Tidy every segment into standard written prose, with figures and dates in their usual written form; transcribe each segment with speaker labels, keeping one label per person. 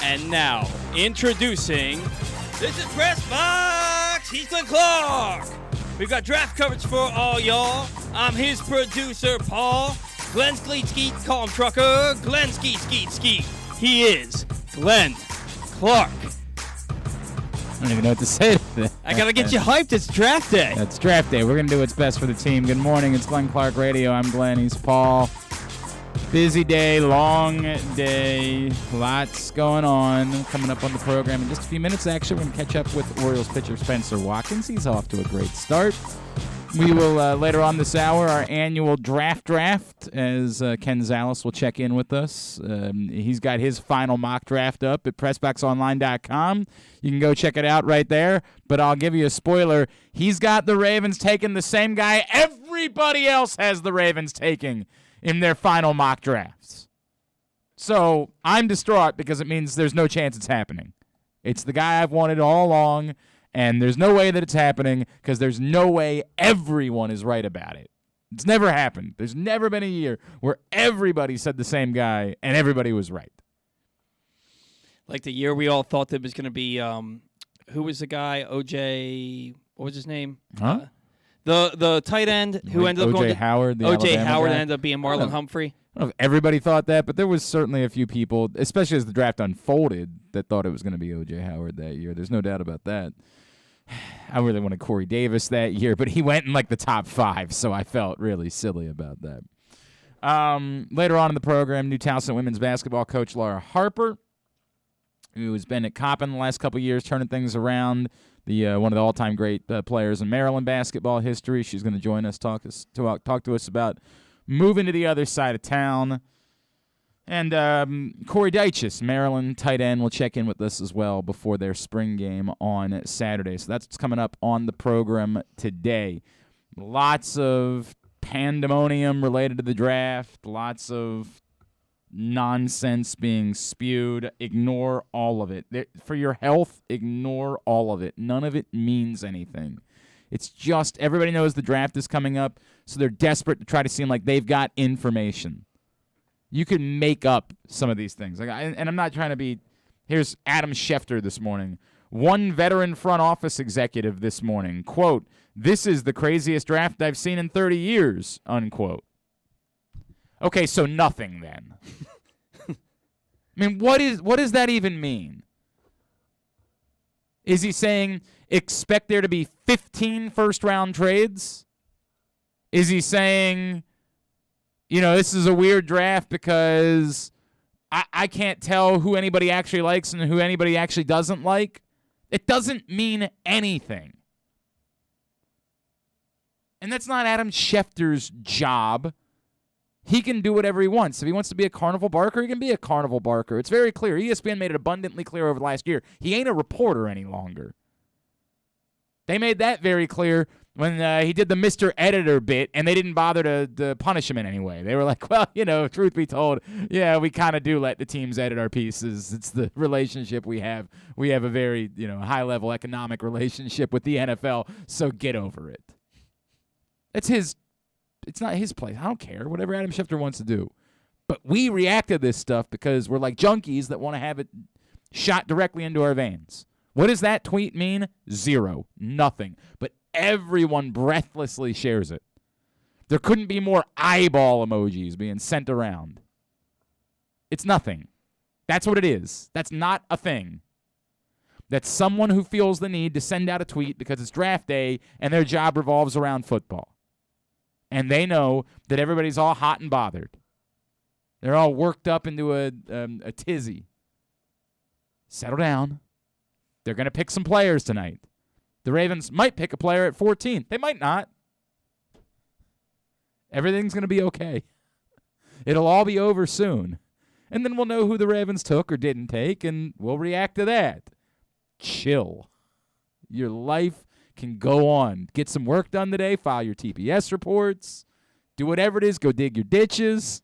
Speaker 1: And now, introducing, this is Press Box, Heath and Clark. We've got draft coverage for all y'all. I'm his producer, Paul. Glenn Skeet Skeet, call him Trucker. Glenn Skeet Skeet Skeet. He is Glenn Clark.
Speaker 2: I don't even know what to say to that.
Speaker 1: I gotta get you hyped. It's draft day.
Speaker 2: It's draft day. We're gonna do what's best for the team. Good morning. It's Glenn Clark Radio. I'm Glenn. He's Paul. Busy day, long day, lots going on coming up on the program. In just a few minutes, actually, we're going to catch up with Orioles pitcher Spencer Watkins. He's off to a great start. We will, later on this hour, our annual draft, as Ken Zalis will check in with us. He's got his final mock draft up at PressBoxOnline.com. You can go check it out right there. But I'll give you a spoiler. He's got the Ravens taking the same guy everybody else has the Ravens taking in their final mock drafts. So I'm distraught because it means there's no chance it's happening. It's the guy I've wanted all along, and there's no way that it's happening because there's no way everyone is right about it. It's never happened. There's never been a year where everybody said the same guy and everybody was right.
Speaker 1: Like the year we all thought there was going to be, who was the guy? OJ, what was his name?
Speaker 2: Huh?
Speaker 1: The tight end who ended up going to
Speaker 2: Howard.
Speaker 1: O.J. Howard
Speaker 2: guy.
Speaker 1: ended up being Marlon Humphrey.
Speaker 2: I don't know if everybody thought that, but there was certainly a few people, especially as the draft unfolded, that thought it was going to be O.J. Howard that year. There's no doubt about that. I really wanted Corey Davis that year, but he went in like the top 5, so I felt really silly about that. Later on in the program, New Towson women's basketball coach Laura Harper, who has been at Coppin the last couple of years, turning things around. One of the all-time great players in Maryland basketball history. She's going to join us, talk to us about moving to the other side of town. And Corey Dyches, Maryland tight end, will check in with us as well before their spring game on Saturday. So that's what's coming up on the program today. Lots of pandemonium related to the draft, lots of nonsense being spewed. Ignore all of it. For your health, ignore all of it. None of it means anything. It's just everybody knows the draft is coming up, so they're desperate to try to seem like they've got information. You can make up some of these things. And I'm not trying to be – here's Adam Schefter this morning. One veteran front office executive this morning, quote, "This is the craziest draft I've seen in 30 years," unquote. Okay, so nothing then. I mean, what does that even mean? Is he saying expect there to be 15 first-round trades? Is he saying, this is a weird draft because I can't tell who anybody actually likes and who anybody actually doesn't like? It doesn't mean anything. And that's not Adam Schefter's job. He can do whatever he wants. If he wants to be a carnival barker, he can be a carnival barker. It's very clear. ESPN made it abundantly clear over the last year. He ain't a reporter any longer. They made that very clear when he did the Mr. Editor bit, and they didn't bother to punish him in any way. They were like, well, truth be told, yeah, we kind of do let the teams edit our pieces. It's the relationship we have. We have a very, high-level economic relationship with the NFL, so get over it. It's not his place. I don't care. Whatever Adam Schefter wants to do. But we react to this stuff because we're like junkies that want to have it shot directly into our veins. What does that tweet mean? 0. Nothing. But everyone breathlessly shares it. There couldn't be more eyeball emojis being sent around. It's nothing. That's what it is. That's not a thing. That's someone who feels the need to send out a tweet because it's draft day and their job revolves around football. And they know that everybody's all hot and bothered. They're all worked up into a tizzy. Settle down. They're going to pick some players tonight. The Ravens might pick a player at 14. They might not. Everything's going to be okay. It'll all be over soon. And then we'll know who the Ravens took or didn't take, and we'll react to that. Chill. Your life can go on. Get some work done today. File your TPS reports. Do whatever it is. Go dig your ditches.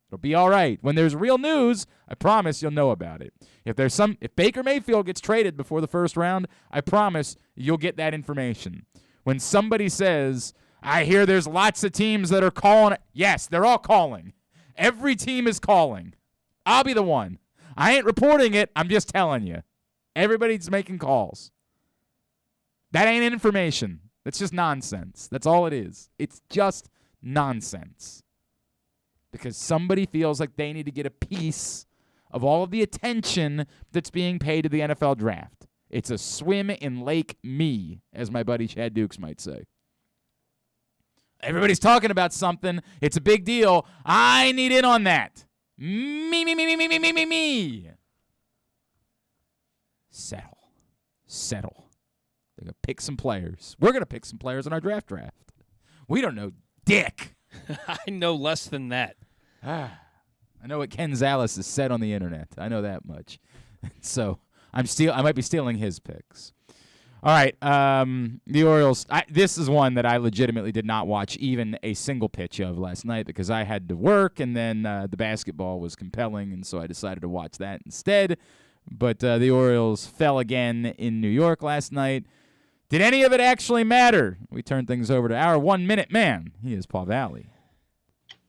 Speaker 2: It'll be all right. When there's real news, I promise you'll know about it. If Baker Mayfield gets traded before the first round, I promise you'll get that information. When somebody says, I hear there's lots of teams that are calling. Yes, they're all calling. Every team is calling. I'll be the one. I ain't reporting it. I'm just telling you. Everybody's making calls. That ain't information. That's just nonsense. That's all it is. It's just nonsense. Because somebody feels like they need to get a piece of all of the attention that's being paid to the NFL draft. It's a swim in Lake Me, as my buddy Chad Dukes might say. Everybody's talking about something. It's a big deal. I need in on that. Me. Settle. They're going to pick some players. We're going to pick some players in our draft. We don't know dick.
Speaker 1: I know less than that.
Speaker 2: I know what Ken Zalis has said on the internet. I know that much. So I might be stealing his picks. All right, the Orioles. This is one that I legitimately did not watch even a single pitch of last night because I had to work, and then the basketball was compelling, and so I decided to watch that instead. But the Orioles fell again in New York last night. Did any of it actually matter? We turn things over to our 1-minute man. He is Paul Valley.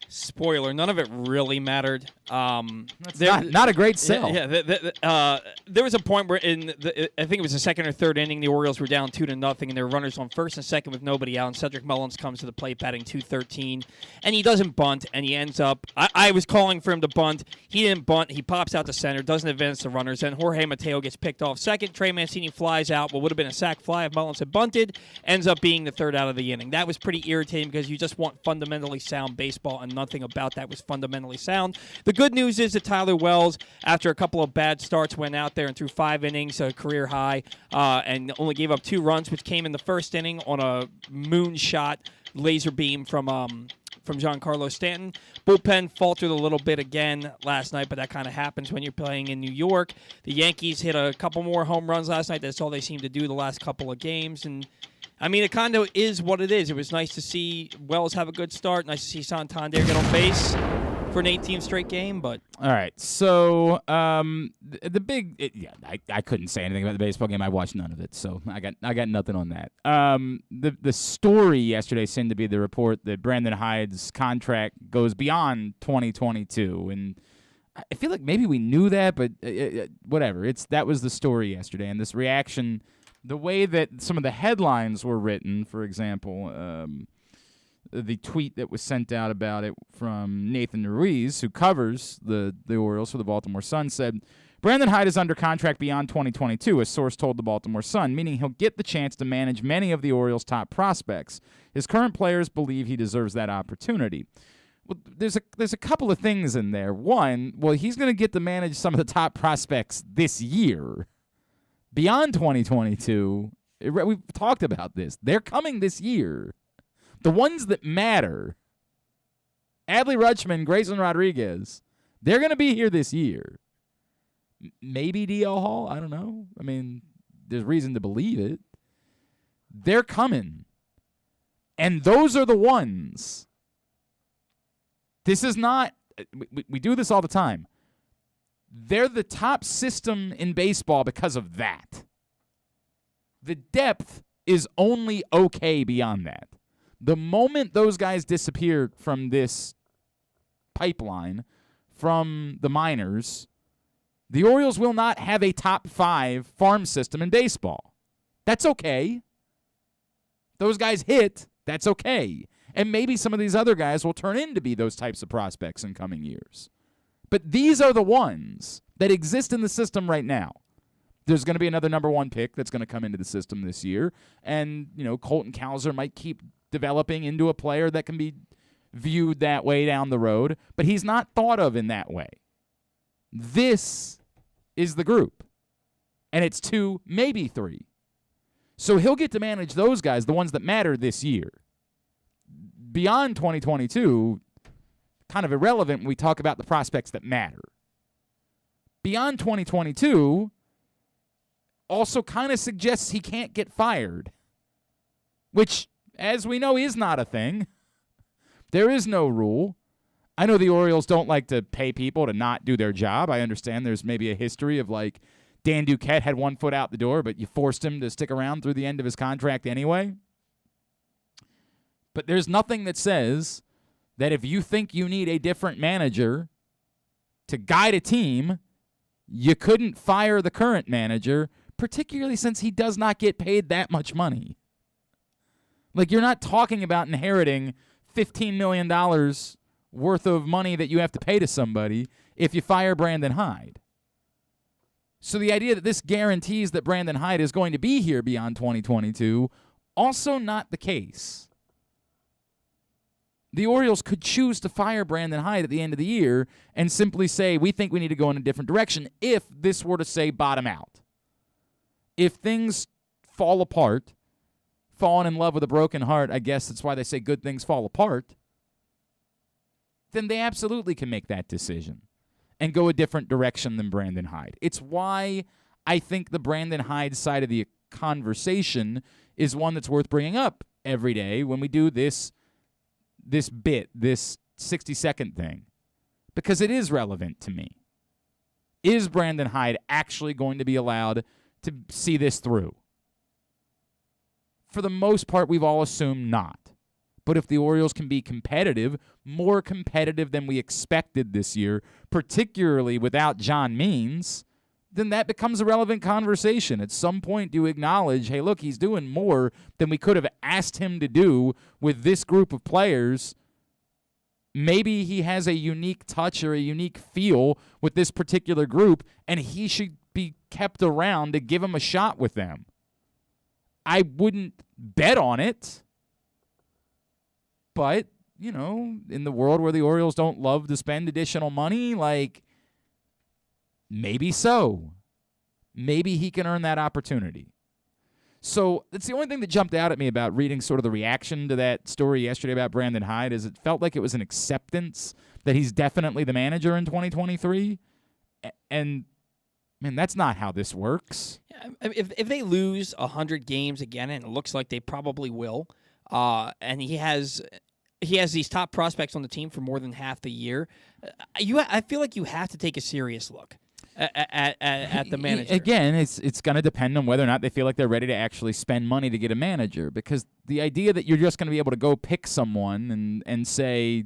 Speaker 1: Spoiler, none of it really mattered.
Speaker 2: That's not a great sell.
Speaker 1: There was a point where I think it was the second or third inning, the Orioles were down 2-0, and there were runners on first and second with nobody out, and Cedric Mullins comes to the plate batting .213, and he doesn't bunt, and he ends up, I was calling for him to bunt. He didn't bunt. He pops out to center, doesn't advance the runners, and Jorge Mateo gets picked off second. Trey Mancini flies out what would have been a sac fly if Mullins had bunted, ends up being the third out of the inning. That was pretty irritating because you just want fundamentally sound baseball, and nothing about that was fundamentally sound. The good news is that Tyler Wells, after a couple of bad starts, went out there and threw 5 innings, a career high, and only gave up 2 runs, which came in the first inning on a moonshot laser beam from Giancarlo Stanton. Bullpen faltered a little bit again last night, but that kind of happens when you're playing in New York. The Yankees hit a couple more home runs last night. That's all they seem to do the last couple of games, and I mean, it kind of is what it is. It was nice to see Wells have a good start. Nice to see Santander get on base for an 18th straight game. But
Speaker 2: all right, so the big I couldn't say anything about the baseball game. I watched none of it, so I got nothing on that. The story yesterday seemed to be the report that Brandon Hyde's contract goes beyond 2022, and I feel like maybe we knew that, but whatever. That was the story yesterday, and this reaction. The way that some of the headlines were written, for example, the tweet that was sent out about it from Nathan Ruiz, who covers the Orioles for the Baltimore Sun, said, Brandon Hyde is under contract beyond 2022, a source told the Baltimore Sun, meaning he'll get the chance to manage many of the Orioles' top prospects. His current players believe he deserves that opportunity. Well, there's a couple of things in there. One, well, he's going to get to manage some of the top prospects this year. Beyond 2022, we've talked about this. They're coming this year. The ones that matter, Adley Rutschman, Grayson Rodriguez, they're going to be here this year. Maybe DL Hall, I don't know. I mean, there's reason to believe it. They're coming. And those are the ones. This is not, we do this all the time. They're the top system in baseball because of that. The depth is only okay beyond that. The moment those guys disappear from this pipeline, from the minors, the Orioles will not have a top 5 farm system in baseball. That's okay. Those guys hit, that's okay. And maybe some of these other guys will turn in to be those types of prospects in coming years. But these are the ones that exist in the system right now. There's going to be another number 1 pick that's going to come into the system this year. And, Colton Cowser might keep developing into a player that can be viewed that way down the road. But he's not thought of in that way. This is the group. And it's 2, maybe 3. So he'll get to manage those guys, the ones that matter this year. Beyond 2022... kind of irrelevant when we talk about the prospects that matter. Beyond 2022 also kind of suggests he can't get fired, which, as we know, is not a thing. There is no rule. I know the Orioles don't like to pay people to not do their job. I understand there's maybe a history of, like, Dan Duquette had 1 foot out the door, but you forced him to stick around through the end of his contract anyway. But there's nothing that says that if you think you need a different manager to guide a team, You couldn't fire the current manager, particularly since he does not get paid that much money. Like, you're not talking about inheriting $15 million worth of money that you have to pay to somebody if you fire Brandon Hyde. So the idea that this guarantees that Brandon Hyde is going to be here beyond 2022, also not the case. The Orioles could choose to fire Brandon Hyde at the end of the year and simply say, we think we need to go in a different direction if this were to, say, bottom out. If things fall apart, falling in love with a broken heart, I guess that's why they say good things fall apart, then they absolutely can make that decision and go a different direction than Brandon Hyde. It's why I think the Brandon Hyde side of the conversation is one that's worth bringing up every day when we do this 60-second thing, because it is relevant to me. Is Brandon Hyde actually going to be allowed to see this through? For the most part, we've all assumed not. But if the Orioles can be competitive, more competitive than we expected this year, particularly without John Means, then that becomes a relevant conversation. At some point, do you acknowledge, hey, look, he's doing more than we could have asked him to do with this group of players. Maybe he has a unique touch or a unique feel with this particular group, and he should be kept around to give him a shot with them. I wouldn't bet on it. But, you know, in the world where the Orioles don't love to spend additional money, like, maybe so. Maybe he can earn that opportunity. So that's the only thing that jumped out at me about reading sort of the reaction to that story yesterday about Brandon Hyde, is it felt like it was an acceptance that he's definitely the manager in 2023. And, man, that's not how this works.
Speaker 1: Yeah, if they lose 100 games again, and it looks like they probably will, and he has these top prospects on the team for more than half the year, I feel like you have to take a serious look at the manager.
Speaker 2: Again, it's going to depend on whether or not they feel like they're ready to actually spend money to get a manager, because the idea that you're just going to be able to go pick someone and say,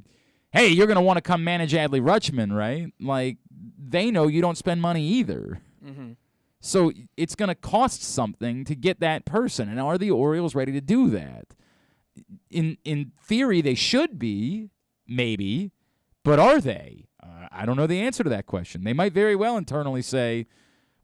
Speaker 2: hey, you're going to want to come manage Adley Rutschman, right? Like, they know you don't spend money either.
Speaker 1: Mm-hmm.
Speaker 2: So it's going to cost something to get that person, and are the Orioles ready to do that? In theory, they should be, maybe, but are they? I don't know the answer to that question. They might very well internally say,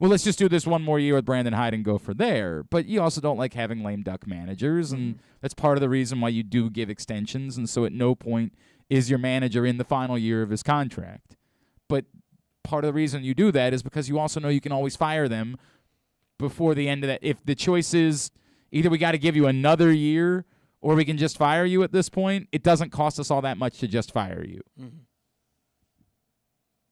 Speaker 2: well, let's just do this one more year with Brandon Hyde and go for there. But you also don't like having lame duck managers, and that's part of the reason why you do give extensions, and so at no point is your manager in the final year of his contract. But part of the reason you do that is because you also know you can always fire them before the end of that. If the choice is either we got to give you another year or we can just fire you at this point, it doesn't cost us all that much to just fire you.
Speaker 1: Mm-hmm.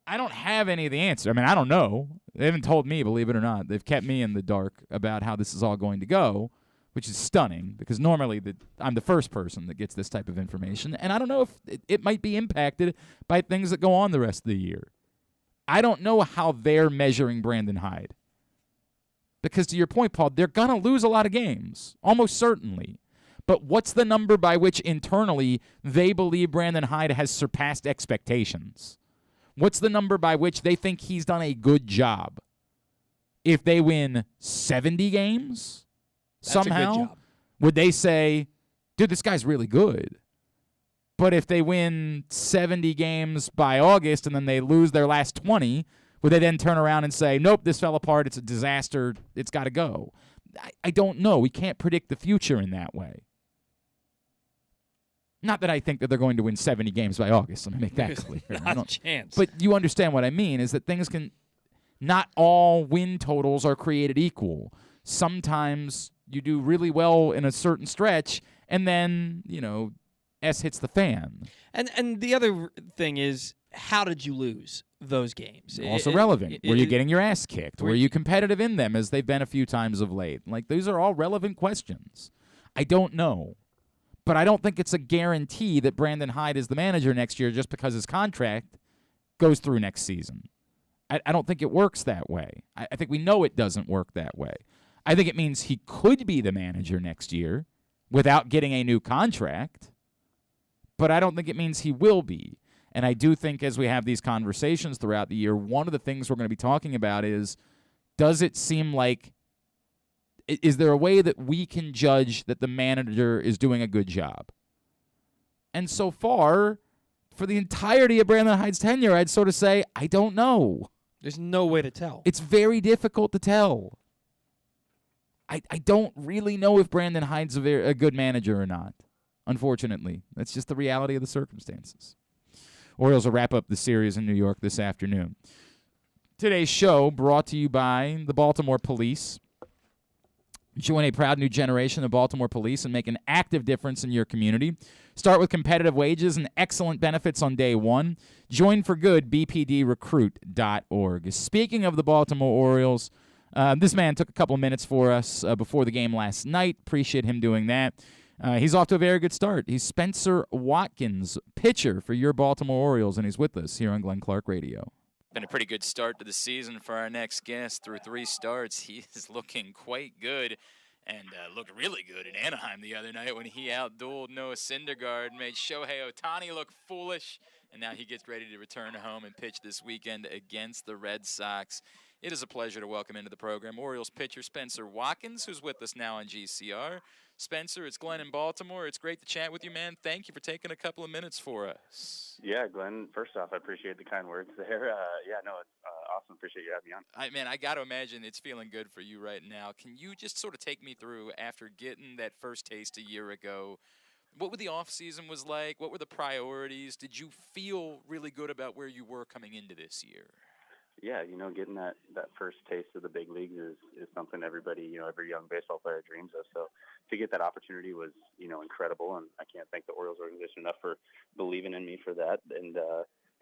Speaker 2: I don't have any of the answer. I mean, I don't know. They haven't told me, believe it or not. They've kept me in the dark about how this is all going to go, which is stunning, because normally I'm the first person that gets this type of information, and I don't know if it might be impacted by things that go on the rest of the year. I don't know how they're measuring Brandon Hyde. Because to your point, Paul, they're going to lose a lot of games, almost certainly. But what's the number by which internally they believe Brandon Hyde has surpassed expectations? What's the number by which they think he's done a good job? If they win 70 games somehow,
Speaker 1: a good job.
Speaker 2: Would they say, dude, this guy's really good? But if they win 70 games by August and then they lose their last 20, would they then turn around and say, nope, this fell apart, it's a disaster, it's got to go? I don't know. We can't predict the future in that way. Not that I think that they're going to win 70 games by August. Let me make that clear.
Speaker 1: Not a chance.
Speaker 2: But you understand what I mean, is that things can – not all win totals are created equal. Sometimes you do really well in a certain stretch, and then, you know, S hits the fan.
Speaker 1: And the other thing is, how did you lose those games?
Speaker 2: Also relevant. Were you getting your ass kicked? Were you competitive in them, as they've been a few times of late? Like, these are all relevant questions. I don't know. But I don't think it's a guarantee that Brandon Hyde is the manager next year just because his contract goes through next season. I don't think it works that way. I think we know it doesn't work that way. I think it means he could be the manager next year without getting a new contract, but I don't think it means he will be. And I do think as we have these conversations throughout the year, one of the things we're going to be talking about is, does it seem like, is there a way that we can judge that the manager is doing a good job? And so far, for the entirety of Brandon Hyde's tenure, I'd sort of say, I don't know.
Speaker 1: There's no way to tell.
Speaker 2: It's very difficult to tell. I don't really know if Brandon Hyde's a good manager or not, unfortunately. That's just the reality of the circumstances. Orioles will wrap up the series in New York this afternoon. Today's show brought to you by the Baltimore Police. Join a proud new generation of Baltimore Police and make an active difference in your community. Start with competitive wages and excellent benefits on day one. Join for good, bpdrecruit.org. Speaking of the Baltimore Orioles, this man took a couple of minutes for us before the game last night. Appreciate him doing that. He's off to a very good start. He's Spencer Watkins, pitcher for your Baltimore Orioles, and he's with us here on Glenn Clark Radio. Been a pretty good start to the season for our next guest. Through 3 starts, he is looking quite good, and looked really good in Anaheim the other night when he outdueled Noah Syndergaard, made Shohei Ohtani look foolish, and now he gets ready to return home and pitch this weekend against the Red Sox. It is a pleasure to welcome into the program Orioles pitcher Spencer Watkins, who's with us now on GCR. Spencer, it's Glenn in Baltimore. It's great to chat with you, man. Thank you for taking a couple of minutes for us.
Speaker 3: Yeah, Glenn, first off, I appreciate the kind words there. It's awesome. Appreciate you having me on.
Speaker 2: I got to imagine it's feeling good for you right now. Can you just sort of take me through, after getting that first taste a year ago, what the offseason was like? What were the priorities? Did you feel really good about where you were coming into this year?
Speaker 3: Yeah, getting that first taste of the big leagues is something everybody, every young baseball player dreams of. So to get that opportunity was, incredible, and I can't thank the Orioles organization enough for believing in me for that. And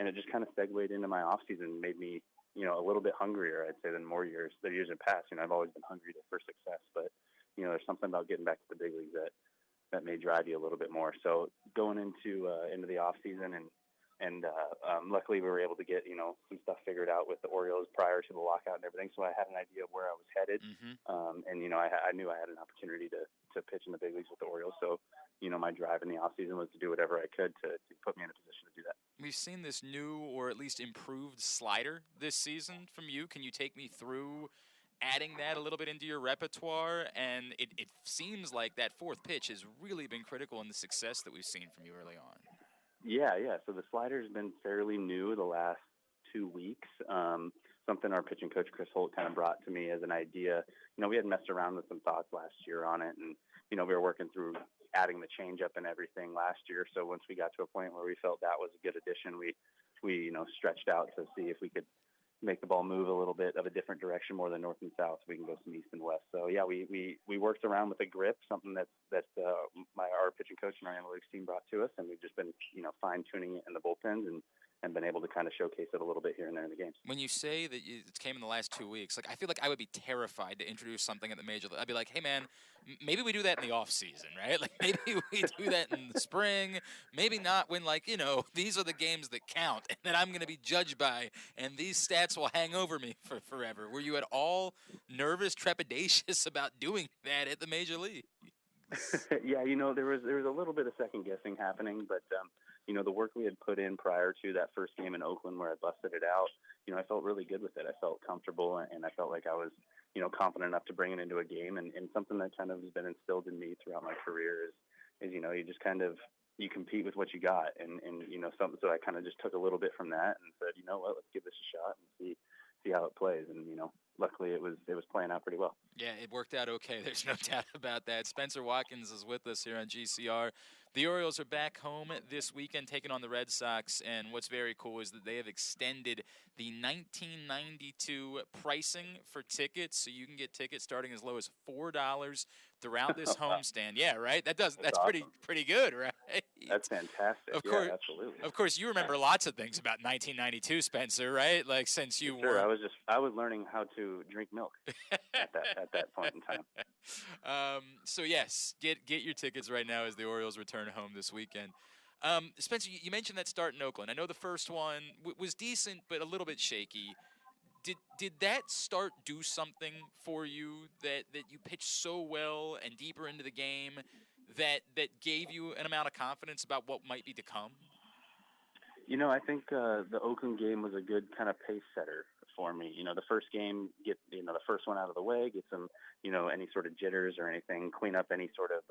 Speaker 3: it just kind of segued into my off season, made me, a little bit hungrier, I'd say, than the years in past. I've always been hungry for success, but there's something about getting back to the big leagues that may drive you a little bit more. So going into the off season and luckily we were able to get, some stuff figured out with the Orioles prior to the lockout and everything. So I had an idea of where I was headed.
Speaker 2: Mm-hmm.
Speaker 3: I knew I had an opportunity to pitch in the big leagues with the Orioles. So, my drive in the off season was to do whatever I could to put me in a position to do that.
Speaker 2: We've seen this new or at least improved slider this season from you. Can you take me through adding that a little bit into your repertoire? And it seems like that fourth pitch has really been critical in the success that we've seen from you early on.
Speaker 3: Yeah. So the slider's been fairly new the last 2 weeks. Something our pitching coach, Chris Holt, kind of brought to me as an idea. We had messed around with some thoughts last year on it, and, we were working through adding the changeup and everything last year. So once we got to a point where we felt that was a good addition, we stretched out to see if we could make the ball move a little bit of a different direction, more than north and south. So we can go some east and west. So yeah, we worked around with a grip, something that our pitching coach and our analytics team brought to us, and we've just been fine tuning it in the bullpens and been able to kind of showcase it a little bit here and there in the games.
Speaker 2: When you say that it came in the last 2 weeks, I feel like I would be terrified to introduce something at the major league. I'd be like, hey man, maybe we do that in the off season, right? Maybe we do that in the spring. Maybe not when these are the games that count and that I'm going to be judged by, and these stats will hang over me for forever. Were you at all nervous, trepidatious about doing that at the major league?
Speaker 3: Yeah, there was a little bit of second guessing happening, but the work we had put in prior to that first game in Oakland where I busted it out, I felt really good with it. I felt comfortable, and I felt like I was, confident enough to bring it into a game. And something that kind of has been instilled in me throughout my career is you just kind of, you compete with what you got. And something, so I kind of just took a little bit from that and said, let's give this a shot and see how it plays. And, luckily it was playing out pretty well.
Speaker 2: Yeah, it worked out okay. There's no doubt about that. Spencer Watkins is with us here on GCR. The Orioles are back home this weekend taking on the Red Sox, and what's very cool is that they have extended the 1992 pricing for tickets, so you can get tickets starting as low as $4 throughout this homestand. Yeah, right? That's awesome. pretty good, right?
Speaker 3: That's fantastic.
Speaker 2: Of
Speaker 3: absolutely.
Speaker 2: Of course, you remember lots of things about 1992, Spencer, right? Since you
Speaker 3: were. I was learning how to drink milk at that point in time.
Speaker 2: So yes, get your tickets right now as the Orioles return home this weekend. Spencer, you mentioned that start in Oakland. I know the first one was decent, but a little bit shaky. Did that start do something for you that you pitched so well and deeper into the game that gave you an amount of confidence about what might be to come?
Speaker 3: I think the Oakland game was a good kind of pace setter for me. The first game, the first one out of the way, get some, any sort of jitters or anything, clean up any sort of,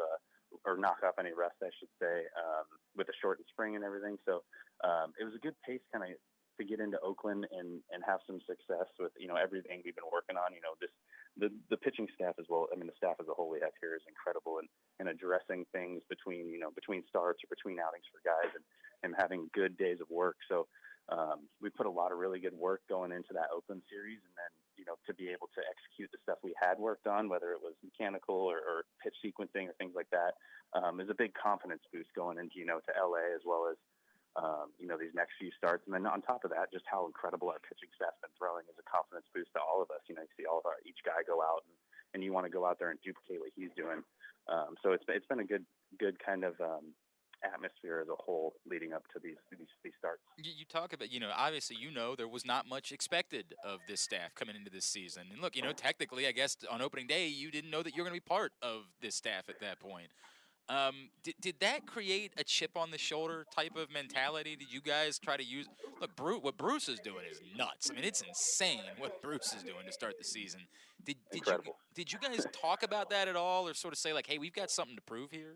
Speaker 3: or knock off any rust, I should say, with the shortened spring and everything. So it was a good pace kind of to get into Oakland and have some success with, everything we've been working on. The pitching staff as well. I mean, the staff as a whole we have here is incredible and addressing things between starts or between outings for guys and having good days of work. So we put a lot of really good work going into that Oakland series, and then, to be able to execute the stuff we had worked on, whether it was mechanical or pitch sequencing or things like that, is a big confidence boost going into, to LA as well as, these next few starts. And then on top of that, just how incredible our pitching staff's been throwing is a confidence boost to all of us. You see each guy go out and you want to go out there and duplicate what he's doing. So it's been a good kind of atmosphere as a whole leading up to these starts.
Speaker 4: You talk about, obviously, there was not much expected of this staff coming into this season. And look, technically, I guess on opening day, you didn't know that you were going to be part of this staff at that point. Did that create a chip on the shoulder type of mentality? Did you guys try to use – look, what Bruce is doing is nuts. I mean, it's insane what Bruce is doing to start the season. Did you guys talk about that at all or sort of say, like, hey, we've got something to prove here?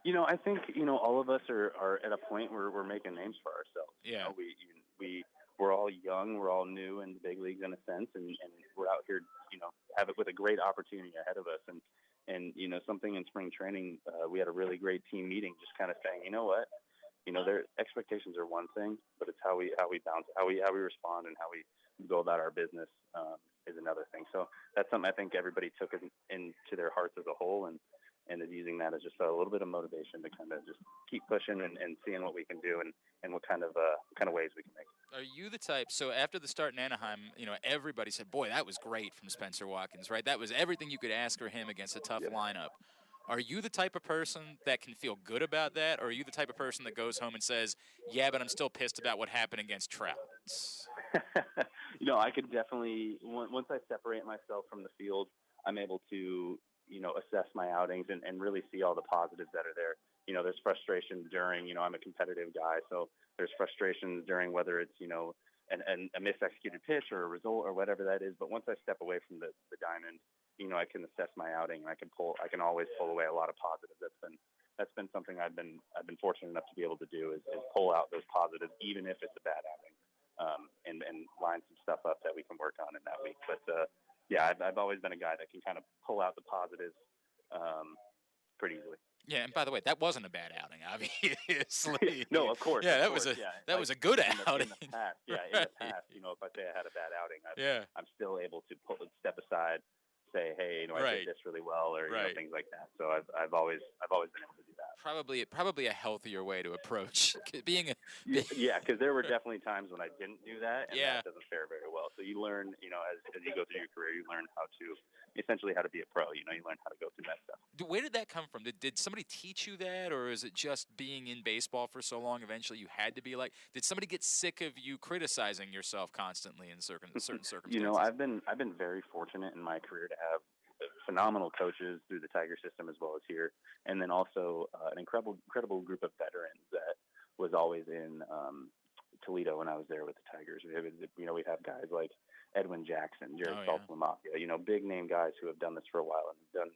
Speaker 3: I think, all of us are at a point where we're making names for ourselves.
Speaker 4: Yeah.
Speaker 3: We're all young. We're all new in the big leagues in a sense, and we're out here, have it with a great opportunity ahead of us. And something in spring training, we had a really great team meeting, just kind of saying, what, their expectations are one thing, but it's how we bounce, how we respond, and how we go about our business is another thing. So that's something I think everybody took into their hearts as a whole, and is using that as just a little bit of motivation to kind of just keep pushing and seeing what we can do and what kind of ways we can make.
Speaker 4: Are you the type, so after the start in Anaheim, everybody said, boy, that was great from Spencer Watkins, right? That was everything you could ask for him against a tough lineup. Are you the type of person that can feel good about that, or are you the type of person that goes home and says, yeah, but I'm still pissed about what happened against Trout?
Speaker 3: I could definitely, once I separate myself from the field, I'm able to assess my outings and really see all the positives that are there. There's frustration during, I'm a competitive guy, so there's frustrations during whether it's, a misexecuted pitch or a result or whatever that is. But once I step away from the diamond, I can assess my outing and I can always pull away a lot of positives. That's been something I've been fortunate enough to be able to do is pull out those positives, even if it's a bad outing, and line some stuff up that we can work on in that week. But, yeah, I've always been a guy that can kind of pull out the positives pretty easily.
Speaker 4: Yeah, and by the way, that wasn't a bad outing, obviously.
Speaker 3: No, of course.
Speaker 4: Yeah,
Speaker 3: that
Speaker 4: was a good outing.
Speaker 3: In the past, in the past, if I say I had a bad outing, I'm still able to step aside, say, hey, I did this really well, or things like that. So I've always been able to do that.
Speaker 4: Probably a healthier way to approach being a.
Speaker 3: Yeah, because there were definitely times when I didn't do that, and that doesn't fare very well. So you learn, as you go through your career, you learn how to be a pro. You learn how to go through that stuff.
Speaker 4: Where did that come from? Did somebody teach you that, or is it just being in baseball for so long? Eventually, you had to be like. Did somebody get sick of you criticizing yourself constantly in certain circumstances?
Speaker 3: I've been very fortunate in my career to have phenomenal coaches through the Tiger system as well as here, and then also an incredible group of veterans that was always in Toledo when I was there with the Tigers. We'd have guys like Edwin Jackson, Jared Saltalamacchia, big name guys who have done this for a while and have done,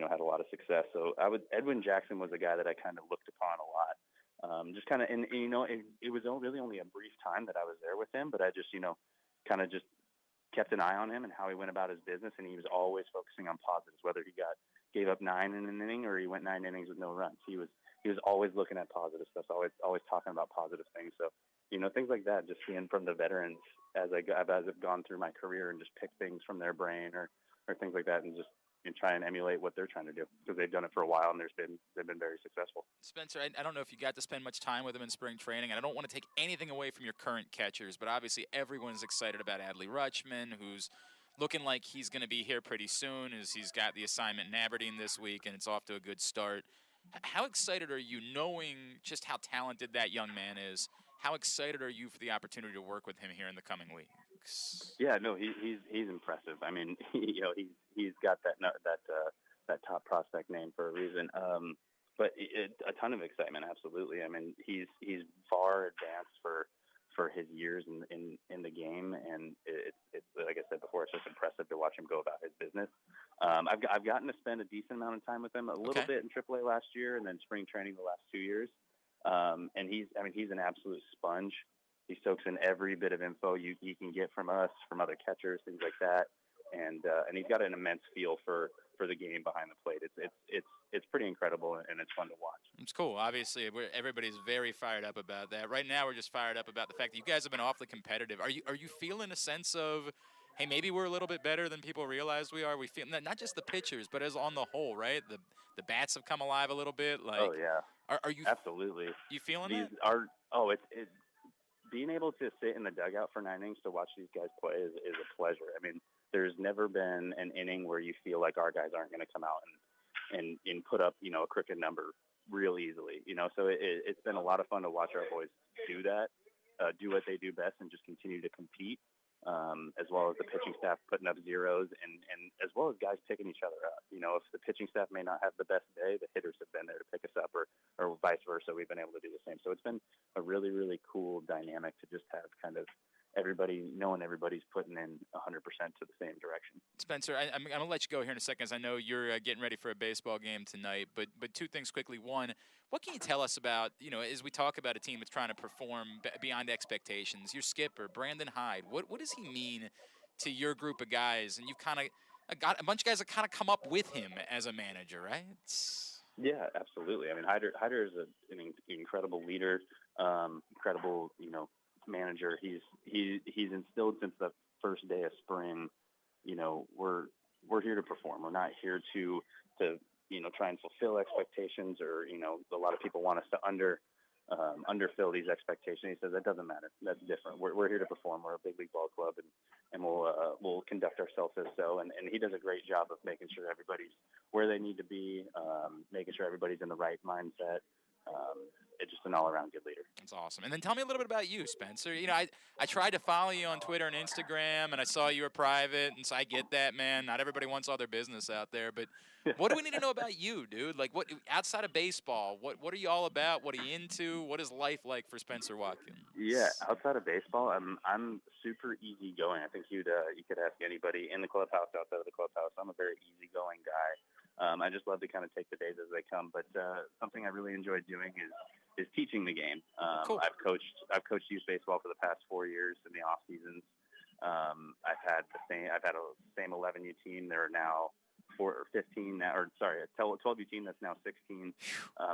Speaker 3: had a lot of success. So Edwin Jackson was a guy that I kind of looked upon a lot. Just kind of, and it was really only a brief time that I was there with him, but I just, kind of just kept an eye on him and how he went about his business, and he was always focusing on positives, whether he gave up 9 in an inning or he went 9 innings with no runs. He was always looking at positive stuff, always talking about positive things. So, things like that, just seeing from the veterans as I've gone through my career and just pick things from their brain or things like that, and just try and emulate what they're trying to do, because they've done it for a while and they've been very successful.
Speaker 4: Spencer, I don't know if you got to spend much time with him in spring training, and I don't want to take anything away from your current catchers, but obviously everyone's excited about Adley Rutschman, who's looking like he's going to be here pretty soon, as he's got the assignment in Aberdeen this week, and it's off to a good start. How excited are you, knowing just how talented that young man is? How excited are you for the opportunity to work with him here in the coming weeks?
Speaker 3: Yeah, no, he's impressive. I mean, he's got that top prospect name for a reason. but a ton of excitement, absolutely. I mean, he's far advanced for his years in the game, and it's like I said before, it's just impressive to watch him go about his business. I've gotten to spend a decent amount of time with him, a little bit in AAA last year, and then spring training the last 2 years. And he's an absolute sponge. He soaks in every bit of info he can get from us, from other catchers, things like that. And he's got an immense feel for the game behind the plate. It's pretty incredible, and it's fun to watch.
Speaker 4: It's cool. Obviously, everybody's very fired up about that. Right now, we're just fired up about the fact that you guys have been awfully competitive. Are you feeling a sense of, hey, maybe we're a little bit better than people realize we are? We feel not just the pitchers, but as on the whole, right? The bats have come alive a little bit. Like,
Speaker 3: oh yeah.
Speaker 4: Are you
Speaker 3: absolutely?
Speaker 4: You feeling
Speaker 3: these
Speaker 4: that?
Speaker 3: It's being able to sit in the dugout for 9 innings to watch these guys play is a pleasure. I mean, there's never been an inning where you feel like our guys aren't going to come out and put up, a crooked number real easily, So it's been a lot of fun to watch our boys do that, do what they do best, and just continue to compete, as well as the pitching staff putting up zeros, and as well as guys picking each other up. If the pitching staff may not have the best day, the hitters have been there to pick us up, or vice versa. We've been able to do the same. So it's been a really, really cool dynamic to just have kind of everybody knowing everybody's putting in 100% to the same direction.
Speaker 4: Spencer, I'm going to let you go here in a second, as I know you're getting ready for a baseball game tonight. But two things quickly. One, what can you tell us about, as we talk about a team that's trying to perform beyond expectations, your skipper, Brandon Hyde, what does he mean to your group of guys? And you've kind of got a bunch of guys that kind of come up with him as a manager, right?
Speaker 3: Yeah, absolutely. I mean, Hyder is an incredible leader, incredible, manager. He's instilled since the first day of spring. We're here to perform. We're not here to try and fulfill expectations, or a lot of people want us to underfill these expectations. He says that doesn't matter. That's different. We're here to perform. We're a big league ball club, and we'll conduct ourselves as so. And he does a great job of making sure everybody's where they need to be, making sure everybody's in the right mindset. It's just an all-around good leader.
Speaker 4: That's awesome. And then tell me a little bit about you, Spencer. I tried to follow you on Twitter and Instagram, and I saw you were private, and so I get that, man. Not everybody wants all their business out there, but what do we need to know about you, dude? Like, what outside of baseball, what are you all about? What are you into? What is life like for Spencer Watkins?
Speaker 3: Yeah, outside of baseball, I'm super easygoing. I think you could ask anybody in the clubhouse, outside of the clubhouse. I'm a very easygoing guy. I just love to kind of take the days as they come. But something I really enjoy doing is teaching the game.
Speaker 4: Cool.
Speaker 3: I've coached youth baseball for the past 4 years in the off seasons. I've had a same 11U team. There are now 15 now, or sorry, a 12U team that's now 16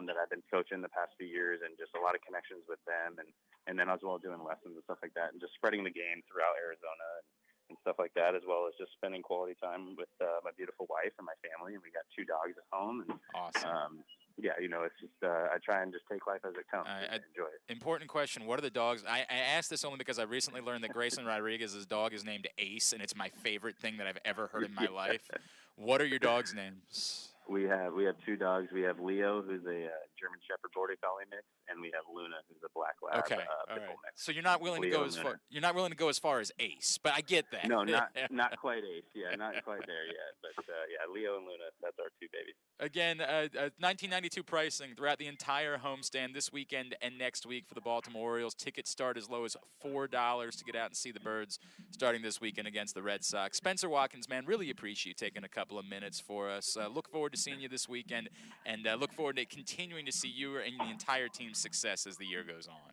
Speaker 3: that I've been coaching the past few years, and just a lot of connections with them, and then as well doing lessons and stuff like that, and just spreading the game throughout Arizona and stuff like that, as well as just spending quality time with my beautiful wife and my family. And we got 2 dogs at home. And,
Speaker 4: awesome.
Speaker 3: Yeah, it's just I try and just take life as it comes and enjoy it.
Speaker 4: Important question. What are the dogs? I asked this only because I recently learned that Grayson Rodriguez's dog is named Ace, and it's my favorite thing that I've ever heard in my life. What are your dogs' names?
Speaker 3: We have 2 dogs. We have Leo, who's a German Shepherd Border Collie mix, and we have Luna, who's a Black Lab
Speaker 4: Pit
Speaker 3: Bull mix.
Speaker 4: So you're not willing to go as far. You're not willing to go as far as Ace, but I get that.
Speaker 3: No, not quite Ace. Yeah, not quite there yet. But yeah, Leo and Luna, that's our 2 babies.
Speaker 4: Again, 1992 pricing throughout the entire homestand this weekend and next week for the Baltimore Orioles. Tickets start as low as $4 to get out and see the Birds starting this weekend against the Red Sox. Spencer Watkins, man, really appreciate you taking a couple of minutes for us. Look forward to seeing you this weekend, and look forward to continuing to see you and the entire team's success as the year goes on.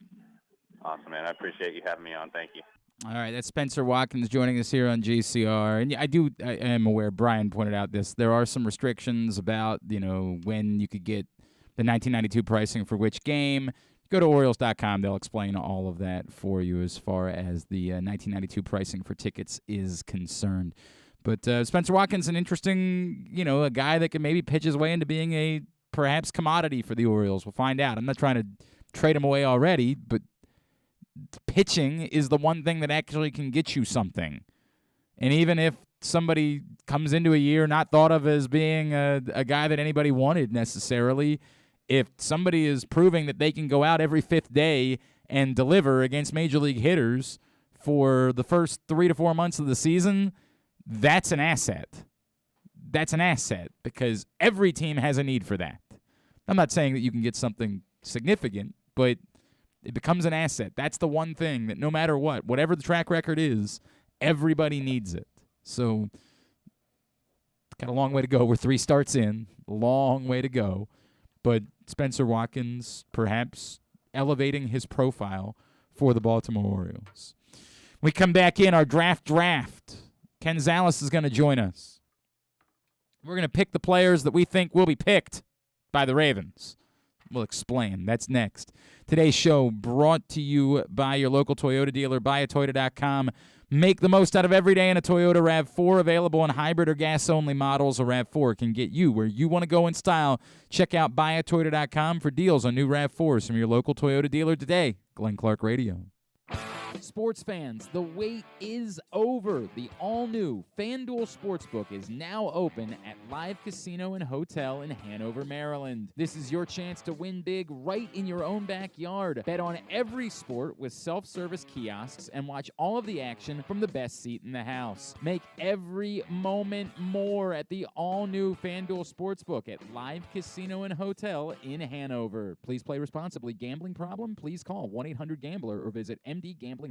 Speaker 3: Awesome, man. I appreciate you having me on. Thank you.
Speaker 2: All right, that's Spencer Watkins joining us here on GCR. And I am aware, Brian pointed out this, there are some restrictions about, when you could get the 1992 pricing for which game. Go to Orioles.com. They'll explain all of that for you as far as the 1992 pricing for tickets is concerned. But Spencer Watkins, an interesting, a guy that can maybe pitch his way into being a perhaps commodity for the Orioles. We'll find out. I'm not trying to trade him away already, but pitching is the one thing that actually can get you something. And even if somebody comes into a year not thought of as being a guy that anybody wanted necessarily, if somebody is proving that they can go out every 5th day and deliver against major league hitters for the first 3 to 4 months of the season, that's an asset. That's an asset because every team has a need for that. I'm not saying that you can get something significant, but it becomes an asset. That's the one thing that no matter what, whatever the track record is, everybody needs it. So got a long way to go. We're 3 starts in, long way to go. But Spencer Watkins perhaps elevating his profile for the Baltimore Orioles. We come back in our draft. Ken Zalis is going to join us. We're going to pick the players that we think will be picked by the Ravens. We'll explain. That's next. Today's show brought to you by your local Toyota dealer, buyatoyota.com. Make the most out of every day in a Toyota RAV4, available in hybrid or gas-only models. A RAV4 can get you where you want to go in style. Check out buyatoyota.com for deals on new RAV4s from your local Toyota dealer today. Glenn Clark Radio. Sports fans, the wait is over. The all-new FanDuel Sportsbook is now open at Live Casino and Hotel in Hanover, Maryland. This is your chance to win big right in your own backyard. Bet on every sport with self-service kiosks and watch all of the action from the best seat in the house. Make every moment more at the all-new FanDuel Sportsbook at Live Casino and Hotel in Hanover. Please play responsibly. Gambling problem? Please call 1-800-GAMBLER or visit mdgamblinghelp.org.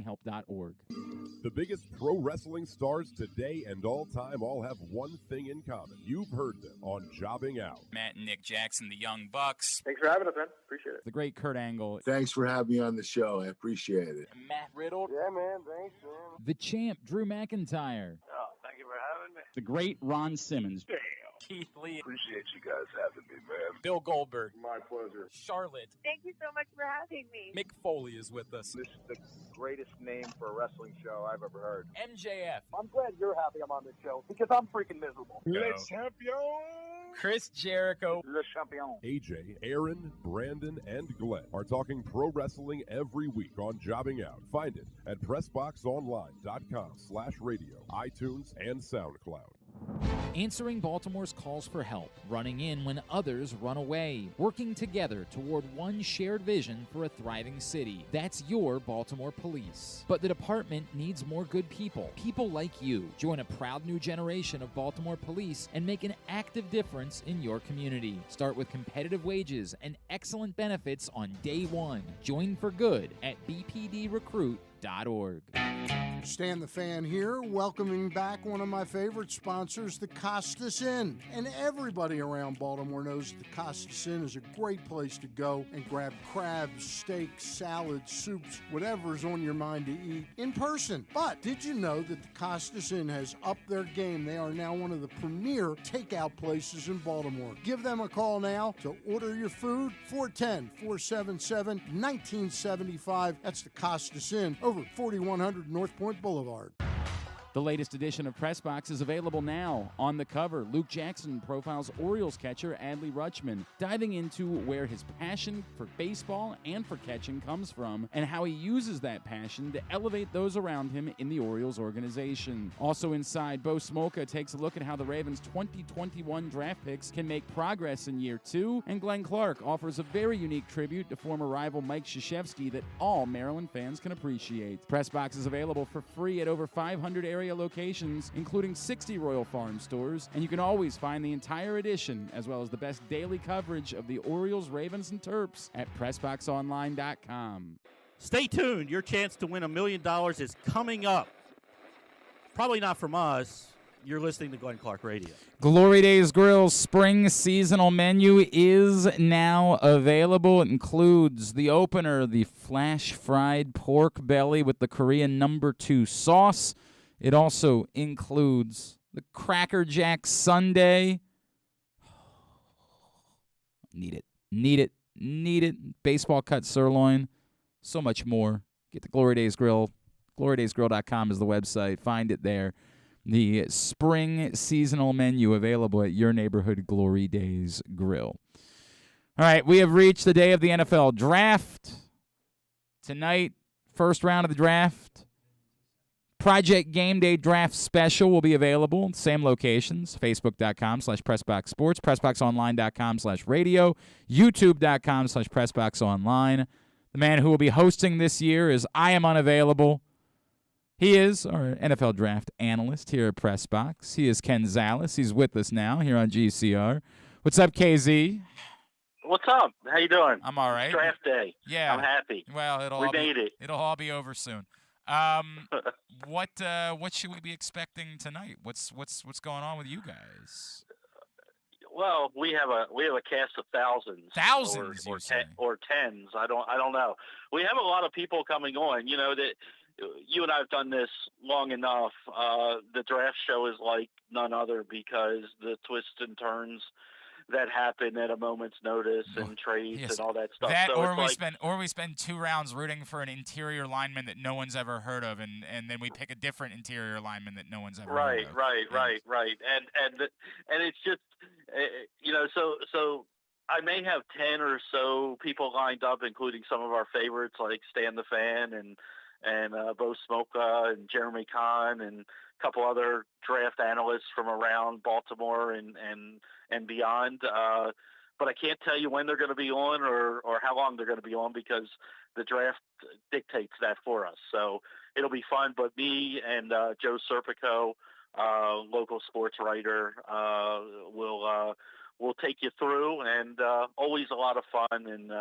Speaker 5: The biggest pro wrestling stars today and all time all have one thing in common. You've heard them on Jobbing Out.
Speaker 4: Matt and Nick Jackson, the Young Bucks.
Speaker 6: Thanks for having us, man. Appreciate it.
Speaker 2: The great Kurt Angle.
Speaker 7: Thanks for having me on the show. I appreciate it.
Speaker 4: Matt Riddle.
Speaker 6: Yeah, man. Thanks, man.
Speaker 2: The champ, Drew McIntyre.
Speaker 6: Oh, thank you for having me.
Speaker 2: The great Ron Simmons.
Speaker 6: Damn.
Speaker 4: Keith Lee.
Speaker 6: Appreciate you guys having me, man.
Speaker 4: Bill Goldberg.
Speaker 6: My pleasure.
Speaker 4: Charlotte.
Speaker 8: Thank you so much for having me.
Speaker 4: Mick Foley is with us.
Speaker 6: This is the greatest name for a wrestling show I've ever heard.
Speaker 4: MJF.
Speaker 6: I'm glad you're happy I'm on this show because I'm freaking miserable.
Speaker 5: Le
Speaker 6: champion.
Speaker 4: Chris Jericho.
Speaker 6: Le champion.
Speaker 5: AJ, Aaron, Brandon, and Glenn are talking pro wrestling every week on Jobbing Out. Find it at PressBoxOnline.com/radio, iTunes, and SoundCloud.
Speaker 2: Answering Baltimore's calls for help, running in when others run away, working together toward one shared vision for a thriving city. That's your Baltimore Police. But the department needs more good people, people like you. Join a proud new generation of Baltimore Police and make an active difference in your community. Start with competitive wages and excellent benefits on day one. Join for good at bpdrecruit.org.
Speaker 9: Stan the Fan here, welcoming back one of my favorite sponsors, the Costas Inn. And everybody around Baltimore knows the Costas Inn is a great place to go and grab crabs, steaks, salads, soups, whatever's on your mind to eat in person. But did you know that the Costas Inn has upped their game? They are now one of the premier takeout places in Baltimore. Give them a call now to order your food, 410-477-1975. That's the Costas Inn, over 4100 North Point Boulevard.
Speaker 2: The latest edition of Press Box is available now. On the cover, Luke Jackson profiles Orioles catcher Adley Rutschman, diving into where his passion for baseball and for catching comes from and how he uses that passion to elevate those around him in the Orioles organization. Also inside, Bo Smolka takes a look at how the Ravens' 2021 draft picks can make progress in year 2, and Glenn Clark offers a very unique tribute to former rival Mike Krzyzewski that all Maryland fans can appreciate. Press Box is available for free at over 500 area locations, including 60 Royal Farm stores, and you can always find the entire edition as well as the best daily coverage of the Orioles, Ravens, and Terps at PressBoxOnline.com.
Speaker 10: Stay tuned. Your chance to win $1 million is coming up. Probably not from us. You're listening to Glenn Clark Radio.
Speaker 2: Glory Days Grill's spring seasonal menu is now available. It includes the opener, the flash-fried pork belly with the Korean No. 2 sauce. It also includes the Cracker Jack Sundae. Need it. Baseball cut sirloin. So much more. Get the Glory Days Grill. GloryDaysGrill.com is the website. Find it there. The spring seasonal menu available at your neighborhood Glory Days Grill. All right, we have reached the day of the NFL draft. Tonight, first round of the draft. Project Game Day Draft Special will be available. Same locations, Facebook.com/PressBoxSports, PressBoxOnline.com/radio, YouTube.com/PressBoxOnline. The man who will be hosting this year is I Am Unavailable. He is our NFL draft analyst here at PressBox. He is Ken Zalis. He's with us now here on GCR. What's up, KZ?
Speaker 11: What's up? How you doing?
Speaker 12: I'm all right.
Speaker 11: It's draft day.
Speaker 12: Yeah.
Speaker 11: I'm happy.
Speaker 12: Well,
Speaker 11: we made it.
Speaker 12: It'll all be over soon. What should we be expecting tonight? What's going on with you guys?
Speaker 11: Well, we have a cast of thousands. Or tens. I don't know. We have a lot of people coming on. You know that you and I have done this long enough. The draft show is like none other because the twists and turns that happen at a moment's notice and trades and all that stuff.
Speaker 12: That,
Speaker 11: so
Speaker 12: or we spend 2 rounds rooting for an interior lineman that no one's ever heard of, and then we pick a different interior lineman that no one's ever heard of.
Speaker 11: Right. And it's just so I may have 10 or so people lined up, including some of our favorites like Stan the Fan and Bo Smoka and Jeremy Kahn and a couple other draft analysts from around Baltimore and beyond. But I can't tell you when they're going to be on or how long they're going to be on because the draft dictates that for us. So it'll be fun. But me and Joe Serpico, local sports writer, will take you through, and always a lot of fun and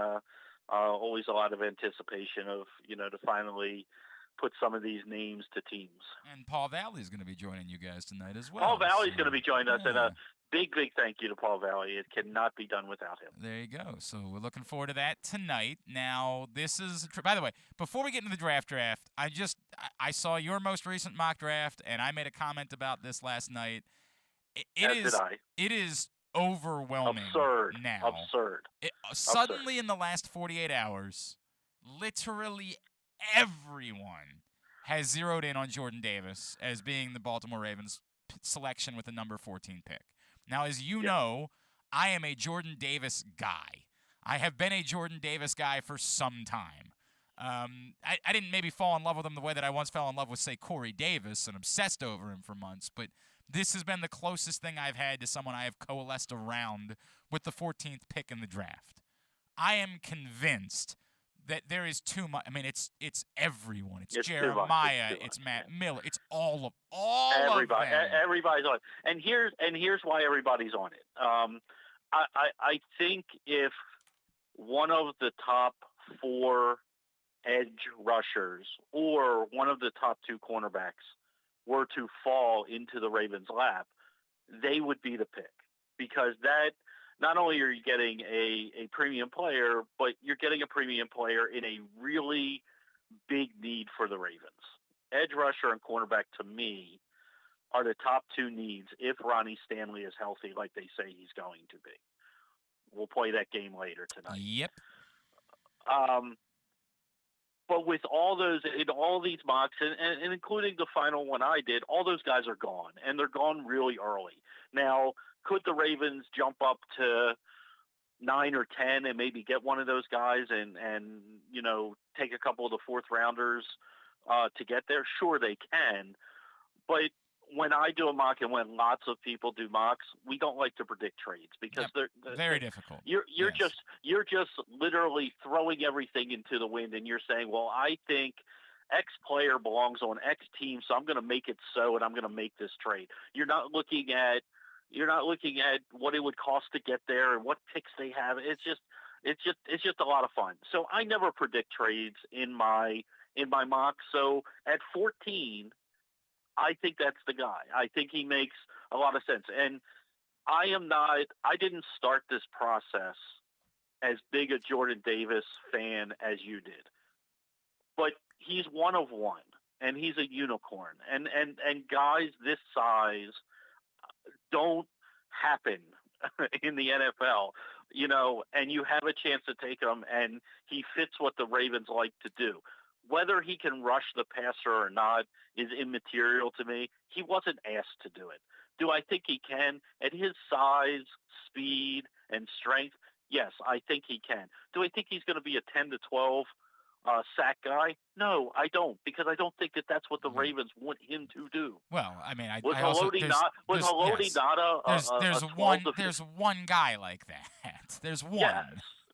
Speaker 11: always a lot of anticipation of, to finally put some of these names to teams.
Speaker 12: And Paul Valley's going to be joining you guys tonight as well.
Speaker 11: Paul Valley's going to be joining us, and a big thank you to Paul Valley. It cannot be done without him.
Speaker 12: There you go. So we're looking forward to that tonight. Now, this is by the way, before we get into the draft, I saw your most recent mock draft, and I made a comment about this last night. It is overwhelming.
Speaker 11: Absurd.
Speaker 12: Now.
Speaker 11: Absurd.
Speaker 12: Suddenly, in the last 48 hours, literally everyone has zeroed in on Jordan Davis as being the Baltimore Ravens selection with the number 14 pick. Now, as you know, I am a Jordan Davis guy. I have been a Jordan Davis guy for some time. I didn't maybe fall in love with him the way that I once fell in love with, say, Corey Davis and obsessed over him for months, but this has been the closest thing I've had to someone I have coalesced around with the 14th pick in the draft. I am convinced that there is too much. I mean, it's everyone. It's Jeremiah. It's Matt Miller. It's all
Speaker 11: everybody.
Speaker 12: Of them.
Speaker 11: Everybody's on it. And here's why everybody's on it. I think if one of the top 4 edge rushers or one of the top 2 cornerbacks were to fall into the Ravens' lap, they would be the pick, because that not only are you getting a premium player, but you're getting a premium player in a really big need for the Ravens. Edge rusher and cornerback, to me, are the top 2 needs if Ronnie Stanley is healthy like they say he's going to be. We'll play that game later tonight.
Speaker 12: Yep.
Speaker 11: But with all these mocks, and including the final one I did, all those guys are gone, and they're gone really early. Now, could the Ravens jump up to 9 or 10 and maybe get one of those guys and take a couple of the 4th rounders to get there? Sure, they can. But when I do a mock and when lots of people do mocks, we don't like to predict trades because they're
Speaker 12: very difficult.
Speaker 11: You're just literally throwing everything into the wind, and you're saying, well, I think X player belongs on X team, so I'm going to make it so, and I'm going to make this trade. You're not looking at what it would cost to get there and what picks they have. It's just a lot of fun. So I never predict trades in my mock. So at 14, I think that's the guy. I think he makes a lot of sense. And I didn't start this process as big a Jordan Davis fan as you did. But he's one of one, and he's a unicorn. And guys this size don't happen in the NFL, and you have a chance to take him, and he fits what the Ravens like to do. Whether he can rush the passer or not is immaterial to me. He wasn't asked to do it. Do I think he can? At his size, speed, and strength, yes, I think he can. Do I think he's going to be a 10 to 12 sack guy? No, I don't, because I don't think that's what the Ravens want him to do.
Speaker 12: Well, I mean, there's one guy like that. There's one.
Speaker 11: Yes.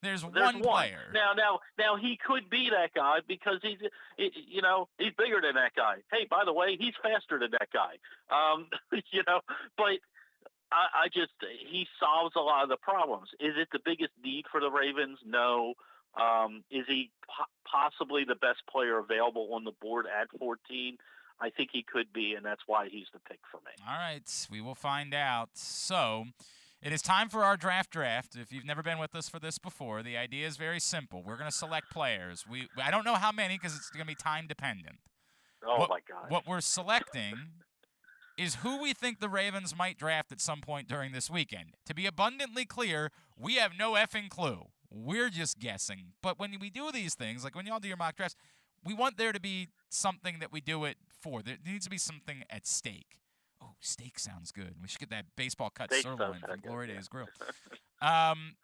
Speaker 12: There's one player.
Speaker 11: Now he could be that guy because he's bigger than that guy. Hey, by the way, he's faster than that guy. But he solves a lot of the problems. Is it the biggest need for the Ravens? No. Is he possibly the best player available on the board at 14? I think he could be, and that's why he's the pick for me.
Speaker 12: All right, we will find out. So it is time for our draft. If you've never been with us for this before, the idea is very simple. We're going to select players. I don't know how many because it's going to be time dependent.
Speaker 11: Oh, my God.
Speaker 12: What we're selecting is who we think the Ravens might draft at some point during this weekend. To be abundantly clear, we have no effing clue. We're just guessing. But when we do these things, like when y'all do your mock drafts, we want there to be something that we do it for. There needs to be something at stake. Oh, steak sounds good. We should get that baseball cut
Speaker 11: Steak
Speaker 12: sirloin
Speaker 11: sounds
Speaker 12: from
Speaker 11: good,
Speaker 12: Glory
Speaker 11: yeah.
Speaker 12: Days Grill.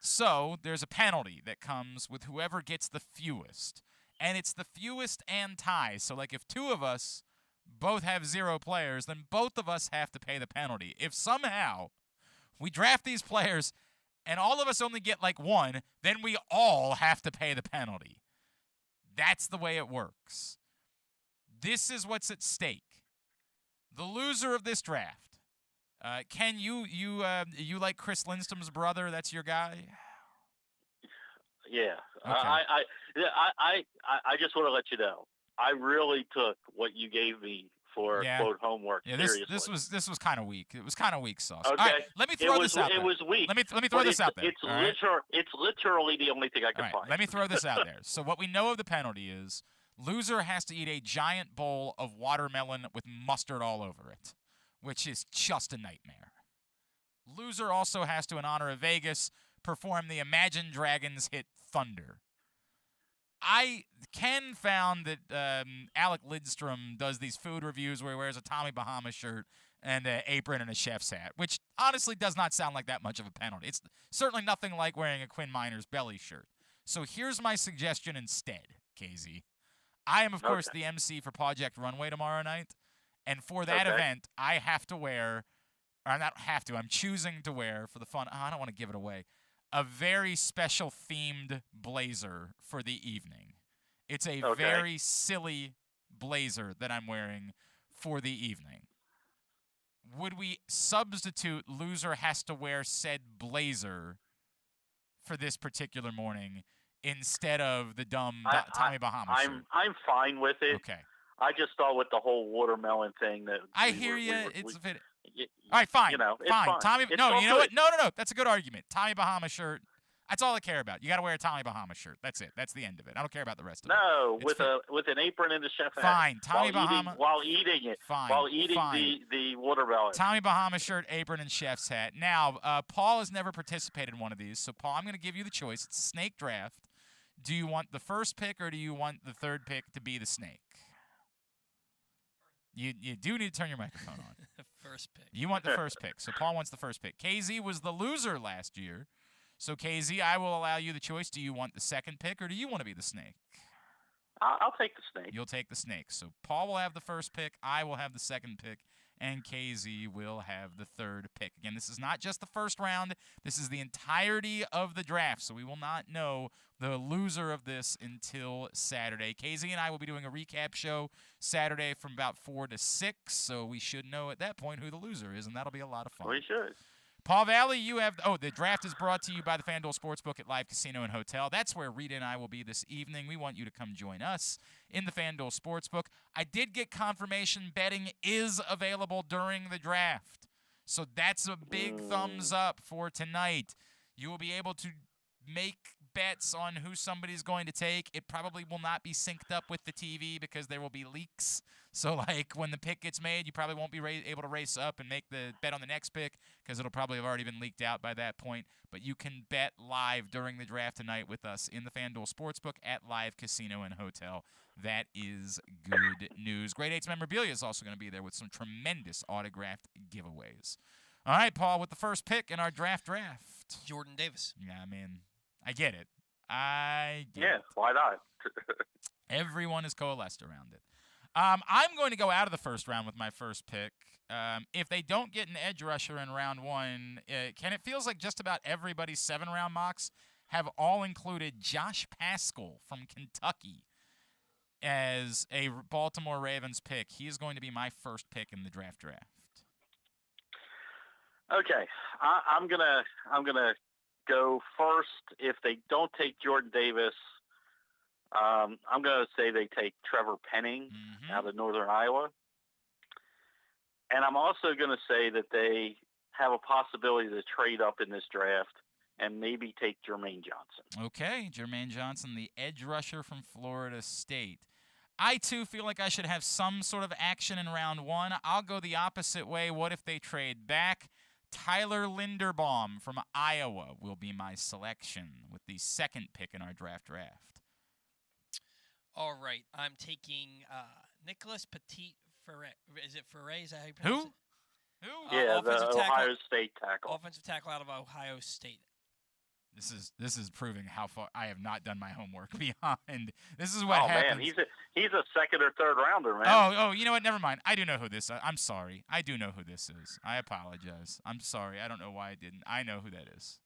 Speaker 12: So there's a penalty that comes with whoever gets the fewest. And it's the fewest and ties. So, like, if two of us both have 0 players, then both of us have to pay the penalty. If somehow we draft these players and all of us only get, like, 1, then we all have to pay the penalty. That's the way it works. This is what's at stake. The loser of this draft. Ken, you like Chris Lindstrom's brother? That's your guy?
Speaker 11: Yeah.
Speaker 12: Okay.
Speaker 11: I just want to let you know, I really took what you gave me for quote homework seriously.
Speaker 12: This was kind of weak. It was kind of weak sauce.
Speaker 11: Okay.
Speaker 12: All right, let me throw this out there.
Speaker 11: It was weak.
Speaker 12: Let me throw this out there.
Speaker 11: It's literally the only thing I could find.
Speaker 12: Let me throw this out there. So what we know of the penalty is loser has to eat a giant bowl of watermelon with mustard all over it, which is just a nightmare. Loser also has to, in honor of Vegas, perform the Imagine Dragons hit Thunder. Ken found that Alec Lidstrom does these food reviews where he wears a Tommy Bahama shirt and an apron and a chef's hat, which honestly does not sound like that much of a penalty. It's certainly nothing like wearing a Quinn Miners belly shirt. So here's my suggestion instead, KZ. I am, of course, the MC for Project Runway tomorrow night, and for that event, I have to wear, or I not have to, I'm choosing to wear for the fun, I don't want to give it away, a very special themed blazer for the evening. It's a very silly blazer that I'm wearing for the evening. Would we substitute loser has to wear said blazer for this particular morning instead of the dumb Tommy Bahama shirt?
Speaker 11: I'm fine with it.
Speaker 12: Okay.
Speaker 11: I just thought with the whole watermelon thing that
Speaker 12: I hear you. All right, fine.
Speaker 11: You know, it's
Speaker 12: fine.
Speaker 11: fine.
Speaker 12: Tommy,
Speaker 11: It's
Speaker 12: no,
Speaker 11: all
Speaker 12: you know what?
Speaker 11: good.
Speaker 12: No. That's a good argument. Tommy Bahama shirt. That's all I care about. You got to wear a Tommy Bahama shirt. That's it. That's the end of it. I don't care about the rest of it.
Speaker 11: No, with an apron and a chef hat.
Speaker 12: Fine. Tommy Bahama.
Speaker 11: While eating it.
Speaker 12: Fine.
Speaker 11: While eating
Speaker 12: Fine.
Speaker 11: the watermelon.
Speaker 12: Tommy Bahama shirt, apron, and chef's hat. Now, Paul has never participated in one of these, so Paul, I'm going to give you the choice. It's a snake draft. Do you want the first pick or do you want the third pick to be the snake? You do need to turn your microphone on.
Speaker 13: First pick.
Speaker 12: You want the first pick. So Paul wants the first pick. KZ was the loser last year. So KZ, I will allow you the choice. Do you want the second pick or do you want to be the snake?
Speaker 11: I'll take the snake.
Speaker 12: You'll take the snake. So Paul will have the first pick. I will have the second pick. And KZ will have the third pick. Again, this is not just the first round. This is the entirety of the draft. So we will not know the loser of this until Saturday. KZ and I will be doing a recap show Saturday from about 4 to 6. So we should know at that point who the loser is, and that'll be a lot of fun.
Speaker 11: We should.
Speaker 12: Paul Valley, you have the draft is brought to you by the FanDuel Sportsbook at Live Casino and Hotel. That's where Rita and I will be this evening. We want you to come join us in the FanDuel Sportsbook. I did get confirmation betting is available during the draft. So that's a big thumbs up for tonight. You will be able to make bets on who somebody's going to take. It probably will not be synced up with the TV because there will be leaks. So, like, when the pick gets made, you probably won't be able to race up and make the bet on the next pick because it'll probably have already been leaked out by that point. But you can bet live during the draft tonight with us in the FanDuel Sportsbook at Live Casino and Hotel. That is good news. Grade 8's memorabilia is also going to be there with some tremendous autographed giveaways. All right, Paul, with the first pick in our draft.
Speaker 13: Jordan Davis.
Speaker 12: Yeah, man. I get it. I get it.
Speaker 11: Yeah, why not?
Speaker 12: Everyone is coalesced around it. I'm going to go out of the first round with my first pick. If they don't get an edge rusher in round 1, Ken, it feels like just about everybody's 7-round mocks have all included Josh Paschal from Kentucky as a Baltimore Ravens pick. He is going to be my first pick in the draft.
Speaker 11: Okay, I'm gonna go first. If they don't take Jordan Davis, I'm gonna say they take Trevor Penning out of Northern Iowa, and I'm also gonna say that they have a possibility to trade up in this draft and maybe take Jermaine Johnson.
Speaker 12: Okay, Jermaine Johnson, the edge rusher from Florida State. I, too, feel like I should have some sort of action in round one. I'll go the opposite way. What if they trade back? Tyler Linderbaum from Iowa will be my selection with the second pick in our draft.
Speaker 13: All right, I'm taking Nicholas Petit-Ferre. Is it Ferre? Is that how you pronounce it?
Speaker 12: Who?
Speaker 11: Yeah, the Ohio State tackle.
Speaker 13: Offensive tackle out of Ohio State.
Speaker 12: This is proving how far I have not done my homework beyond. This is what happens.
Speaker 11: Man, he's a second or third rounder, man.
Speaker 12: Oh, you know what? Never mind. I do know who this is. I'm sorry. I do know who this is. I apologize. I'm sorry. I don't know why I didn't. I know who that is.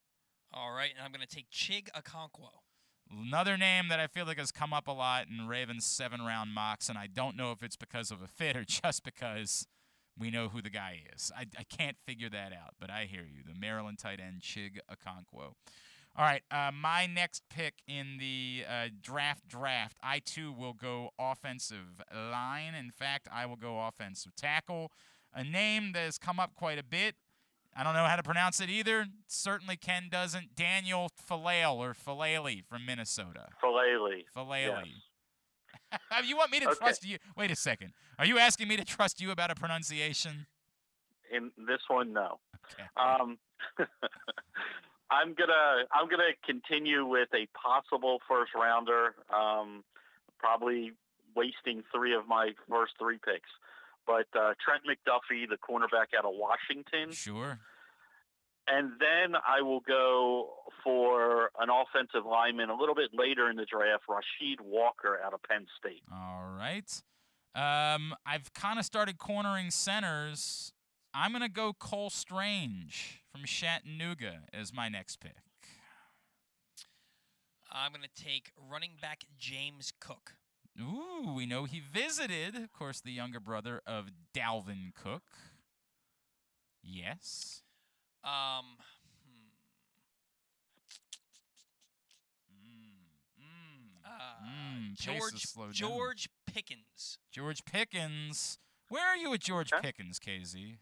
Speaker 13: All right, and I'm going to take Chig Okonkwo.
Speaker 12: Another name that I feel like has come up a lot in Ravens 7-round mocks, and I don't know if it's because of a fit or just because we know who the guy is. I can't figure that out, but I hear you. The Maryland tight end, Chig Okonkwo. All right, my next pick in the draft, I, too, will go offensive line. In fact, I will go offensive tackle. A name that has come up quite a bit. I don't know how to pronounce it either. Certainly Ken doesn't. Daniel Falele from Minnesota.
Speaker 11: Falele.
Speaker 12: Yes. You want me to trust you? Wait a second. Are you asking me to trust you about a pronunciation?
Speaker 11: In this one, no.
Speaker 12: Okay.
Speaker 11: I'm gonna continue with a possible first rounder. Probably wasting 3 of my first 3 picks. But Trent McDuffie, the cornerback out of Washington.
Speaker 12: Sure.
Speaker 11: And then I will go for an offensive lineman a little bit later in the draft, Rasheed Walker out of Penn State.
Speaker 12: All right. I've kind of started cornering centers. I'm going to go Cole Strange from Chattanooga as my next pick.
Speaker 13: I'm going to take running back James Cook.
Speaker 12: Ooh, we know he visited, of course, the younger brother of Dalvin Cook. Yes.
Speaker 13: George Pickens.
Speaker 12: George Pickens. Where are you with George Pickens, KZ?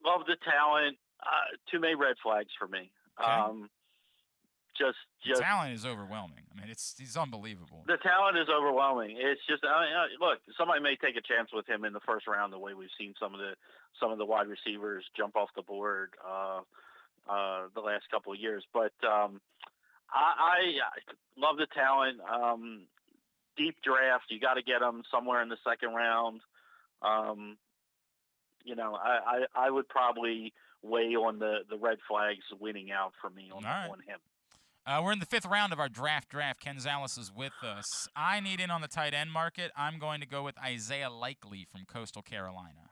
Speaker 11: Love the talent. Too many red flags for me.
Speaker 12: Okay.
Speaker 11: Just
Speaker 12: the talent is overwhelming. I mean, he's unbelievable.
Speaker 11: The talent is overwhelming. It's just look, somebody may take a chance with him in the first round, the way we've seen some of the wide receivers jump off the board the last couple of years. But I love the talent. Deep draft, you got to get him somewhere in the second round. I would probably weigh on the red flags winning out for me on him.
Speaker 12: We're in the 5th round of our draft. Ken Zalis is with us. I need in on the tight end market. I'm going to go with Isaiah Likely from Coastal Carolina.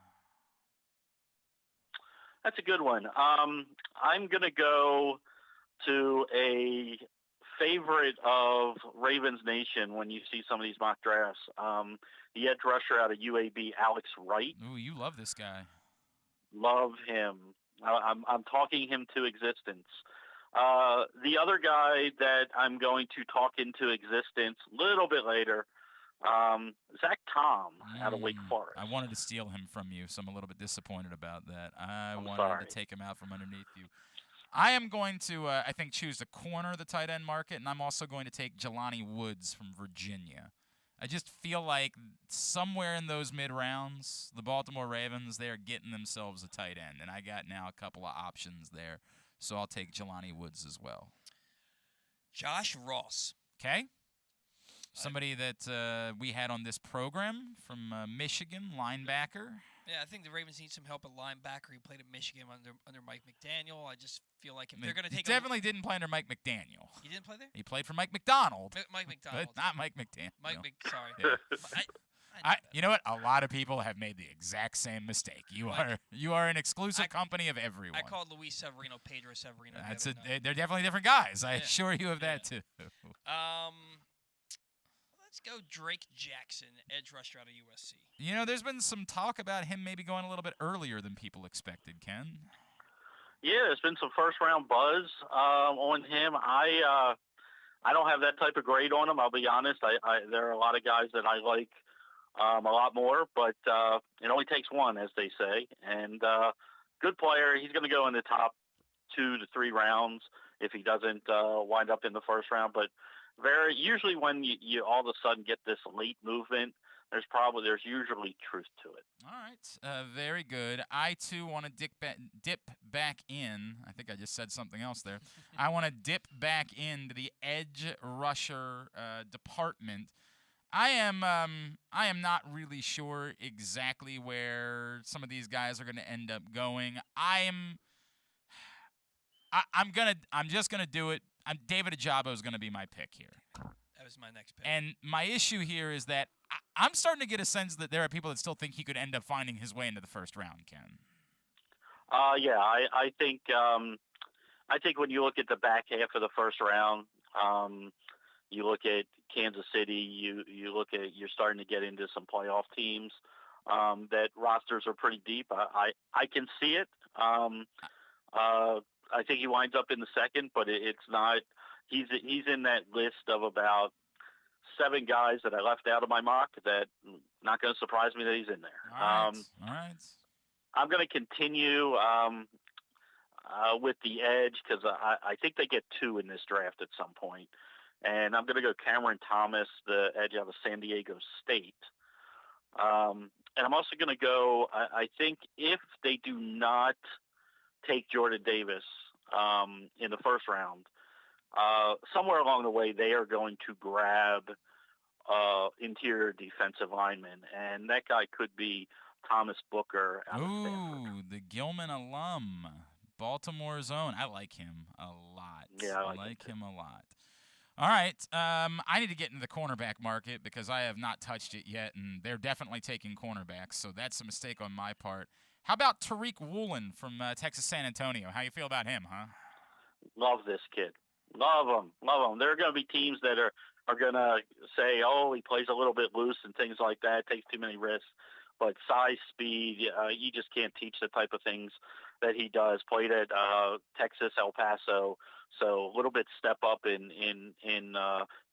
Speaker 11: That's a good one. I'm going to go to a favorite of Ravens Nation when you see some of these mock drafts. The edge rusher out of UAB, Alex Wright.
Speaker 12: Ooh, you love this guy.
Speaker 11: Love him. I'm talking him to existence. The other guy that I'm going to talk into existence a little bit later, Zach Tom out of Wake Forest.
Speaker 12: I wanted to steal him from you, so I'm a little bit disappointed about that. I wanted to take him out from underneath you. I am going to, I think, choose a corner of the tight end market, and I'm also going to take Jelani Woods from Virginia. I just feel like somewhere in those mid-rounds, the Baltimore Ravens, they are getting themselves a tight end, and I got now a couple of options there. So I'll take Jelani Woods as well.
Speaker 13: Josh Ross.
Speaker 12: Okay. Somebody that we had on this program from Michigan, linebacker.
Speaker 13: Yeah, I think the Ravens need some help at linebacker. He played at Michigan under Mike McDaniel. I just feel like if they're going to take
Speaker 12: he definitely didn't play under Mike McDaniel.
Speaker 13: He didn't play there?
Speaker 12: He played for Mike McDonald.
Speaker 13: Mike McDonald.
Speaker 12: But not Mike McDaniel.
Speaker 13: Sorry.
Speaker 12: Yeah. You know what? A lot of people have made the exact same mistake. You are an exclusive company of everyone.
Speaker 13: I called Luis Severino Pedro Severino.
Speaker 12: They're definitely different guys. I assure you of that too.
Speaker 13: Let's go Drake Jackson, edge rusher out of USC.
Speaker 12: You know, there's been some talk about him maybe going a little bit earlier than people expected, Ken.
Speaker 11: Yeah, there's been some first-round buzz on him. I don't have that type of grade on him, I'll be honest. There are a lot of guys that I like a lot more, but it only takes one, as they say. And good player. He's going to go in the top 2 to 3 rounds if he doesn't wind up in the first round. But usually when you all of a sudden get this late movement, there's usually truth to it.
Speaker 12: All right, very good. I too want to dip back in. I think I just said something else there. I want to dip back into the edge rusher department. I am not really sure exactly where some of these guys are going to end up going. I'm just gonna do it. David Ajabo is going to be my pick here.
Speaker 13: That was my next pick.
Speaker 12: And my issue here is that I'm starting to get a sense that there are people that still think he could end up finding his way into the first round, Ken.
Speaker 11: Yeah, I think when you look at the back half of the first round, you look at Kansas City, you're starting to get into some playoff teams that rosters are pretty deep. I can see it. I think he winds up in the second, but it's not. He's in that list of about 7 guys that I left out of my mock that not going to surprise me that he's in there.
Speaker 12: All right.
Speaker 11: I'm going to continue with the edge because I think they get 2 in this draft at some point. And I'm going to go Cameron Thomas, the edge out of San Diego State. And I'm also going to go, I think if they do not take Jordan Davis in the first round, somewhere along the way they are going to grab interior defensive lineman, and that guy could be Thomas Booker out of Stanford.
Speaker 12: The Gilman alum, Baltimore's own. I like him a lot.
Speaker 11: Yeah, I
Speaker 12: like him a lot. All right, I need to get into the cornerback market because I have not touched it yet, and they're definitely taking cornerbacks, so that's a mistake on my part. How about Tariq Woolen from Texas San Antonio? How you feel about him, huh?
Speaker 11: Love this kid. Love him. There are going to be teams that are going to say, oh, he plays a little bit loose and things like that, takes too many risks. But size, speed, you just can't teach the type of things that he does. Played at Texas, El Paso, so a little bit step up in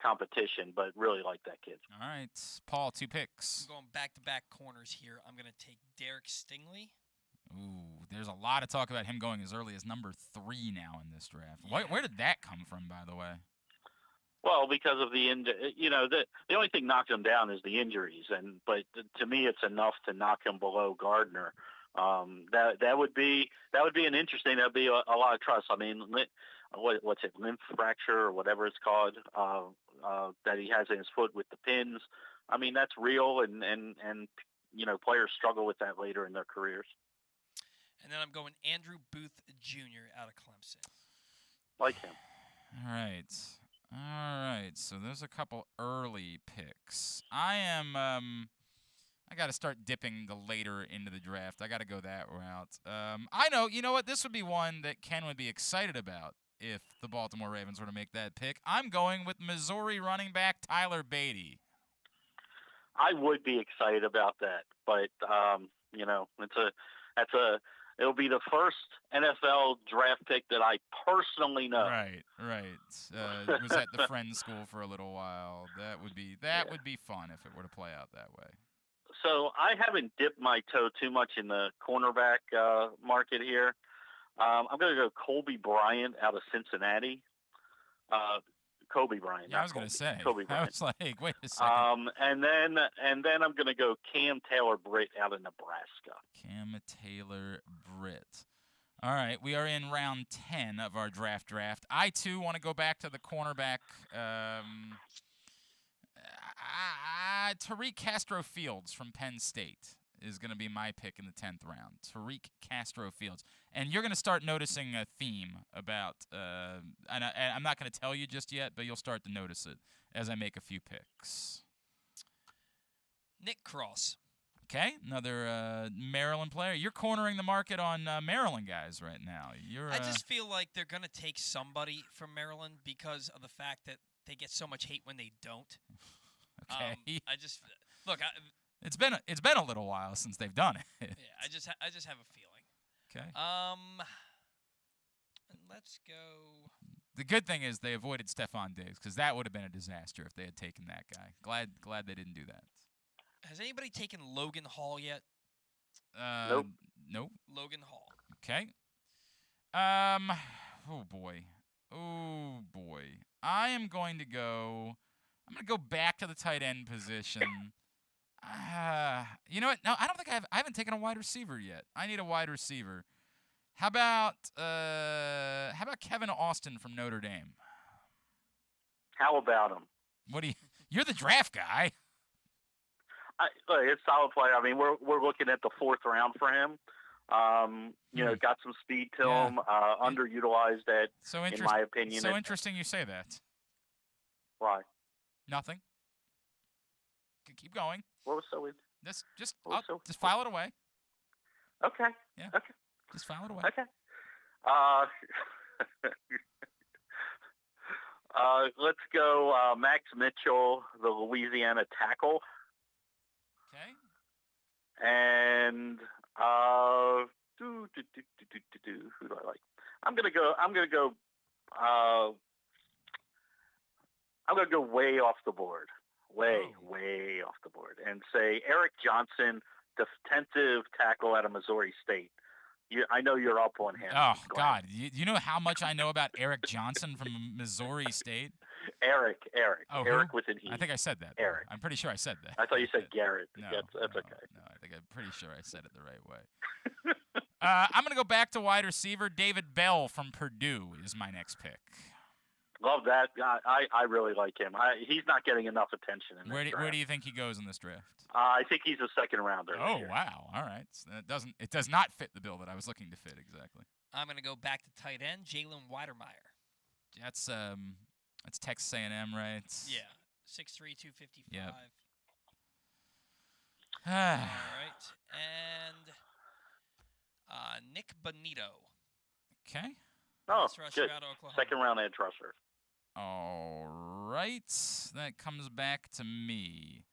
Speaker 11: competition, but really like that kid.
Speaker 12: All right, Paul, 2 picks.
Speaker 13: I'm going back-to-back corners here. I'm going to take Derek Stingley.
Speaker 12: Ooh, there's a lot of talk about him going as early as number 3 now in this draft.
Speaker 13: Yeah.
Speaker 12: Where did that come from, by the way?
Speaker 11: Well, because of the only thing knocking him down is the injuries, but to me, it's enough to knock him below Gardner. That would be an interesting. That'd be a lot of trust. I mean, what's it, lymph fracture or whatever it's called that he has in his foot with the pins. I mean, that's real, and players struggle with that later in their careers.
Speaker 13: And then I'm going Andrew Booth Jr. out of Clemson.
Speaker 11: Like him.
Speaker 12: All right. So there's a couple early picks. I got to start dipping the later into the draft. I got to go that route. I know. You know what? This would be one that Ken would be excited about if the Baltimore Ravens were to make that pick. I'm going with Missouri running back Tyler Beatty.
Speaker 11: I would be excited about that, but it'll be the first NFL draft pick that I personally know.
Speaker 12: Right. Was at the Friends School for a little while. That would be fun if it were to play out that way.
Speaker 11: So I haven't dipped my toe too much in the cornerback market here. I'm going to go Colby Bryant out of Cincinnati. Kobe Bryant.
Speaker 12: Yeah, I was going to say.
Speaker 11: Kobe Bryant.
Speaker 12: I was like, wait a second.
Speaker 11: And then I'm going to go Cam Taylor-Britt out of Nebraska.
Speaker 12: Cam Taylor-Britt. All right, we are in round 10 of our draft. I, too, want to go back to the cornerback. Tariq Castro-Fields from Penn State is going to be my pick in the 10th round. Tariq Castro-Fields. And you're going to start noticing a theme about, and I'm not going to tell you just yet, but you'll start to notice it as I make a few picks.
Speaker 13: Nick Cross.
Speaker 12: Okay, another Maryland player. You're cornering the market on Maryland guys right now.
Speaker 13: I just feel like they're going to take somebody from Maryland because of the fact that they get so much hate when they don't.
Speaker 12: Okay.
Speaker 13: I just look.
Speaker 12: It's been a little while since they've done it.
Speaker 13: Yeah, I just have a feeling.
Speaker 12: Okay.
Speaker 13: And let's go.
Speaker 12: The good thing is they avoided Stephon Diggs because that would have been a disaster if they had taken that guy. Glad they didn't do that.
Speaker 13: Has anybody taken Logan Hall yet?
Speaker 11: Nope.
Speaker 12: Nope.
Speaker 13: Logan Hall.
Speaker 12: Okay. Oh boy. I'm going to go back to the tight end position. You know what? No, I don't think I haven't taken a wide receiver yet. I need a wide receiver. How about Kevin Austin from Notre Dame?
Speaker 11: How about him?
Speaker 12: You're the draft guy.
Speaker 11: It's solid player. I mean, we're looking at the 4th round for him. Got some speed to him. Underutilized in my opinion.
Speaker 12: So interesting you say that.
Speaker 11: Why?
Speaker 12: Nothing. Keep going.
Speaker 11: What was so?
Speaker 12: Just file it away.
Speaker 11: Okay.
Speaker 12: Yeah.
Speaker 11: Okay.
Speaker 12: Just file it away.
Speaker 11: Okay. Let's go Max Mitchell, the Louisiana tackle.
Speaker 12: Okay.
Speaker 11: And who do I like? I'm gonna go way off the board. Way off the board, and say Eric Johnson, defensive tackle out of Missouri State. I know you're up on him.
Speaker 12: Oh, God. You know how much I know about Eric Johnson from Missouri State?
Speaker 11: Eric.
Speaker 12: Oh,
Speaker 11: Eric
Speaker 12: who?
Speaker 11: with an E.
Speaker 12: I think I said that.
Speaker 11: Eric.
Speaker 12: I'm pretty sure I said that.
Speaker 11: I thought you said Garrett.
Speaker 12: No,
Speaker 11: that's okay.
Speaker 12: No, I think I'm pretty sure I said it the right way. I'm going to go back to wide receiver. David Bell from Purdue is my next pick.
Speaker 11: Love that. I really like him. He's not getting enough attention in this draft.
Speaker 12: Where do you think he goes in this draft?
Speaker 11: I think he's a 2nd rounder.
Speaker 12: Oh, wow. All right. So it does not fit the bill that I was looking to fit exactly.
Speaker 13: I'm going to go back to tight end, Jalen Weidermeyer.
Speaker 12: That's Texas A&M, right?
Speaker 13: Yeah. 6'3", 255.
Speaker 12: Yep.
Speaker 13: All right. And Nick Bonito.
Speaker 12: Okay.
Speaker 11: Oh,
Speaker 13: rusher
Speaker 11: good.
Speaker 13: out of Oklahoma.
Speaker 11: 2nd round edge rusher.
Speaker 12: All right. That comes back to me.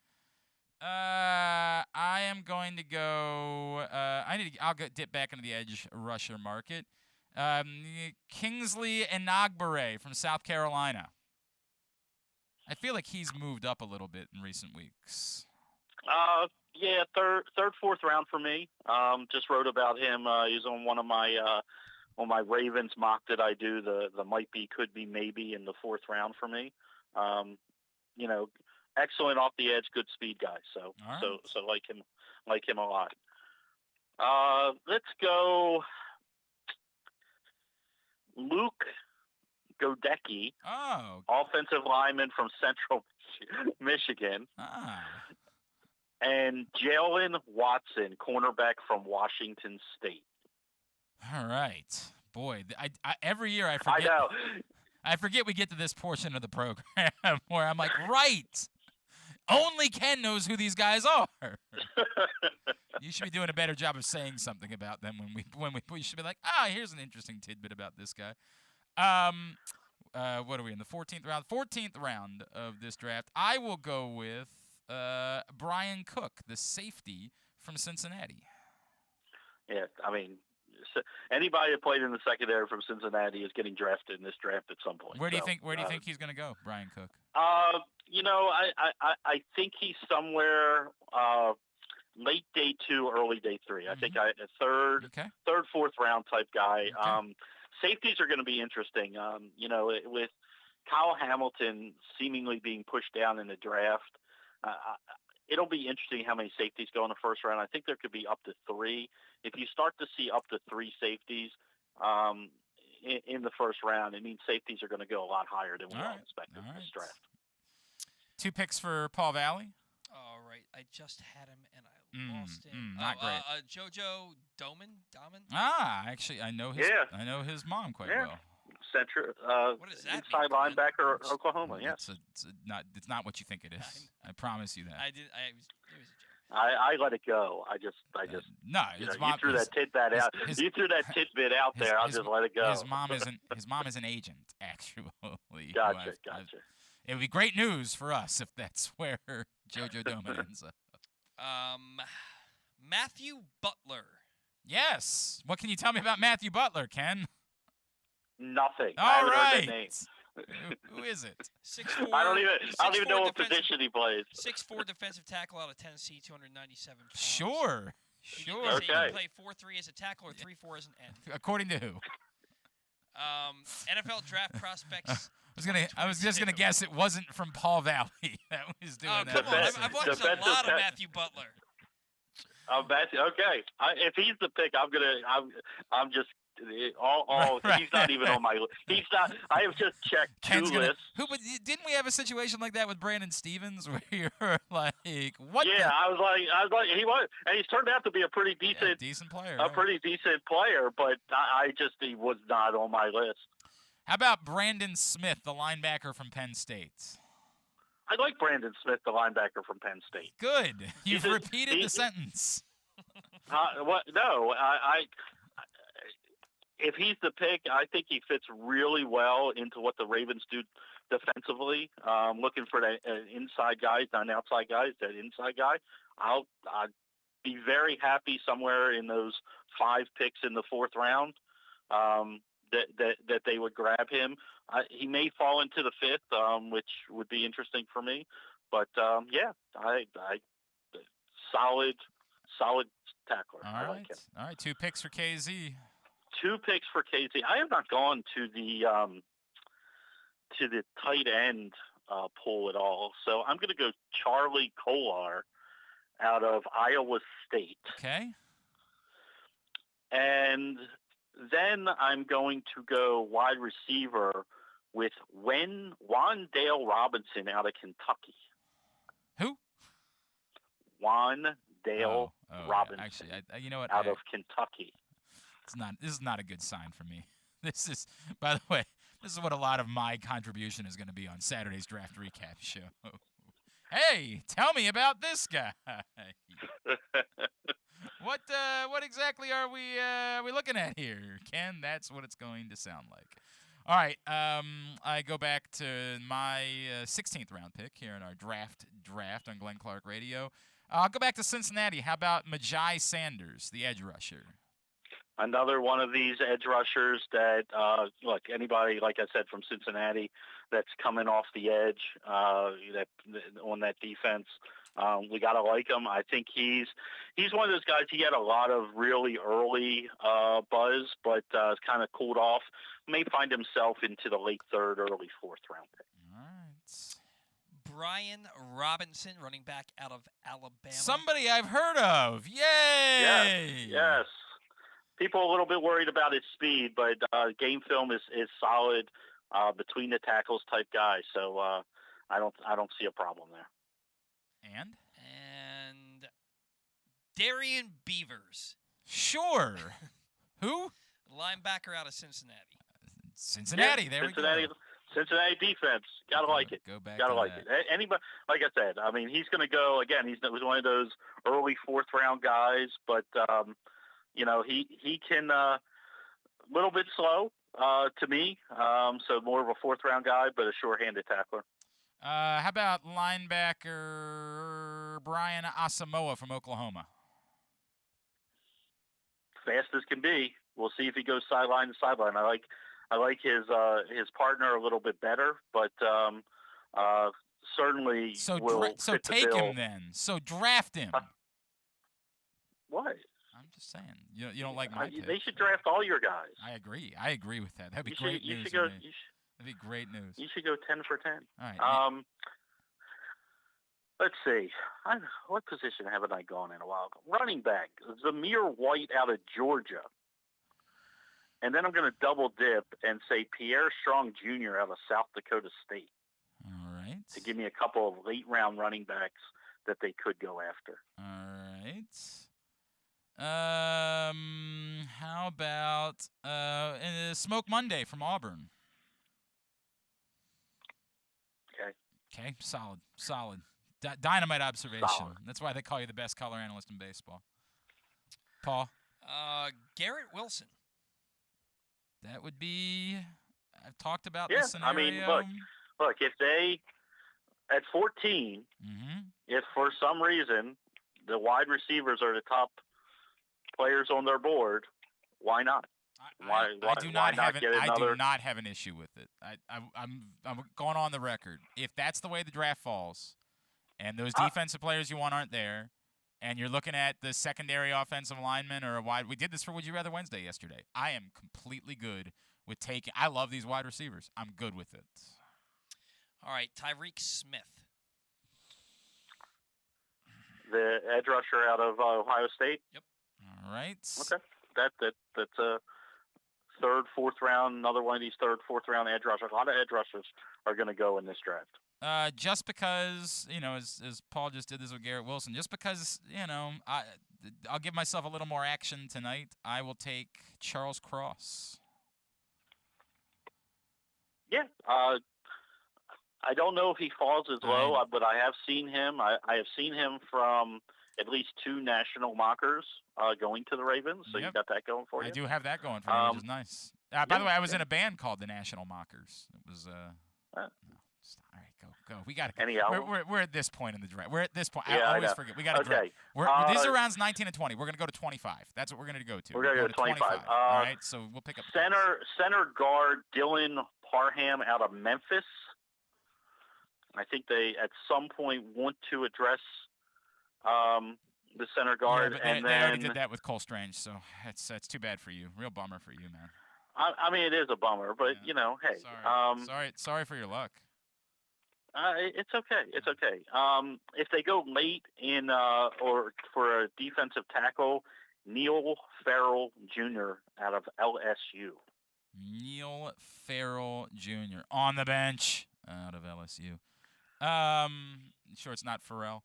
Speaker 12: I am going to go. I'll dip back into the edge rusher market. Kingsley Enagbare from South Carolina. I feel like he's moved up a little bit in recent weeks.
Speaker 11: Yeah, third, 4th round for me. Just wrote about him. He's on one of my Ravens mock that I do. The might be, could be, maybe in the 4th round for me. Excellent off the edge, good speed guy. So like him a lot. Let's go Luke Godecki, offensive lineman from Central Michigan. And Jalen Watson, cornerback from Washington State.
Speaker 12: All right. Boy, every year I forget.
Speaker 11: I know.
Speaker 12: I forget we get to this portion of the program where I'm like, right. Only Ken knows who these guys are. You should be doing a better job of saying something about them when we should be like, here's an interesting tidbit about this guy. What are we in the 14th round? 14th round of this draft. I will go with Brian Cook, the safety from Cincinnati.
Speaker 11: Yeah, I mean, anybody that played in the secondary from Cincinnati is getting drafted in this draft at some point.
Speaker 12: Where do you think he's going to go, Brian Cook?
Speaker 11: I think he's somewhere late day 2, early day 3. I think a third, 4th round type guy.
Speaker 12: Okay.
Speaker 11: Safeties are going to be interesting. With Kyle Hamilton seemingly being pushed down in the draft, it'll be interesting how many safeties go in the 1st round. I think there could be up to 3. If you start to see up to 3 safeties in the 1st round, it means safeties are going to go a lot higher than we all expected in this draft.
Speaker 12: 2 picks for Paul Valley.
Speaker 13: All right. I just had him, and I lost him.
Speaker 12: Not great.
Speaker 13: JoJo Doman?
Speaker 12: Actually, I know his mom quite well.
Speaker 11: Center,
Speaker 13: what is that?
Speaker 11: Inside linebacker, Oklahoma. Yes,
Speaker 12: it's not what you think it is. I promise you that.
Speaker 13: It was a joke.
Speaker 11: I let it go. I just
Speaker 12: no.
Speaker 11: You threw that tidbit out. You threw that tidbit out there. I'll just let it go.
Speaker 12: His mom is an agent, actually.
Speaker 11: Gotcha.
Speaker 12: It would be great news for us if that's where JoJo Doman ends up.
Speaker 13: Matthew Butler.
Speaker 12: Yes. What can you tell me about Matthew Butler, Ken?
Speaker 11: Nothing. I
Speaker 12: All
Speaker 11: haven't
Speaker 12: right.
Speaker 11: heard that name.
Speaker 12: Who is it?
Speaker 13: 6'4".
Speaker 11: I don't even know what
Speaker 13: defensive-
Speaker 11: position he plays.
Speaker 13: 6'4" defensive tackle out of Tennessee, 297 pounds.
Speaker 12: Sure.
Speaker 13: He
Speaker 12: Sure.
Speaker 13: can
Speaker 11: Okay.
Speaker 13: play 4-3 as a tackle or 3-4 as an end.
Speaker 12: According to who?
Speaker 13: NFL draft prospects.
Speaker 12: I was just gonna guess it wasn't from Paul Valley that was doing
Speaker 13: Oh,
Speaker 12: that.
Speaker 13: come on. I've watched a lot of Matthew Butler.
Speaker 11: Okay. If he's the pick, I'm just
Speaker 12: Right.
Speaker 11: He's not even on my list. He's not. I have just checked
Speaker 12: Ken's
Speaker 11: two
Speaker 12: gonna,
Speaker 11: lists.
Speaker 12: who? But didn't we have a situation like that with Brandon Stevens where you're like, what?
Speaker 11: Yeah, I was like, he was, and he's turned out to be a pretty decent,
Speaker 12: decent player.
Speaker 11: pretty decent player. But he was not on my list.
Speaker 12: How about Brandon Smith, the linebacker from Penn State?
Speaker 11: I like Brandon Smith, the linebacker from Penn State.
Speaker 12: Good. You've repeated the sentence.
Speaker 11: What? No, if he's the pick, I think he fits really well into what the Ravens do defensively. Looking for that inside guys, not outside guys, that inside guy. I'd be very happy somewhere in those 5 picks in the 4th round that they would grab him. He may fall into the 5th, which would be interesting for me. But yeah, I solid tackler.
Speaker 12: All
Speaker 11: I
Speaker 12: right.
Speaker 11: like him.
Speaker 12: All right. 2 picks for KZ.
Speaker 11: 2 picks for KZ. I have not gone to the tight end pool at all, so I'm going to go Charlie Kolar out of Iowa State.
Speaker 12: Okay.
Speaker 11: And then I'm going to go wide receiver with Wandale Robinson out of Kentucky.
Speaker 12: Who?
Speaker 11: Wandale Robinson.
Speaker 12: Yeah. Actually, you know what?
Speaker 11: Out of Kentucky.
Speaker 12: This is not a good sign for me. This is, by the way, this is what a lot of my contribution is going to be on Saturday's draft recap show. Hey, tell me about this guy. What exactly are we looking at here, Ken? That's what it's going to sound like. All right, I go back to my 16th round pick here in our draft on Glenn Clark Radio. I'll go back to Cincinnati. How about Majai Sanders, the edge rusher?
Speaker 11: Another one of these edge rushers that, look, anybody, like I said, from Cincinnati that's coming off the edge on that defense, we got to like him. I think he's one of those guys. He had a lot of really early buzz, but has kind of cooled off. May find himself into the late 3rd, early 4th round pick.
Speaker 12: All right.
Speaker 13: Brian Robinson, running back out of Alabama.
Speaker 12: Somebody I've heard of. Yay!
Speaker 11: Yes. People a little bit worried about his speed, but game film is solid, between the tackles type guy. So I don't see a problem there.
Speaker 13: And Darian Beavers.
Speaker 12: Sure. Who?
Speaker 13: Linebacker out of Cincinnati.
Speaker 12: Cincinnati. There we go.
Speaker 11: Cincinnati defense. Gotta like it.
Speaker 12: Go back.
Speaker 11: Gotta like it. Anybody, like I said, I mean, he's going to go again. He was one of those early 4th round guys, but you know, he can little bit slow to me. So more of a 4th round guy, but a sure-handed tackler.
Speaker 12: How about linebacker Brian Asamoah from Oklahoma?
Speaker 11: Fast as can be. We'll see if he goes sideline to sideline. I like his partner a little bit better, but certainly will fit the
Speaker 12: take
Speaker 11: bill.
Speaker 12: him then. So draft him.
Speaker 11: What?
Speaker 12: I'm just saying. You don't like my pick.
Speaker 11: They should draft all your guys.
Speaker 12: I agree. I agree with that. That'd be great news. That'd be great news.
Speaker 11: You should go 10 for 10.
Speaker 12: All right.
Speaker 11: Let's see. What position haven't I gone in a while? Running back, Zamir White out of Georgia. And then I'm going to double dip and say Pierre Strong Jr. out of South Dakota State.
Speaker 12: All right.
Speaker 11: To give me a couple of late round running backs that they could go after.
Speaker 12: All right. How about Smoke Monday from Auburn? Okay, solid. Dynamite observation.
Speaker 11: Solid.
Speaker 12: That's why they call you the best color analyst in baseball. Paul?
Speaker 13: Garrett Wilson.
Speaker 12: That would be. I've talked about this scenario.
Speaker 11: I mean, look, look, if they at 14, if for some reason the wide receivers are the top players on their board, why not? Why not get another?
Speaker 12: I do not have an issue with it. I'm going on the record. If that's the way the draft falls, and those defensive players you want aren't there, and you're looking at the secondary offensive lineman or a wide, we did this for Would You Rather Wednesday yesterday. I am completely good with taking. I love these wide receivers. I'm good with it.
Speaker 13: All right, Tyreek Smith.
Speaker 11: The edge rusher out of Ohio State.
Speaker 13: Yep.
Speaker 12: All right.
Speaker 11: Okay. That's a third, fourth round. Another one of these third, fourth round edge rushers. A lot of edge rushers are going to go in this draft.
Speaker 12: Just because, as Paul just did this with Garrett Wilson, just because, I'll give myself a little more action tonight. I will take Charles Cross.
Speaker 11: Yeah. I don't know if he falls as low, but I have seen him. I have seen him from at least 2 national mockers going to the Ravens, so you got that going for you.
Speaker 12: I do have that going for me, which is nice. By the way, I was in a band called the National Mockers. It was all right, go. We got to.
Speaker 11: Anyhow,
Speaker 12: we're at this point in the draft. We're at this point.
Speaker 11: Yeah,
Speaker 12: I always forget. We got to.
Speaker 11: Okay.
Speaker 12: These are rounds 19 and 20. We're going to go to 25. That's what we're going to go to.
Speaker 11: We're going to go to 25.
Speaker 12: All right, so we'll pick up
Speaker 11: center guard Dylan Parham out of Memphis. I think they at some point want to address the center guard,
Speaker 12: but they already did that with Cole Strange, so that's too bad for you. Real bummer for you, man.
Speaker 11: I mean, it is a bummer, but hey,
Speaker 12: sorry for your luck.
Speaker 11: It's okay. It's okay. If they go late in or for a defensive tackle, Neil Farrell Jr. out of LSU.
Speaker 12: Neil Farrell Jr. on the bench out of LSU. Sure, it's not Farrell.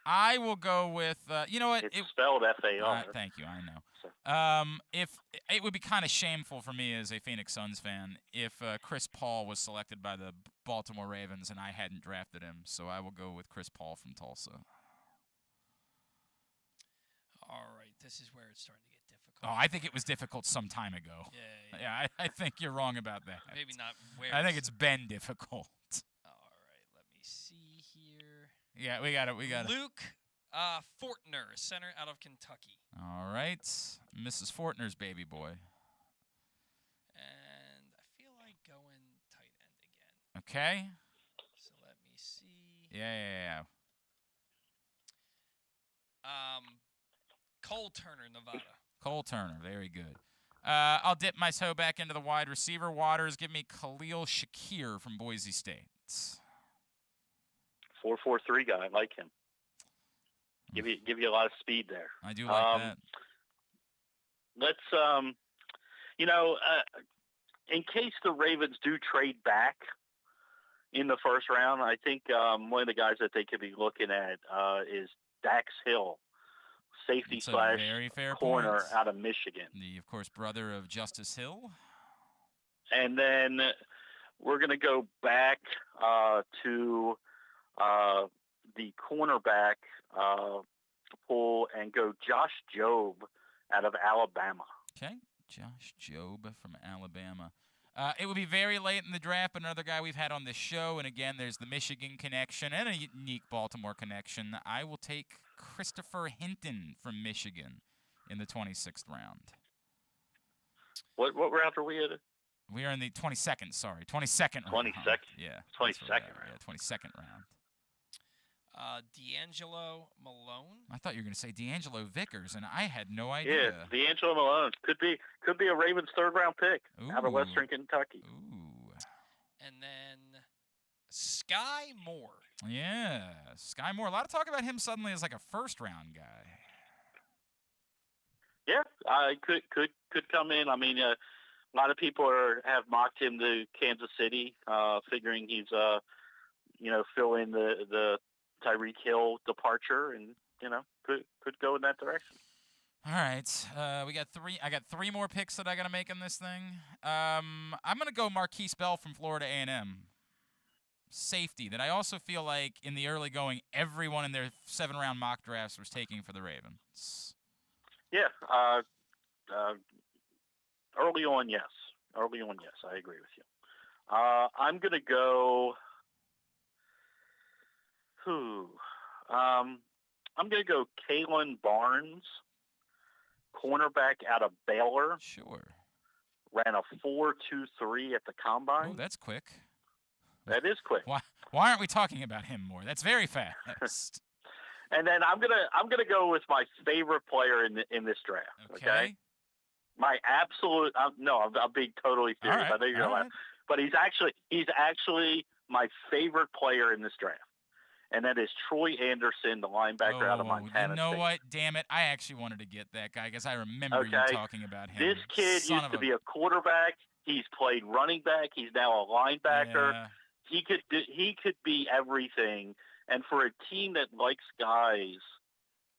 Speaker 12: I will go with you know what?
Speaker 11: It's spelled F-A-R.
Speaker 12: Thank you. I know. If it would be kind of shameful for me as a Phoenix Suns fan if Chris Paul was selected by the Baltimore Ravens and I hadn't drafted him, so I will go with Chris Paul from Tulsa.
Speaker 13: All right, this is where it's starting to get difficult.
Speaker 12: Oh, I think it was difficult some time ago. Yeah, I think you're wrong about that.
Speaker 13: Maybe not where.
Speaker 12: I think it's been difficult.
Speaker 13: See here.
Speaker 12: Yeah, we got it.
Speaker 13: Luke Fortner, center out of Kentucky.
Speaker 12: All right, Mrs. Fortner's baby boy.
Speaker 13: And I feel like going tight end again.
Speaker 12: Okay.
Speaker 13: So let me see.
Speaker 12: Yeah.
Speaker 13: Cole Turner, Nevada.
Speaker 12: Cole Turner, very good. I'll dip my toe back into the wide receiver waters. Give me Khalil Shakir from Boise State.
Speaker 11: 4.43 guy. I like him. Give you a lot of speed there.
Speaker 12: I do like that.
Speaker 11: Let's in case the Ravens do trade back in the first round, I think one of the guys that they could be looking at is Dax Hill, safety /
Speaker 12: very fair
Speaker 11: corner
Speaker 12: point.
Speaker 11: out of Michigan.
Speaker 12: The, of course, brother of Justice Hill.
Speaker 11: And then we're going to go back to the cornerback pool and go Josh Jobe out of Alabama.
Speaker 12: Okay, Josh Jobe from Alabama. It would be very late in the draft, but another guy we've had on this show, and again, there's the Michigan connection and a unique Baltimore connection. I will take Christopher Hinton from Michigan in the 26th round.
Speaker 11: What round are we at?
Speaker 12: We are in the 22nd, sorry. 22nd round.
Speaker 11: 22nd?
Speaker 12: Yeah.
Speaker 11: 22nd round.
Speaker 12: Yeah, 22nd round.
Speaker 13: D'Angelo Malone.
Speaker 12: I thought you were going to say D'Angelo Vickers, and I had no idea.
Speaker 11: Yeah, D'Angelo Malone could be a Ravens third-round pick out of Western Kentucky.
Speaker 12: Ooh.
Speaker 13: And then Sky Moore.
Speaker 12: Yeah, Sky Moore. A lot of talk about him suddenly as like a first-round guy.
Speaker 11: Yeah, could come in. I mean, a lot of people have mocked him to Kansas City, figuring he's fill in the Tyreek Hill departure, and could go in that direction.
Speaker 12: All right, we got 3. I got 3 more picks that I got to make in this thing. I'm gonna go Marquise Bell from Florida A&M, safety. That I also feel like in the early going, everyone in their 7-round mock drafts was taking for the Ravens.
Speaker 11: Yeah, early on, yes. I agree with you. I'm gonna go I'm going to go Kalen Barnes, cornerback out of Baylor.
Speaker 12: Sure.
Speaker 11: Ran a 4.23 at the combine.
Speaker 12: Oh, that's quick.
Speaker 11: That is quick.
Speaker 12: Why aren't we talking about him more? That's very fast.
Speaker 11: And then I'm gonna go with my favorite player in this draft. Okay. My absolute I'm being totally serious.
Speaker 12: Right.
Speaker 11: I know you're gonna laugh, but he's actually my favorite player in this draft, and that is Troy Anderson, the linebacker out of Montana
Speaker 12: You know
Speaker 11: State.
Speaker 12: what? Damn it! I actually wanted to get that guy because I remember you talking about him.
Speaker 11: This kid used to be a quarterback. He's played running back. He's now a linebacker.
Speaker 12: Yeah.
Speaker 11: He could be everything. And for a team that likes guys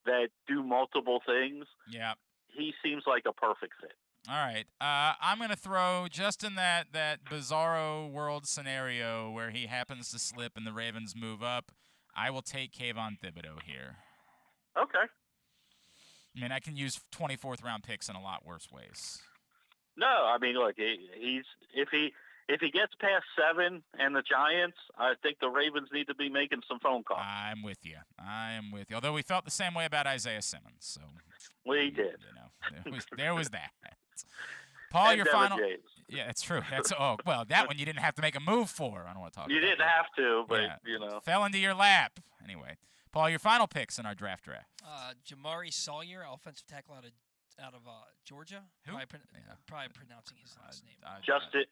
Speaker 11: that do multiple things,
Speaker 12: yeah,
Speaker 11: he seems like a perfect fit.
Speaker 12: All right. I'm going to throw just in that bizarro world scenario where he happens to slip and the Ravens move up, I will take Kayvon Thibodeau here.
Speaker 11: Okay.
Speaker 12: I mean, I can use 24th round picks in a lot worse ways.
Speaker 11: No, I mean, look, if he gets past 7 and the Giants, I think the Ravens need to be making some phone calls.
Speaker 12: I'm with you. Although we felt the same way about Isaiah Simmons, so
Speaker 11: we did.
Speaker 12: You know, there was that. Paul,
Speaker 11: and
Speaker 12: your
Speaker 11: Devin
Speaker 12: final.
Speaker 11: James.
Speaker 12: Yeah, that's true. That one you didn't have to make a move for. I don't want to talk.
Speaker 11: You
Speaker 12: about
Speaker 11: didn't
Speaker 12: that.
Speaker 11: have to, but
Speaker 12: yeah, fell into your lap. Anyway, Paul, your final picks in our draft.
Speaker 13: Jamari Sawyer, offensive tackle out of Georgia.
Speaker 12: Who?
Speaker 13: Probably pronouncing his last name.
Speaker 11: Justin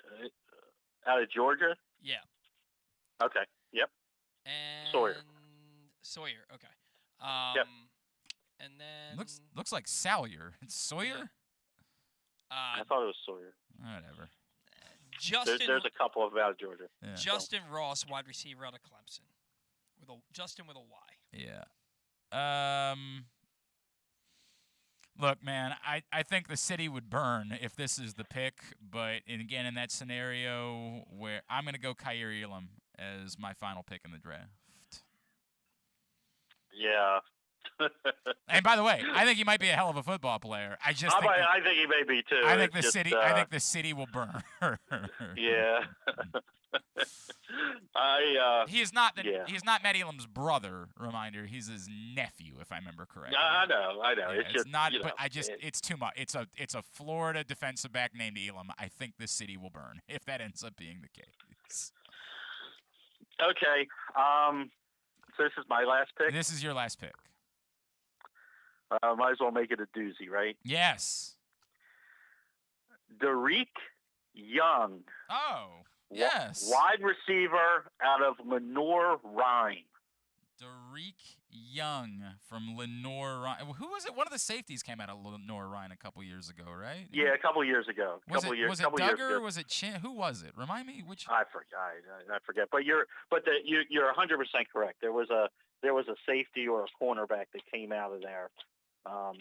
Speaker 11: out of Georgia.
Speaker 13: Yeah.
Speaker 11: Okay. Yep.
Speaker 13: And Sawyer. Okay.
Speaker 11: Yep.
Speaker 13: And then
Speaker 12: looks like Salyer. It's Sawyer.
Speaker 11: I thought it was Sawyer.
Speaker 12: Whatever.
Speaker 13: Justin.
Speaker 11: There's a couple of out of Georgia.
Speaker 12: Yeah.
Speaker 13: Justin Ross, wide receiver out of Clemson, Justin with a Y.
Speaker 12: Yeah. Look, man, I think the city would burn if this is the pick, but again, in that scenario where I'm going to go Kyer Elam as my final pick in the draft.
Speaker 11: Yeah.
Speaker 12: And by the way, I think he might be a hell of a football player. I think
Speaker 11: he may be too.
Speaker 12: I think the city will burn.
Speaker 11: Yeah.
Speaker 12: He's not Matt Elam's brother. Reminder, he's his nephew, if I remember correctly.
Speaker 11: I know.
Speaker 12: Yeah,
Speaker 11: it's just
Speaker 12: not.
Speaker 11: but
Speaker 12: it's too much. It's a Florida defensive back named Elam. I think this city will burn if that ends up being the case.
Speaker 11: Okay. So this is my last pick.
Speaker 12: This is your last pick.
Speaker 11: Might as well make it a doozy, right?
Speaker 12: Yes.
Speaker 11: Derek Young.
Speaker 12: Oh, yes.
Speaker 11: Wide receiver out of Lenore-Rhine.
Speaker 12: Derek Young from Lenore-Rhine. Who was it? One of the safeties came out of Lenore-Rhine a couple years ago, right?
Speaker 11: Yeah, a couple years ago.
Speaker 12: Was it Duggar or was it Chin? Who was it? Remind me which.
Speaker 11: I forget. But you're 100% correct. There was a safety or a cornerback that came out of there. I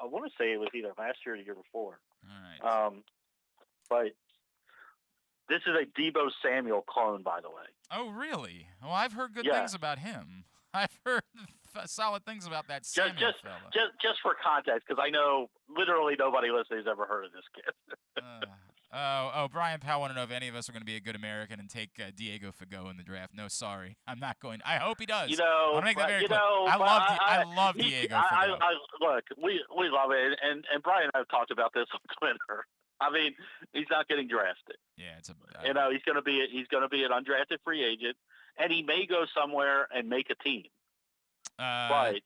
Speaker 11: want to say it was either last year or the year before.
Speaker 12: All right.
Speaker 11: But this is a Deebo Samuel clone, by the way.
Speaker 12: Oh, really? Well, I've heard good things about him. I've heard solid things about that Samuel fella.
Speaker 11: Just for context, because I know literally nobody listening has ever heard of this kid.
Speaker 12: Brian Powell wanted to know if any of us are going to be a good American and take Diego Fago in the draft. No, sorry, I'm not going. I hope he does.
Speaker 11: I'll
Speaker 12: make that very clear. I love Diego Fago.
Speaker 11: Look, we love it, and Brian and I have talked about this on Twitter. I mean, he's not getting drafted.
Speaker 12: Yeah, it's
Speaker 11: he's going to be an undrafted free agent, and he may go somewhere and make a team. But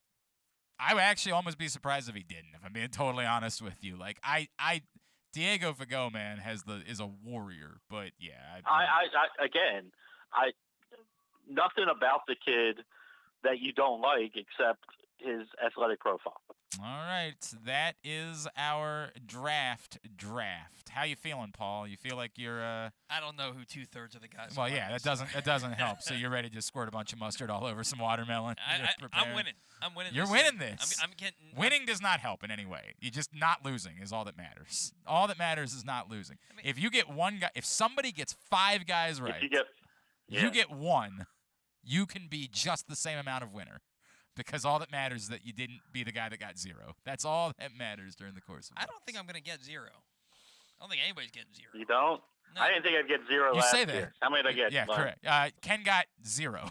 Speaker 12: I would actually almost be surprised if he didn't. If I'm being totally honest with you, like Diego Fago, man, is a warrior. But yeah,
Speaker 11: nothing about the kid that you don't like except his athletic profile.
Speaker 12: All right, that is our draft. How you feeling, Paul? You feel like you're
Speaker 13: I don't know who 2/3 of the guys.
Speaker 12: Well, yeah, that doesn't help. So you're ready to squirt a bunch of mustard all over some watermelon.
Speaker 13: I'm winning.
Speaker 12: You're winning this.
Speaker 13: I'm getting.
Speaker 12: Winning does not help in any way. You just not losing is all that matters. All that matters is not losing. If you get one guy, if somebody gets 5 guys right, you get one. You can be just the same amount of winner. Because all that matters is that you didn't be the guy that got 0. That's all that matters during the course of it.
Speaker 13: I don't think I'm going to get 0. I don't think anybody's getting 0.
Speaker 11: You don't? No. I didn't think I'd get 0
Speaker 12: you
Speaker 11: last
Speaker 12: say that.
Speaker 11: year. How many did I get?
Speaker 12: Yeah, correct. Ken got 0.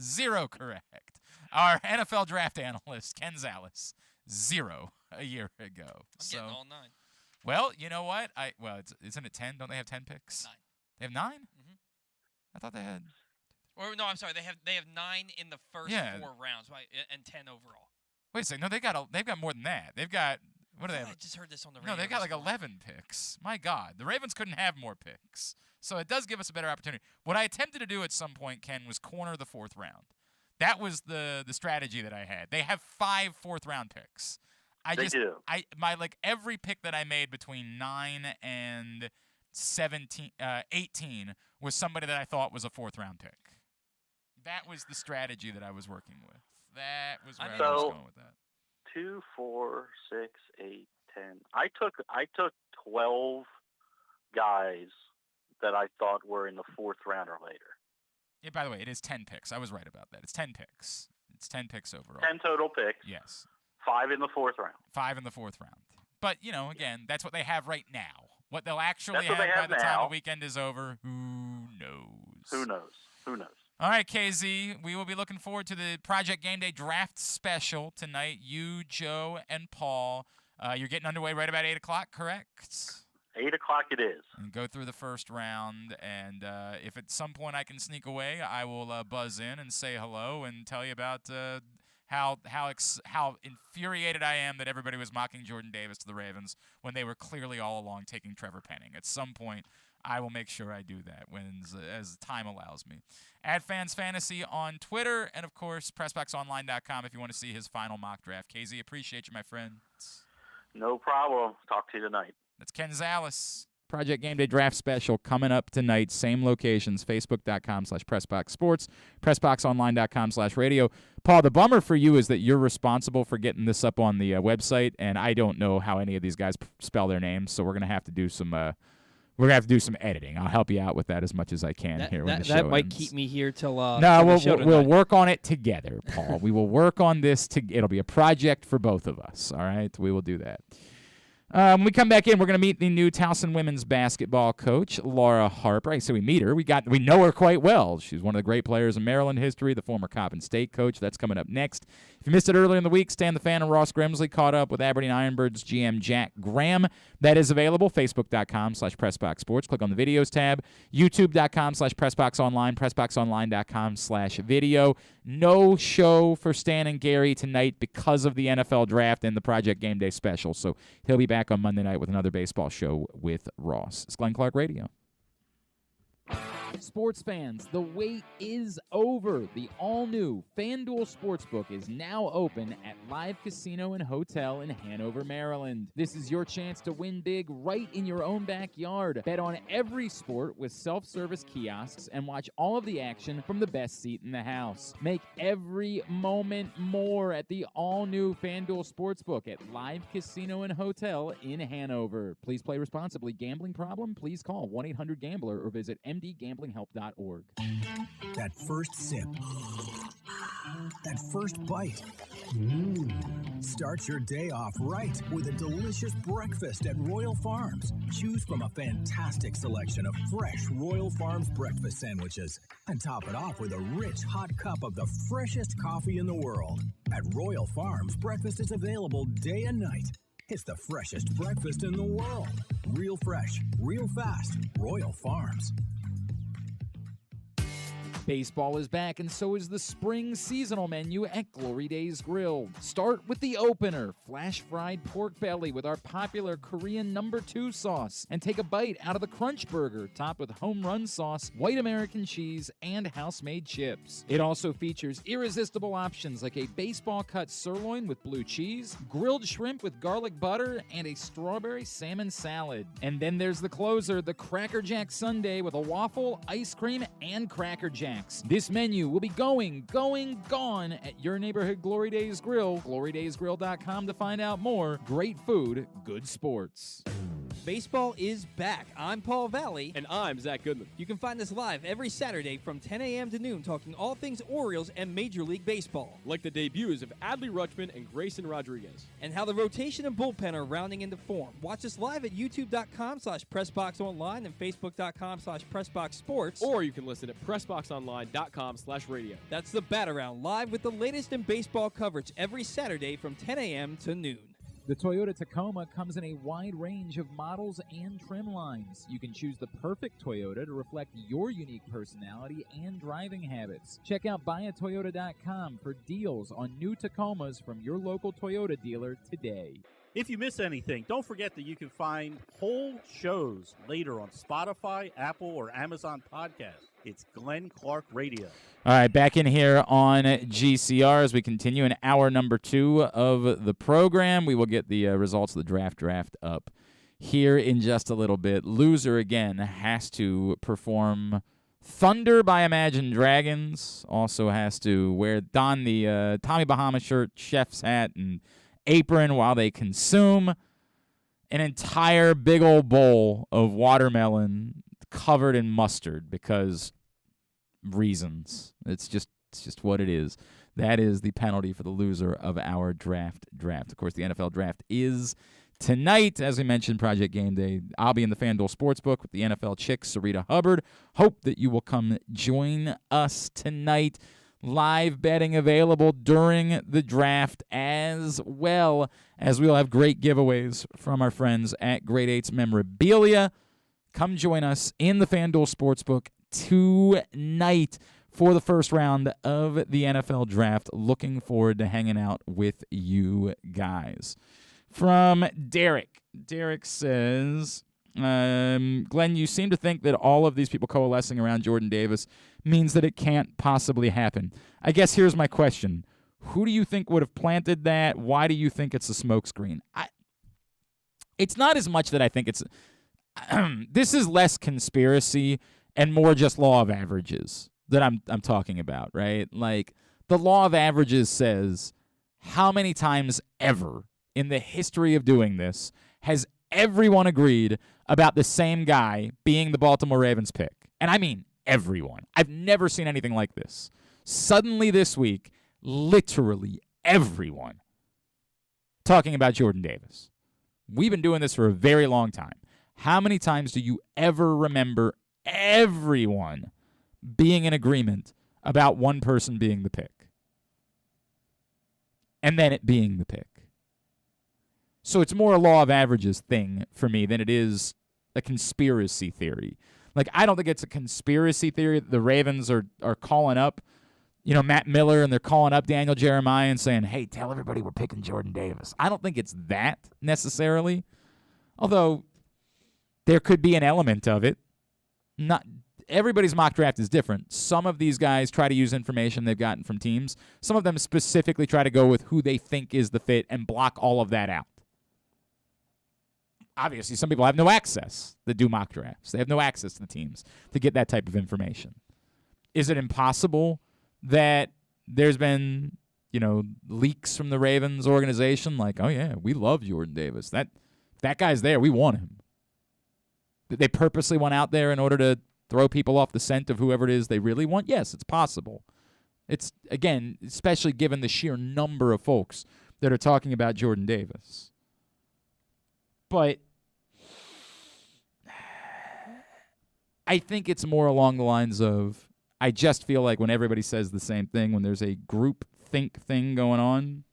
Speaker 12: 0 correct. Our NFL draft analyst, Ken Zalis, 0 a year ago.
Speaker 13: I'm getting all 9.
Speaker 12: Well, you know what? Isn't it 10? Don't they have 10 picks?
Speaker 13: 9.
Speaker 12: They have 9?
Speaker 13: Mm-hmm.
Speaker 12: I thought they had.
Speaker 13: Or no, I'm sorry. They have 9 in the first 4 rounds, right? And 10 overall.
Speaker 12: Wait a second. No, they've got more than that. They've got. What do they have?
Speaker 13: I just heard this on the radio.
Speaker 12: No, they've got like 11 picks. My God. The Ravens couldn't have more picks. So it does give us a better opportunity. What I attempted to do at some point, Ken, was corner the 4th round. That was the strategy that I had. They have 5 4th-round picks.
Speaker 11: They do.
Speaker 12: Every pick that I made between 9 and 18 was somebody that I thought was a 4th-round pick. That was the strategy that I was working with. That was where I was going with that.
Speaker 11: 2, 4, 6, 8, 10. I took 12 guys that I thought were in the 4th round or later.
Speaker 12: Yeah, by the way, it is 10 picks. I was right about that. It's 10 picks. It's 10 picks overall.
Speaker 11: 10 total picks.
Speaker 12: Yes.
Speaker 11: 5 in the 4th round.
Speaker 12: 5 in the 4th round. But, again, that's what they have right now. What they'll actually
Speaker 11: have
Speaker 12: by the
Speaker 11: now.
Speaker 12: time the weekend is over, who knows?
Speaker 11: Who knows?
Speaker 12: All right, KZ, we will be looking forward to the Project Game Day Draft Special tonight. You, Joe, and Paul. You're getting underway right about 8 o'clock, correct?
Speaker 11: 8 o'clock it is.
Speaker 12: And go through the first round, and if at some point I can sneak away, I will buzz in and say hello and tell you about how infuriated I am that everybody was mocking Jordan Davis to the Ravens when they were clearly all along taking Trevor Penning. At some point, I will make sure I do that as time allows me. At Fans Fantasy on Twitter, and of course, PressBoxOnline.com if you want to see his final mock draft. KZ, appreciate you, my friend.
Speaker 11: No problem. Talk to you tonight.
Speaker 12: That's Ken Zalis. Project Game Day Draft Special coming up tonight. Same locations, Facebook.com/PressBoxSports, PressBoxOnline.com/radio. Paul, the bummer for you is that you're responsible for getting this up on the website, and I don't know how any of these guys spell their names, so we're gonna have to do some. We're gonna have to do some editing. I'll help you out with that as much as I can when the show
Speaker 1: That might
Speaker 12: ends.
Speaker 1: keep me here till.
Speaker 12: We'll work on it together, Paul. We will work on this. It'll be a project for both of us. All right, we will do that. When we come back in, we're going to meet the new Towson women's basketball coach, Laura Harper. I say we meet her. We know her quite well. She's one of the great players in Maryland history, the former Coppin State coach. That's coming up next. If you missed it earlier in the week, Stan the Fan and Ross Grimsley caught up with Aberdeen Ironbirds GM Jack Graham. That is available, Facebook.com/PressBoxSports. Click on the videos tab. YouTube.com/PressBoxOnline, PressBoxOnline.com/video. No show for Stan and Gary tonight because of the NFL draft and the Project Game Day special. So he'll be back on Monday night with another baseball show with Ross. It's Glenn Clark Radio.
Speaker 2: Sports fans, the wait is over. The all-new FanDuel Sportsbook is now open at Live Casino and Hotel in Hanover, Maryland. This is your chance to win big right in your own backyard. Bet on every sport with self-service kiosks and watch all of the action from the best seat in the house. Make every moment more at the all-new FanDuel Sportsbook at Live Casino and Hotel in Hanover. Please play responsibly. Gambling problem? Please call 1-800-GAMBLER or visit mdgamblinghelp.org.
Speaker 14: That first sip. That first bite. Start your day off right with a delicious breakfast at Royal Farms. Choose from a fantastic selection of fresh Royal Farms breakfast sandwiches and top it off with a rich hot cup of the freshest coffee in the world. At Royal Farms, breakfast is available day and night. It's the freshest breakfast in the world. Real fresh, real fast. Royal Farms.
Speaker 2: Baseball is back, and so is the spring seasonal menu at Glory Days Grill. Start with the opener, flash-fried pork belly with our popular Korean No. 2 sauce, and take a bite out of the Crunch Burger, topped with home run sauce, white American cheese, and house-made chips. It also features irresistible options like a baseball-cut sirloin with blue cheese, grilled shrimp with garlic butter, and a strawberry salmon salad. And then there's the closer, the Cracker Jack Sundae with a waffle, ice cream, and Cracker Jack. This menu will be gone at your neighborhood Glory Days Grill. GloryDaysGrill.com to find out more. Great food, good sports.
Speaker 1: Baseball is back. I'm Paul Valley.
Speaker 15: And I'm Zach Goodman.
Speaker 1: You can find us live every Saturday from 10 a.m. to noon talking all things Orioles and Major League Baseball.
Speaker 15: Like the debuts of Adley Rutschman and Grayson Rodriguez.
Speaker 1: And how the rotation and bullpen are rounding into form. Watch us live at youtube.com/PressBoxOnline and Facebook.com/PressBoxSports.
Speaker 15: Or you can listen at PressBoxOnline.com/radio.
Speaker 1: That's the Bat Around, live with the latest in baseball coverage every Saturday from 10 a.m. to noon.
Speaker 2: The Toyota Tacoma comes in a wide range of models and trim lines. You can choose the perfect Toyota to reflect your unique personality and driving habits. Check out buyatoyota.com for deals on new Tacomas from your local Toyota dealer today.
Speaker 10: If you miss anything, don't forget that you can find whole shows later on Spotify, Apple, or Amazon Podcasts. It's Glenn Clark Radio.
Speaker 2: All right, back in here on GCR as we continue in hour number 2 of the program. We will get the results of the draft up here in just a little bit. Loser, again, has to perform Thunder by Imagine Dragons. Also has to don the Tommy Bahama shirt, chef's hat, and apron while they consume an entire big old bowl of watermelon covered in mustard because reasons. It's just what it is. That is the penalty for the loser of our draft. Of course, the NFL draft is tonight. As we mentioned, Project Game Day. I'll be in the FanDuel Sportsbook with the NFL chick, Sarita Hubbard. Hope that you will come join us tonight. Live betting available during the draft, as well as we'll have great giveaways from our friends at Grade 8's Memorabilia. Come join us in the FanDuel Sportsbook tonight for the first round of the NFL draft. Looking forward to hanging out with you guys. From Derek. Derek says, Glenn, you seem to think that all of these people coalescing around Jordan Davis means that it can't possibly happen. I guess here's my question. Who do you think would have planted that? Why do you think it's a smokescreen? It's not as much that I think it's... this is less conspiracy and more just law of averages that I'm talking about, right? Like, the law of averages says how many times ever in the history of doing this has everyone agreed about the same guy being the Baltimore Ravens pick? And I mean everyone. I've never seen anything like this. Suddenly this week, literally everyone talking about Jordan Davis. We've been doing this for a very long time. How many times do you ever remember everyone being in agreement about one person being the pick? And then it being the pick. So it's more a law of averages thing for me than it is a conspiracy theory. Like, I don't think it's a conspiracy theory that the Ravens are calling up, Matt Miller, and they're calling up Daniel Jeremiah and saying, hey, tell everybody we're picking Jordan Davis. I don't think it's that necessarily, although there could be an element of it. Not everybody's mock draft is different. Some of these guys try to use information they've gotten from teams. Some of them specifically try to go with who they think is the fit and block all of that out. Obviously, some people have no access that do mock drafts. They have no access to the teams to get that type of information. Is it impossible that there's been, leaks from the Ravens organization like, oh, yeah, we love Jordan Davis. That guy's there. We want him. They purposely went out there in order to throw people off the scent of whoever it is they really want? Yes, it's possible. It's, again, especially given the sheer number of folks that are talking about Jordan Davis. But I think it's more along the lines of, I just feel like when everybody says the same thing, when there's a group think thing going on,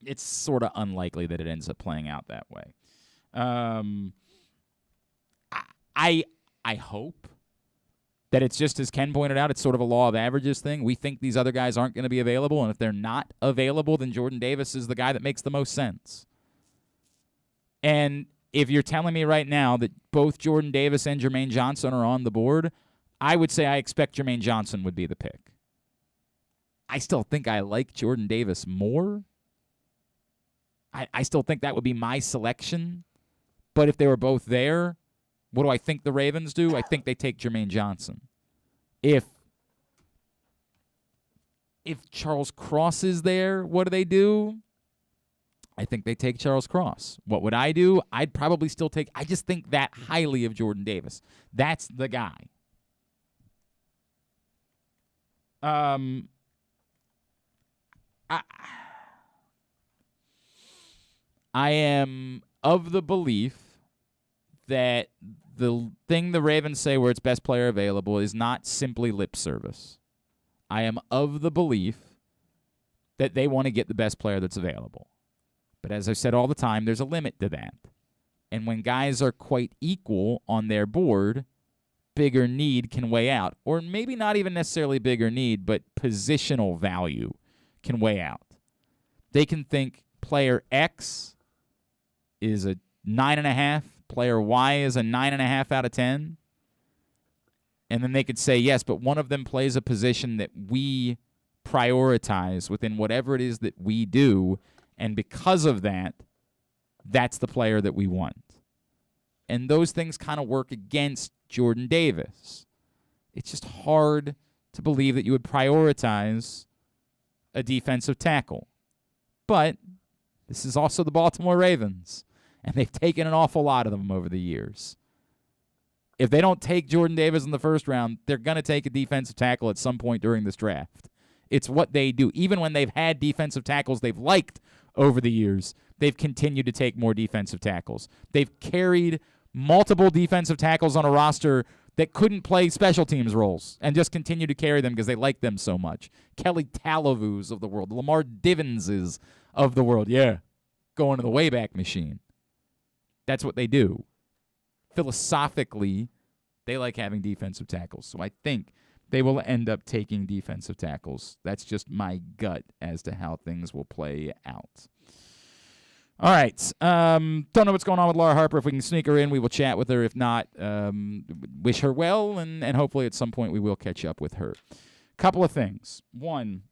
Speaker 2: it's sort of unlikely that it ends up playing out that way. I hope that it's just as Ken pointed out, it's sort of a law of averages thing. We think these other guys aren't going to be available, and if they're not available, then Jordan Davis is the guy that makes the most sense. And if you're telling me right now that both Jordan Davis and Jermaine Johnson are on the board, I would say I expect Jermaine Johnson would be the pick. I still think I like Jordan Davis more. I still think that would be my selection. But if they were both there, what do I think the Ravens do? I think they take Jermaine Johnson. If Charles Cross is there, what do they do? I think they take Charles Cross. What would I do? I'd probably still take – I just think that highly of Jordan Davis. That's the guy. I am of the belief that the thing the Ravens say where it's best player available is not simply lip service. I am of the belief that they want to get the best player that's available. But as I've said all the time, there's a limit to that. And when guys are quite equal on their board, bigger need can weigh out. Or maybe not even necessarily bigger need, but positional value can weigh out. They can think player X is a 9.5, player Y is a 9.5 out of 10. And then they could say, yes, but one of them plays a position that we prioritize within whatever it is that we do. And because of that, that's the player that we want. And those things kind of work against Jordan Davis. It's just hard to believe that you would prioritize a defensive tackle. But this is also the Baltimore Ravens, and they've taken an awful lot of them over the years. If they don't take Jordan Davis in the first round, they're going to take a defensive tackle at some point during this draft. It's what they do. Even when they've had defensive tackles they've liked over the years, they've continued to take more defensive tackles. They've carried multiple defensive tackles on a roster that couldn't play special teams roles and just continue to carry them because they like them so much. Kelly Talavu's of the world, Lamar Divenses of the world. Yeah, going to the Wayback Machine. That's what they do. Philosophically, they like having defensive tackles. So I think they will end up taking defensive tackles. That's just my gut as to how things will play out. All right. Don't know what's going on with Laura Harper. If we can sneak her in, we will chat with her. If not, wish her well, and hopefully at some point we will catch up with her. Couple of things. One,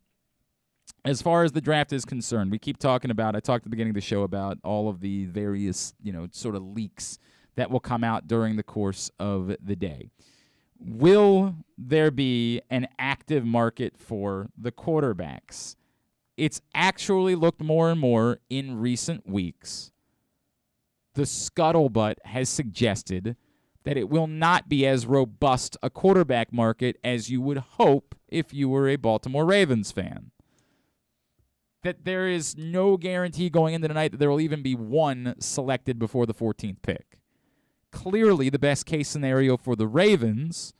Speaker 2: as far as the draft is concerned, we keep talking about, I talked at the beginning of the show about all of the various, sort of leaks that will come out during the course of the day. Will there be an active market for the quarterbacks? It's actually looked more and more in recent weeks. The scuttlebutt has suggested that it will not be as robust a quarterback market as you would hope if you were a Baltimore Ravens fan. That there is no guarantee going into tonight that there will even be one selected before the 14th pick. Clearly, the best case scenario for the Ravens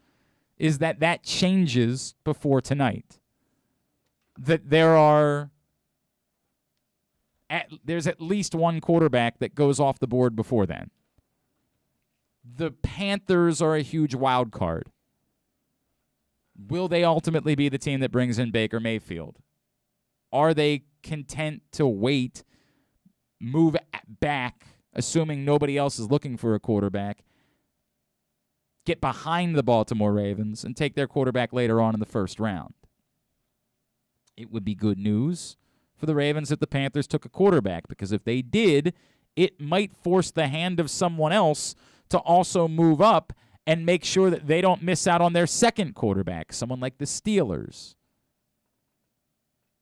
Speaker 2: is that changes before tonight. That there's at least one quarterback that goes off the board before then. The Panthers are a huge wild card. Will they ultimately be the team that brings in Baker Mayfield? Are they content to wait, move back, assuming nobody else is looking for a quarterback, get behind the Baltimore Ravens, and take their quarterback later on in the first round? It would be good news for the Ravens if the Panthers took a quarterback, because if they did, it might force the hand of someone else to also move up and make sure that they don't miss out on their second quarterback, someone like the Steelers.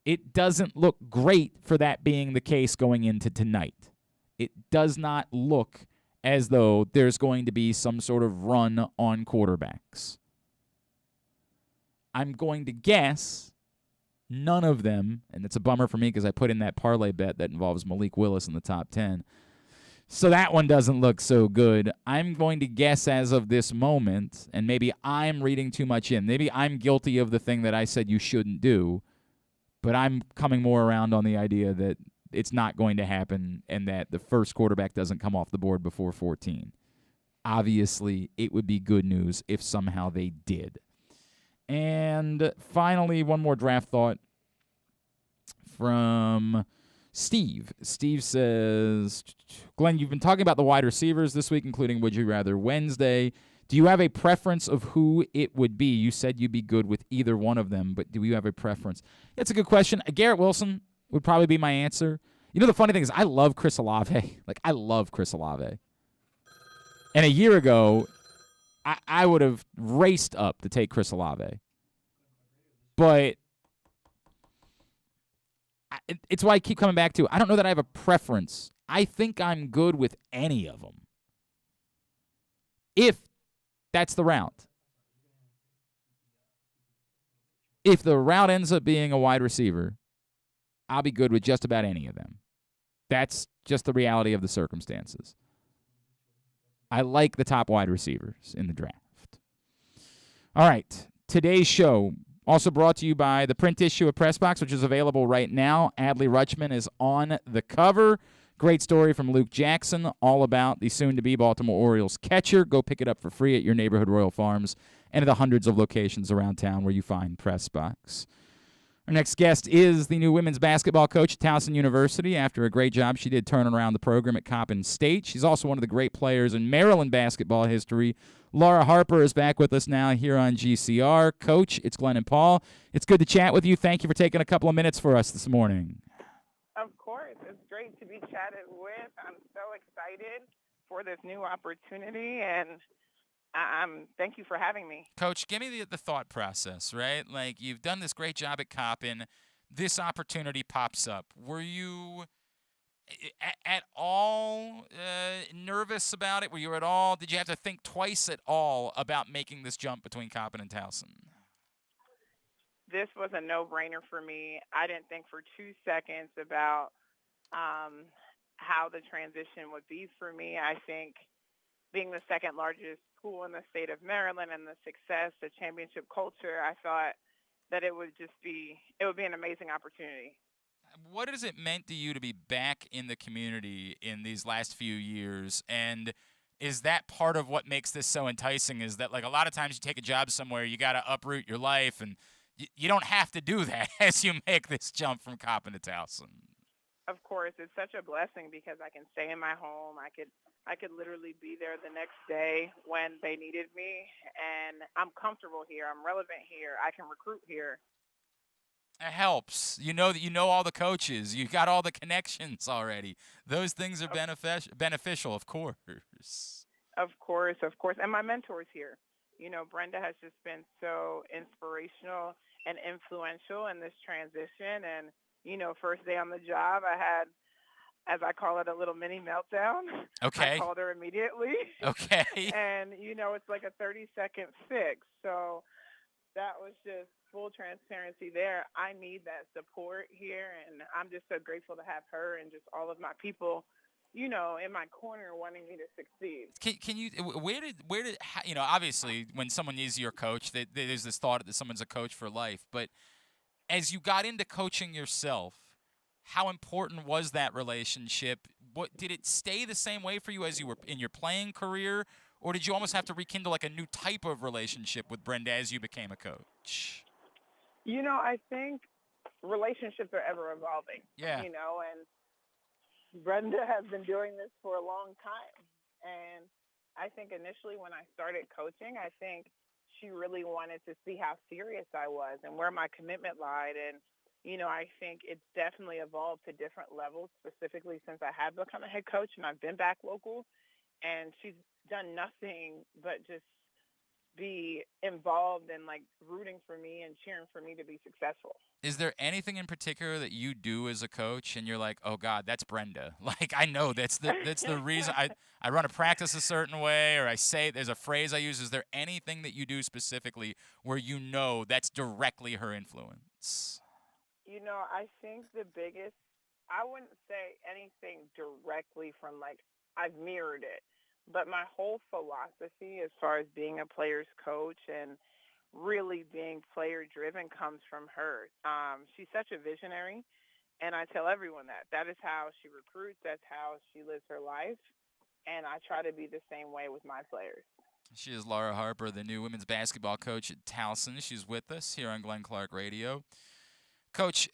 Speaker 2: It doesn't look great for that being the case going into tonight. It does not look as though there's going to be some sort of run on quarterbacks. I'm going to guess none of them, and it's a bummer for me because I put in that parlay bet that involves Malik Willis in the top 10. So that one doesn't look so good. I'm going to guess as of this moment, and maybe I'm reading too much in. Maybe I'm guilty of the thing that I said you shouldn't do, but I'm coming more around on the idea that it's not going to happen and that the first quarterback doesn't come off the board before 14. Obviously, it would be good news if somehow they did. And finally, one more draft thought from Steve. Steve says, Glenn, you've been talking about the wide receivers this week, including Would You Rather Wednesday. Do you have a preference of who it would be? You said you'd be good with either one of them, but do you have a preference? That's a good question. Garrett Wilson would probably be my answer. You know, the funny thing is I love Chris Olave. I love Chris Olave. And a year ago, I would have raced up to take Chris Olave. But it's why I keep coming back to, I don't know that I have a preference. I think I'm good with any of them, if that's the route. If the route ends up being a wide receiver, I'll be good with just about any of them. That's just the reality of the circumstances. I like the top wide receivers in the draft. All right, today's show also brought to you by the print issue of Press Box, which is available right now. Adley Rutschman is on the cover. Great story from Luke Jackson, all about the soon-to-be Baltimore Orioles catcher. Go pick it up for free at your neighborhood Royal Farms and at the hundreds of locations around town where you find Press Box. Our next guest is the new women's basketball coach at Towson University. After a great job she did turning around the program at Coppin State. She's also one of the great players in Maryland basketball history. Laura Harper is back with us now here on GCR. Coach, it's Glenn and Paul. It's good to chat with you. Thank you for taking a couple of minutes for us this morning.
Speaker 8: Of course. It's great to be chatted with. I'm so excited for this new opportunity, and thank you for having me.
Speaker 12: Coach, give me the thought process, right? Like, you've done this great job at Coppin. This opportunity pops up. Were you at all nervous about it? Were you at all, did you have to think twice at all about making this jump between Coppin and Towson?
Speaker 8: This was a no-brainer for me. I didn't think for 2 seconds about how the transition would be for me. I think being the second largest school in the state of Maryland and the success, the championship culture, I thought that it would be an amazing opportunity.
Speaker 12: What has it meant to you to be back in the community in these last few years? And is that part of what makes this so enticing, is that, like, a lot of times you take a job somewhere, you got to uproot your life, and you don't have to do that as you make this jump from Coppin to Towson?
Speaker 8: Of course, it's such a blessing because I can stay in my home. I could literally be there the next day when they needed me, and I'm comfortable here. I'm relevant here. I can recruit here.
Speaker 12: It helps. You know that you know all the coaches. You got all the connections already. Those things are beneficial, of course.
Speaker 8: Of course. And my mentors here. You know, Brenda has just been so inspirational and influential in this transition. And, you know, first day on the job, I had, as I call it, a little mini meltdown.
Speaker 12: Okay.
Speaker 8: I called her immediately.
Speaker 12: Okay.
Speaker 8: And, you know, it's like a 30-second fix. So that was just full transparency there. I need that support here, and I'm just so grateful to have her and just all of my people, you know, in my corner wanting me to succeed.
Speaker 12: Can you, where did, you know, obviously when someone is your coach, there's this thought that someone's a coach for life, but as you got into coaching yourself, how important was that relationship? What, did it stay the same way for you as you were in your playing career, or did you almost have to rekindle like a new type of relationship with Brenda as you became a coach?
Speaker 8: You know, I think relationships are ever evolving.
Speaker 12: Yeah.
Speaker 8: You know, and Brenda has been doing this for a long time. And I think initially when I started coaching, I think she really wanted to see how serious I was and where my commitment lied. And, you know, I think it's definitely evolved to different levels, specifically since I have become a head coach and I've been back local. And she's done nothing but just be involved and like rooting for me and cheering for me to be successful.
Speaker 12: Is there anything in particular that you do as a coach and you're like, oh God, that's Brenda? Like, I know that's the reason I run a practice a certain way, or I say, there's a phrase I use. Is there anything that you do specifically where you know that's directly her influence?
Speaker 8: You know, I think the biggest, I wouldn't say anything directly from like, I've mirrored it. But my whole philosophy as far as being a player's coach and really being player-driven comes from her. She's such a visionary, and I tell everyone that. That is how she recruits. That's how she lives her life, and I try to be the same way with my players.
Speaker 12: She is Laura Harper, the new women's basketball coach at Towson. She's with us here on Glenn Clark Radio. Coach,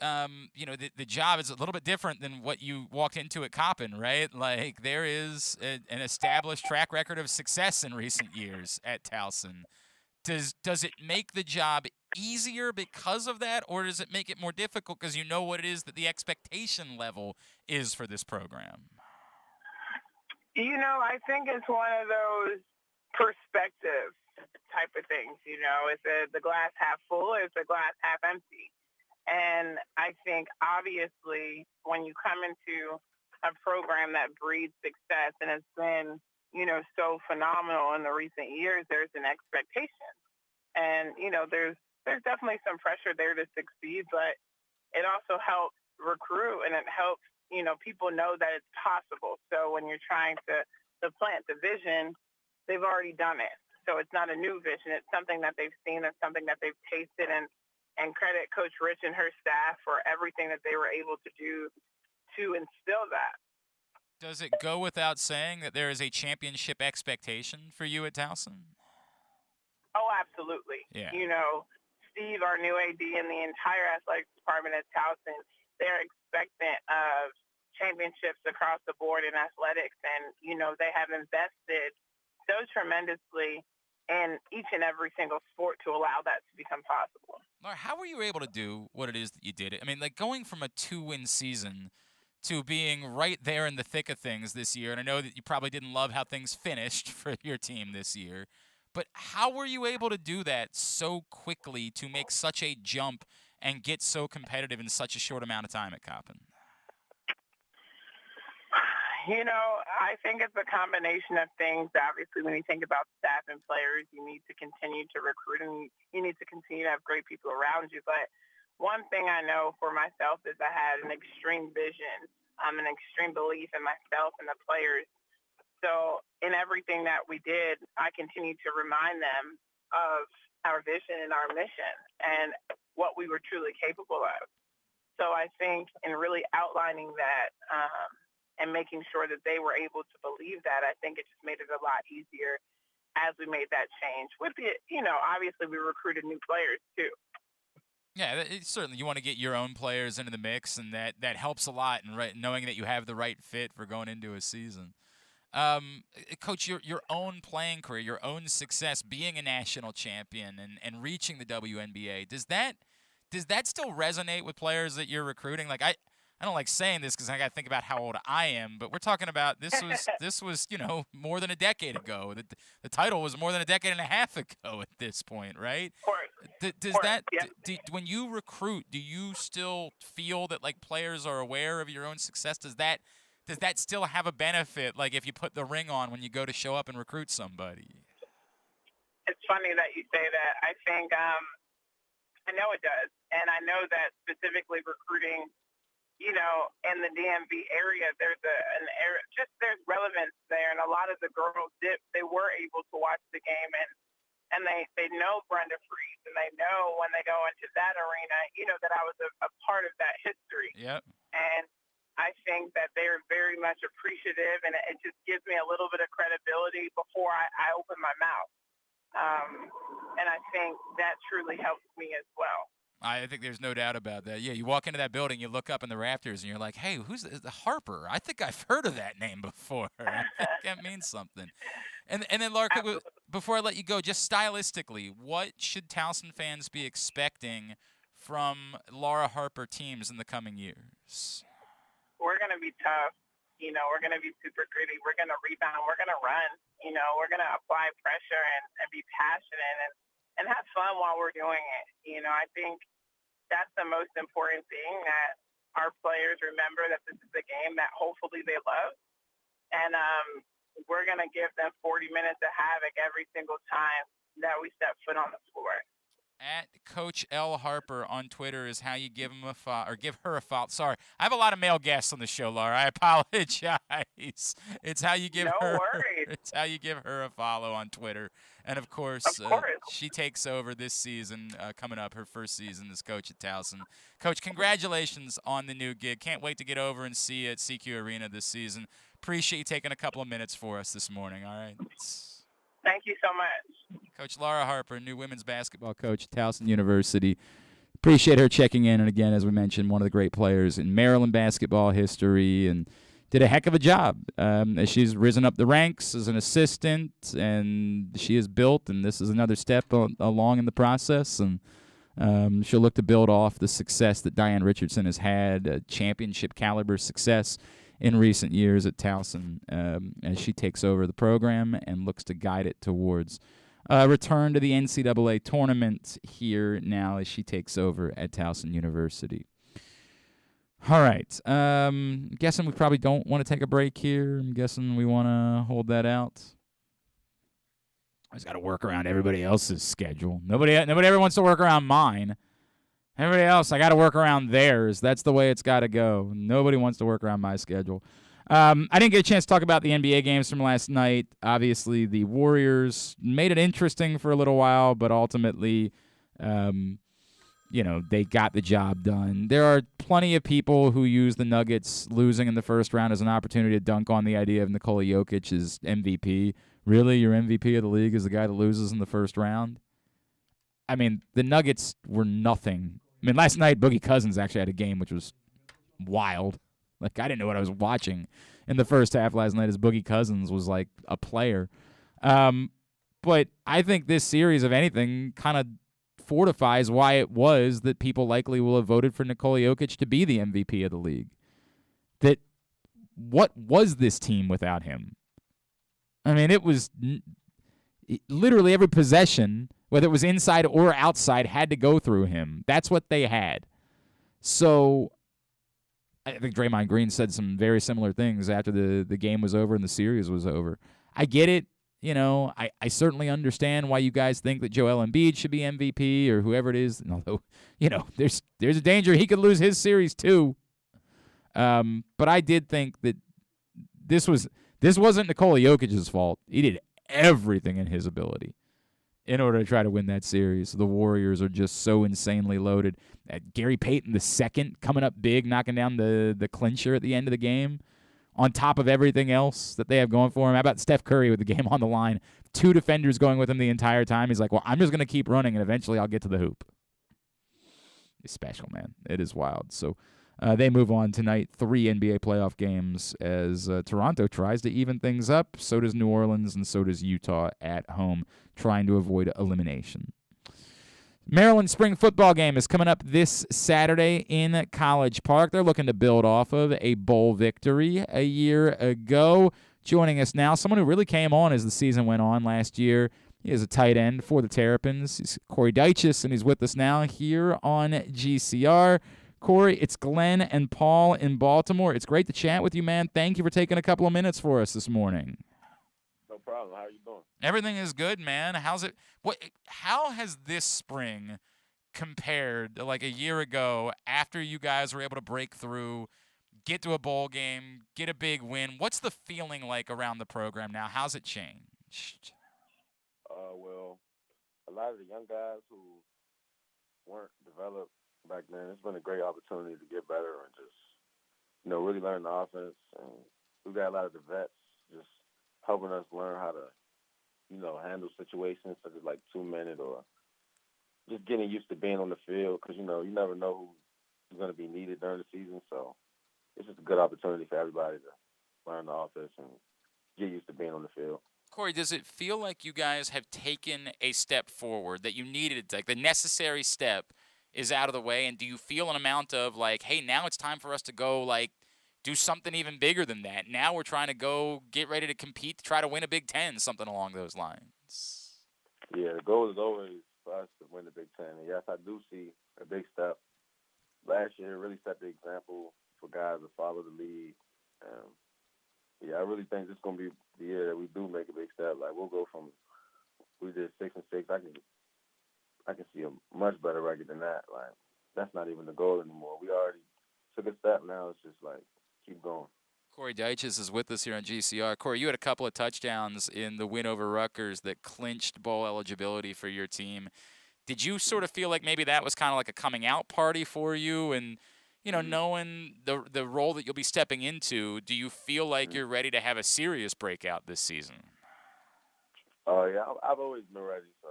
Speaker 12: you know, the job is a little bit different than what you walked into at Coppin, right? Like, there is an established track record of success in recent years at Towson. Does it make the job easier because of that, or does it make it more difficult because you know what it is that the expectation level is for this program?
Speaker 8: You know, I think it's one of those perspective type of things, you know. Is the glass half full or is the glass half empty? And I think, obviously, when you come into a program that breeds success and has been, so phenomenal in the recent years, there's an expectation. And, there's definitely some pressure there to succeed, but it also helps recruit and it helps, people know that it's possible. So when you're trying to plant the vision, they've already done it. So it's not a new vision. It's something that they've seen. It's something that they've tasted. And credit Coach Rich and her staff for everything that they were able to do to instill that.
Speaker 12: Does it go without saying that there is a championship expectation for you at Towson?
Speaker 8: Oh, absolutely.
Speaker 12: Yeah.
Speaker 8: Steve, our new AD, and the entire athletics department at Towson, they're expectant of championships across the board in athletics. And, they have invested so tremendously in each and every single sport to allow that to become possible.
Speaker 12: Laura, how were you able to do what it is that you did? I mean, like going from a 2-win season to being right there in the thick of things this year, and I know that you probably didn't love how things finished for your team this year, but how were you able to do that so quickly to make such a jump and get so competitive in such a short amount of time at Coppin?
Speaker 8: I think it's a combination of things. Obviously, when you think about staff and players, you need to continue to recruit and you need to continue to have great people around you. But one thing I know for myself is I had an extreme vision, an extreme belief in myself and the players. So in everything that we did, I continue to remind them of our vision and our mission and what we were truly capable of. So I think in really outlining that and making sure that they were able to believe that, I think it just made it a lot easier as we made that change. With the, obviously we recruited new players too.
Speaker 12: Yeah, certainly you want to get your own players into the mix, and that helps a lot in knowing that you have the right fit for going into a season. Coach, your own playing career, your own success, being a national champion and reaching the WNBA, does that still resonate with players that you're recruiting? Like I don't like saying this because I got to think about how old I am, but we're talking about this was more than a decade ago. The title was more than a decade and a half ago at this point, right?
Speaker 8: Of course.
Speaker 12: When you recruit, do you still feel that like players are aware of your own success? Does that still have a benefit? Like if you put the ring on when you go to show up and recruit somebody?
Speaker 8: It's funny that you say that. I think I know it does, and I know that specifically recruiting. In the DMV area, there's there's relevance there, and a lot of the girls they were able to watch the game, and they know Brenda Freeze, and they know when they go into that arena, that I was a part of that history.
Speaker 12: Yep.
Speaker 8: And I think that they're very much appreciative, and it just gives me a little bit of credibility before I open my mouth. And I think that truly helps me as well.
Speaker 12: I think there's no doubt about that. Yeah, you walk into that building, you look up in the rafters, and you're like, hey, who's the Harper? I think I've heard of that name before. I think that means something. And then, Laura, before I let you go, just stylistically, what should Towson fans be expecting from Laura Harper teams in the coming years?
Speaker 8: We're going to be tough. We're going to be super gritty. We're going to rebound. We're going to run. We're going to apply pressure and be passionate and have fun while we're doing it. I think that's the most important thing, that our players remember that this is a game that hopefully they love. And we're going to give them 40 minutes of havoc every single time that we step foot on the floor.
Speaker 12: At Coach L. Harper on Twitter is how you give him a follow, or give her a follow. Sorry, I have a lot of male guests on the show, Laura. I apologize. It's how you give It's how you give her a follow on Twitter. And of course, she takes over this season, coming up her first season as coach at Towson. Coach, congratulations on the new gig. Can't wait to get over and see you at CQ Arena this season. Appreciate you taking a couple of minutes for us this morning. All right.
Speaker 8: Thank you so much.
Speaker 12: Coach Laura Harper, new women's basketball coach at Towson University. Appreciate her checking in. And again, as we mentioned, one of the great players in Maryland basketball history, and did a heck of a job as she's risen up the ranks as an assistant, and she is built, and this is another step along in the process. And she'll look to build off the success that Diane Richardson has had, championship caliber success in recent years at Towson, as she takes over the program and looks to guide it towards
Speaker 2: return to the NCAA tournament here now as she takes over at Towson University. All right. Guessing we probably don't want to take a break here. I'm guessing we want to hold that out. I just got to work around everybody else's schedule. Nobody ever wants to work around mine. Everybody else, I got to work around theirs. That's the way it's got to go. Nobody wants to work around my schedule. I didn't get a chance to talk about the NBA games from last night. Obviously, the Warriors made it interesting for a little while, but ultimately, they got the job done. There are plenty of people who use the Nuggets losing in the first round as an opportunity to dunk on the idea of Nikola Jokic as MVP. Really, your MVP of the league is the guy that loses in the first round? I mean, the Nuggets were nothing. I mean, last night, Boogie Cousins actually had a game which was wild. Like, I didn't know what I was watching in the first half last night as Boogie Cousins was, like, a player. But I think this series, if anything, kind of fortifies why it was that people likely will have voted for Nikola Jokic to be the MVP of the league. That what was this team without him? I mean, it was literally every possession, whether it was inside or outside, had to go through him. That's what they had. So I think Draymond Green said some very similar things after the game was over and the series was over. I get it. I certainly understand why you guys think that Joel Embiid should be MVP or whoever it is. And although, there's a danger he could lose his series too. But I did think that this wasn't Nikola Jokic's fault. He did everything in his ability in order to try to win that series. The Warriors are just so insanely loaded. Gary Payton II coming up big, knocking down the clincher at the end of the game. On top of everything else that they have going for him. How about Steph Curry with the game on the line? 2 defenders going with him the entire time. He's like, well, I'm just going to keep running, and eventually I'll get to the hoop. It's special, man. It is wild. So they move on tonight. 3 NBA playoff games as Toronto tries to even things up. So does New Orleans, and so does Utah at home, trying to avoid elimination. Maryland spring football game is coming up this Saturday in College Park. They're looking to build off of a bowl victory a year ago. Joining us now, someone who really came on as the season went on last year. He is a tight end for the Terrapins. He's Corey Dyches, and he's with us now here on GCR. Corey, it's Glenn and Paul in Baltimore. It's great to chat with you, man. Thank you for taking a couple of minutes for us this morning.
Speaker 16: No problem. How are you doing?
Speaker 12: Everything is good, man. How has this spring compared to like a year ago after you guys were able to break through, get to a bowl game, get a big win? What's the feeling like around the program now? How's it changed?
Speaker 16: Well, a lot of the young guys who weren't developed back then, it's been a great opportunity to get better and just, really learn the offense. And we got a lot of the vets just helping us learn how to, handle situations such as like 2-minute or just getting used to being on the field because, you never know who's going to be needed during the season. So it's just a good opportunity for everybody to learn the offense and get used to being on the field.
Speaker 12: Corey, does it feel like you guys have taken a step forward that you needed, like the necessary step is out of the way? And do you feel an amount of like, hey, now it's time for us to go like do something even bigger than that? Now we're trying to go get ready to compete to try to win a Big Ten, something along those lines.
Speaker 16: Yeah, the goal is always for us to win the Big Ten. And yes, I do see a big step. Last year really set the example for guys to follow the lead. Yeah, I really think this is going to be the year that we do make a big step. Like, we'll go from, we did 6-6. I can see a much better record than that. Like, that's not even the goal anymore. We already took a step. Now it's just like, keep going.
Speaker 12: Corey Dyches is with us here on GCR. Corey, you had a couple of touchdowns in the win over Rutgers that clinched bowl eligibility for your team. Did you sort of feel like maybe that was kind of like a coming out party for you? And, knowing the role that you'll be stepping into, do you feel like you're ready to have a serious breakout this season?
Speaker 16: Oh, yeah, I've always been ready. So,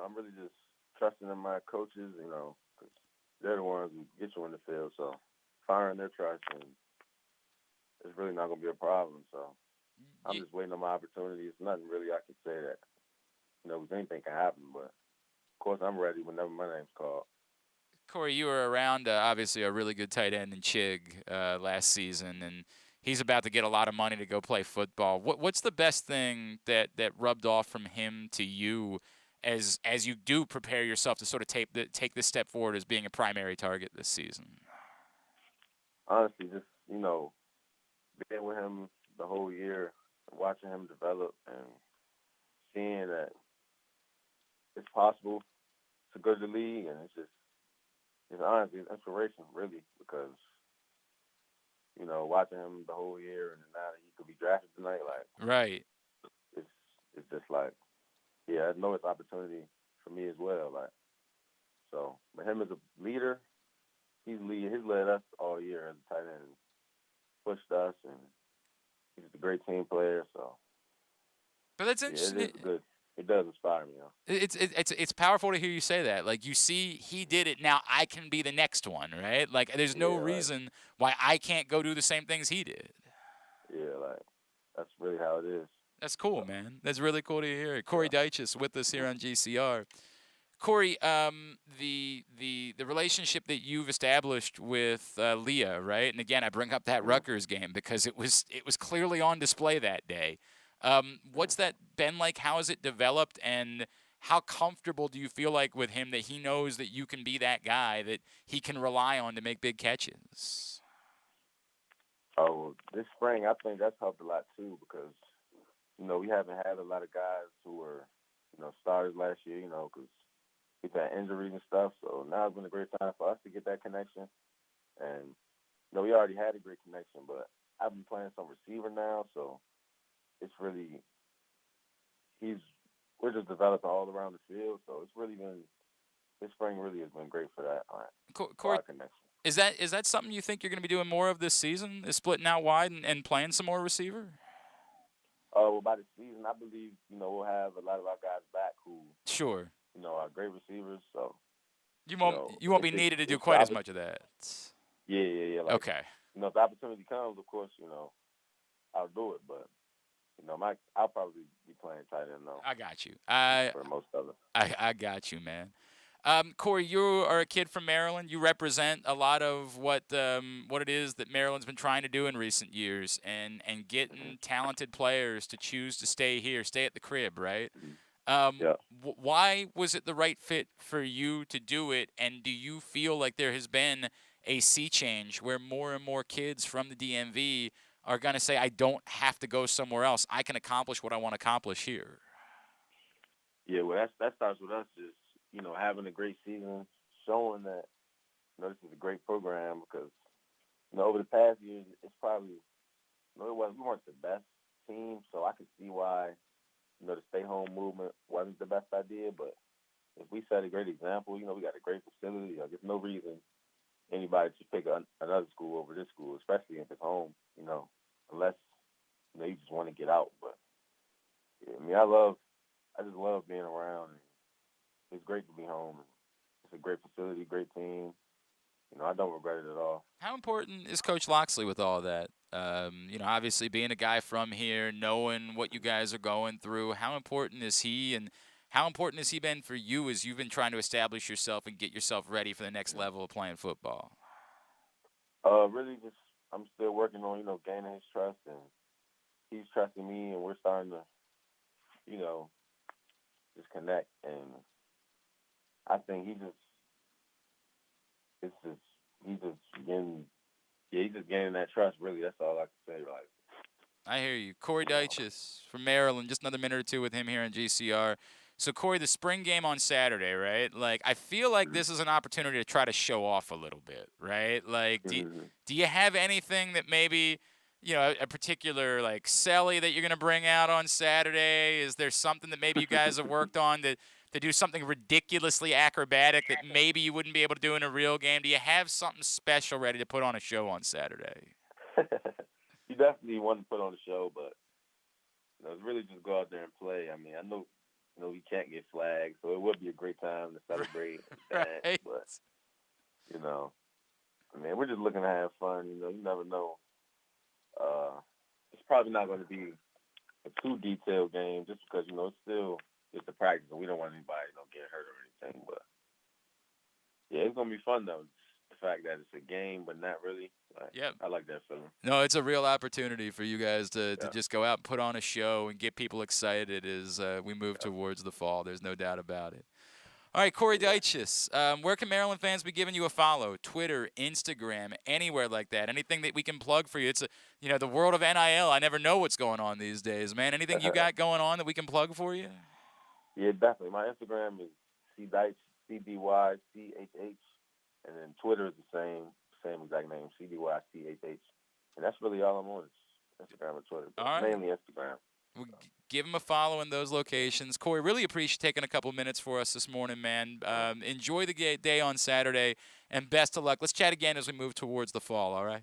Speaker 16: I'm really just trusting in my coaches, because they're the ones who get you in the field. So, firing their trust, and it's really not going to be a problem. So, I'm just waiting on my opportunity. It's nothing really I can say that, anything can happen. But, of course, I'm ready whenever my name's called.
Speaker 12: Corey, you were around, obviously, a really good tight end in Chig last season, and he's about to get a lot of money to go play football. What's the best thing that rubbed off from him to you as you do prepare yourself to sort of take this step forward as being a primary target this season?
Speaker 16: Honestly, just, being with him the whole year, watching him develop and seeing that it's possible to go to the league, and it's honestly an inspiration, really, because, watching him the whole year and now that he could be drafted tonight,
Speaker 12: right.
Speaker 16: It's just like, yeah, I know it's opportunity for me as well, so, but him as a leader, he's led us all year as a tight end, pushed us, and he's a great team player, so.
Speaker 12: But that's interesting.
Speaker 16: It is good. It does inspire me.
Speaker 12: It's powerful to hear you say that. Like, you see, he did it. Now I can be the next one, right? Like, there's no reason why I can't go do the same things he did.
Speaker 16: Yeah, that's really how it is.
Speaker 12: That's cool, man. That's really cool to hear. Corey Dyches with us here on GCR. Corey, the relationship that you've established with Leah, right? And again, I bring up that Rutgers game because it was clearly on display that day. What's that been like? How has it developed? And how comfortable do you feel like with him that he knows that you can be that guy that he can rely on to make big catches?
Speaker 16: Oh, this spring, I think that's helped a lot too because, we haven't had a lot of guys who were, starters last year, because we've had injuries and stuff. So now it's been a great time for us to get that connection. And, we already had a great connection, but I've been playing some receiver now, so it's really we're just developing all around the field, so it's really been this spring really has been great for that.
Speaker 12: Corey,
Speaker 16: connection.
Speaker 12: Is that something you think you're going to be doing more of this season? Is splitting out wide and playing some more receiver?
Speaker 16: Well, by the season, I believe we'll have a lot of our guys back who
Speaker 12: sure
Speaker 16: are great receivers. So
Speaker 12: you won't be needed to do quite as much of that.
Speaker 16: Yeah.
Speaker 12: Okay.
Speaker 16: If the opportunity comes, of course, I'll do it, but. I'll probably be playing tight end though.
Speaker 12: I got you.
Speaker 16: For most of it.
Speaker 12: I got you, man. Corey, you are a kid from Maryland. You represent a lot of what it is that Maryland's been trying to do in recent years, and getting talented players to choose to stay here, stay at the crib, right? Why was it the right fit for you to do it? And do you feel like there has been a sea change where more and more kids from the DMV are going to say, I don't have to go somewhere else. I can accomplish what I want to accomplish here?
Speaker 16: Yeah, well, that starts with us just, having a great season, showing that, this is a great program because, over the past years, it's probably, we weren't the best team, so I could see why, the stay-home movement wasn't the best idea, but if we set a great example, we got a great facility. There's no reason anybody should pick another school over this school, especially if it's home, unless you just want to get out. But yeah, I just love being around. And it's great to be home. It's a great facility, great team. I don't regret it at all.
Speaker 12: How important is Coach Loxley with all that? Obviously being a guy from here, knowing what you guys are going through. How important is he, and how important has he been for you as you've been trying to establish yourself and get yourself ready for the next level of playing football?
Speaker 16: Really just I'm still working on, gaining his trust, and he's trusting me, and we're starting to, just connect. And I think he's just gaining that trust, really. That's all I can say,
Speaker 12: I hear you. Corey Dyches from Maryland, just another minute or two with him here on GCR. So, Corey, the spring game on Saturday, right? Like, I feel like this is an opportunity to try to show off a little bit, right? Like, do you have anything that maybe, a particular, like, celly that you're going to bring out on Saturday? Is there something that maybe you guys have worked on to do something ridiculously acrobatic that maybe you wouldn't be able to do in a real game? Do you have something special ready to put on a show on Saturday?
Speaker 16: You definitely want to put on a show, but, it's really just go out there and play. I mean, I know we can't get flagged, so it would be a great time to celebrate.
Speaker 12: Right.
Speaker 16: But, we're just looking to have fun. You never know. It's probably not going to be a too detailed game just because, it's still just a practice, and we don't want anybody, getting hurt or anything. But, yeah, it's going to be fun, though. fact that it's a game, but not really.
Speaker 4: Yep.
Speaker 16: I like that feeling.
Speaker 4: No, it's a real opportunity for you guys to just go out and put on a show and get people excited as we move towards the fall. There's no doubt about it. All right, Corey Dyches, where can Maryland fans be giving you a follow? Twitter, Instagram, anywhere like that. Anything that we can plug for you? It's the world of NIL. I never know what's going on these days, man. Anything you got going on that we can plug for you?
Speaker 16: Yeah, definitely. My Instagram is cdyche, CDYCHH, and then Twitter is the same exact name, CDYCHH. And that's really all I'm on. It's Instagram and Twitter, but
Speaker 4: all right.
Speaker 16: mainly Instagram.
Speaker 4: Well, give them a follow in those locations. Corey, really appreciate taking a couple minutes for us this morning, man. Enjoy the day on Saturday, and best of luck. Let's chat again as we move towards the fall, all right?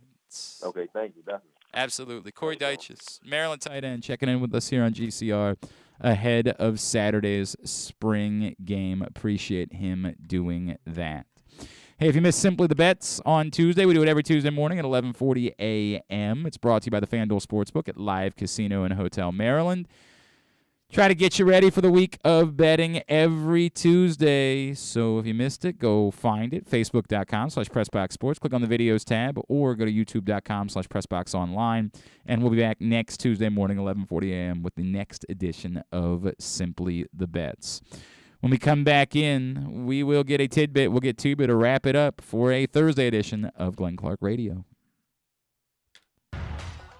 Speaker 16: Okay, thank you. Definitely.
Speaker 4: Absolutely. Corey Dyches, Maryland tight end, checking in with us here on GCR ahead of Saturday's spring game. Appreciate him doing that. Hey, if you missed Simply the Bets on Tuesday, we do it every Tuesday morning at 11:40 a.m. It's brought to you by the FanDuel Sportsbook at Live Casino and Hotel Maryland. Try to get you ready for the week of betting every Tuesday. So if you missed it, go find it. Facebook.com/PressBoxSports. Click on the videos tab or go to YouTube.com/PressBoxOnline. And we'll be back next Tuesday morning, 11:40 a.m. with the next edition of Simply the Bets. When we come back in, we will get a tidbit. We'll get Tuba to wrap it up for a Thursday edition of Glenn Clark Radio.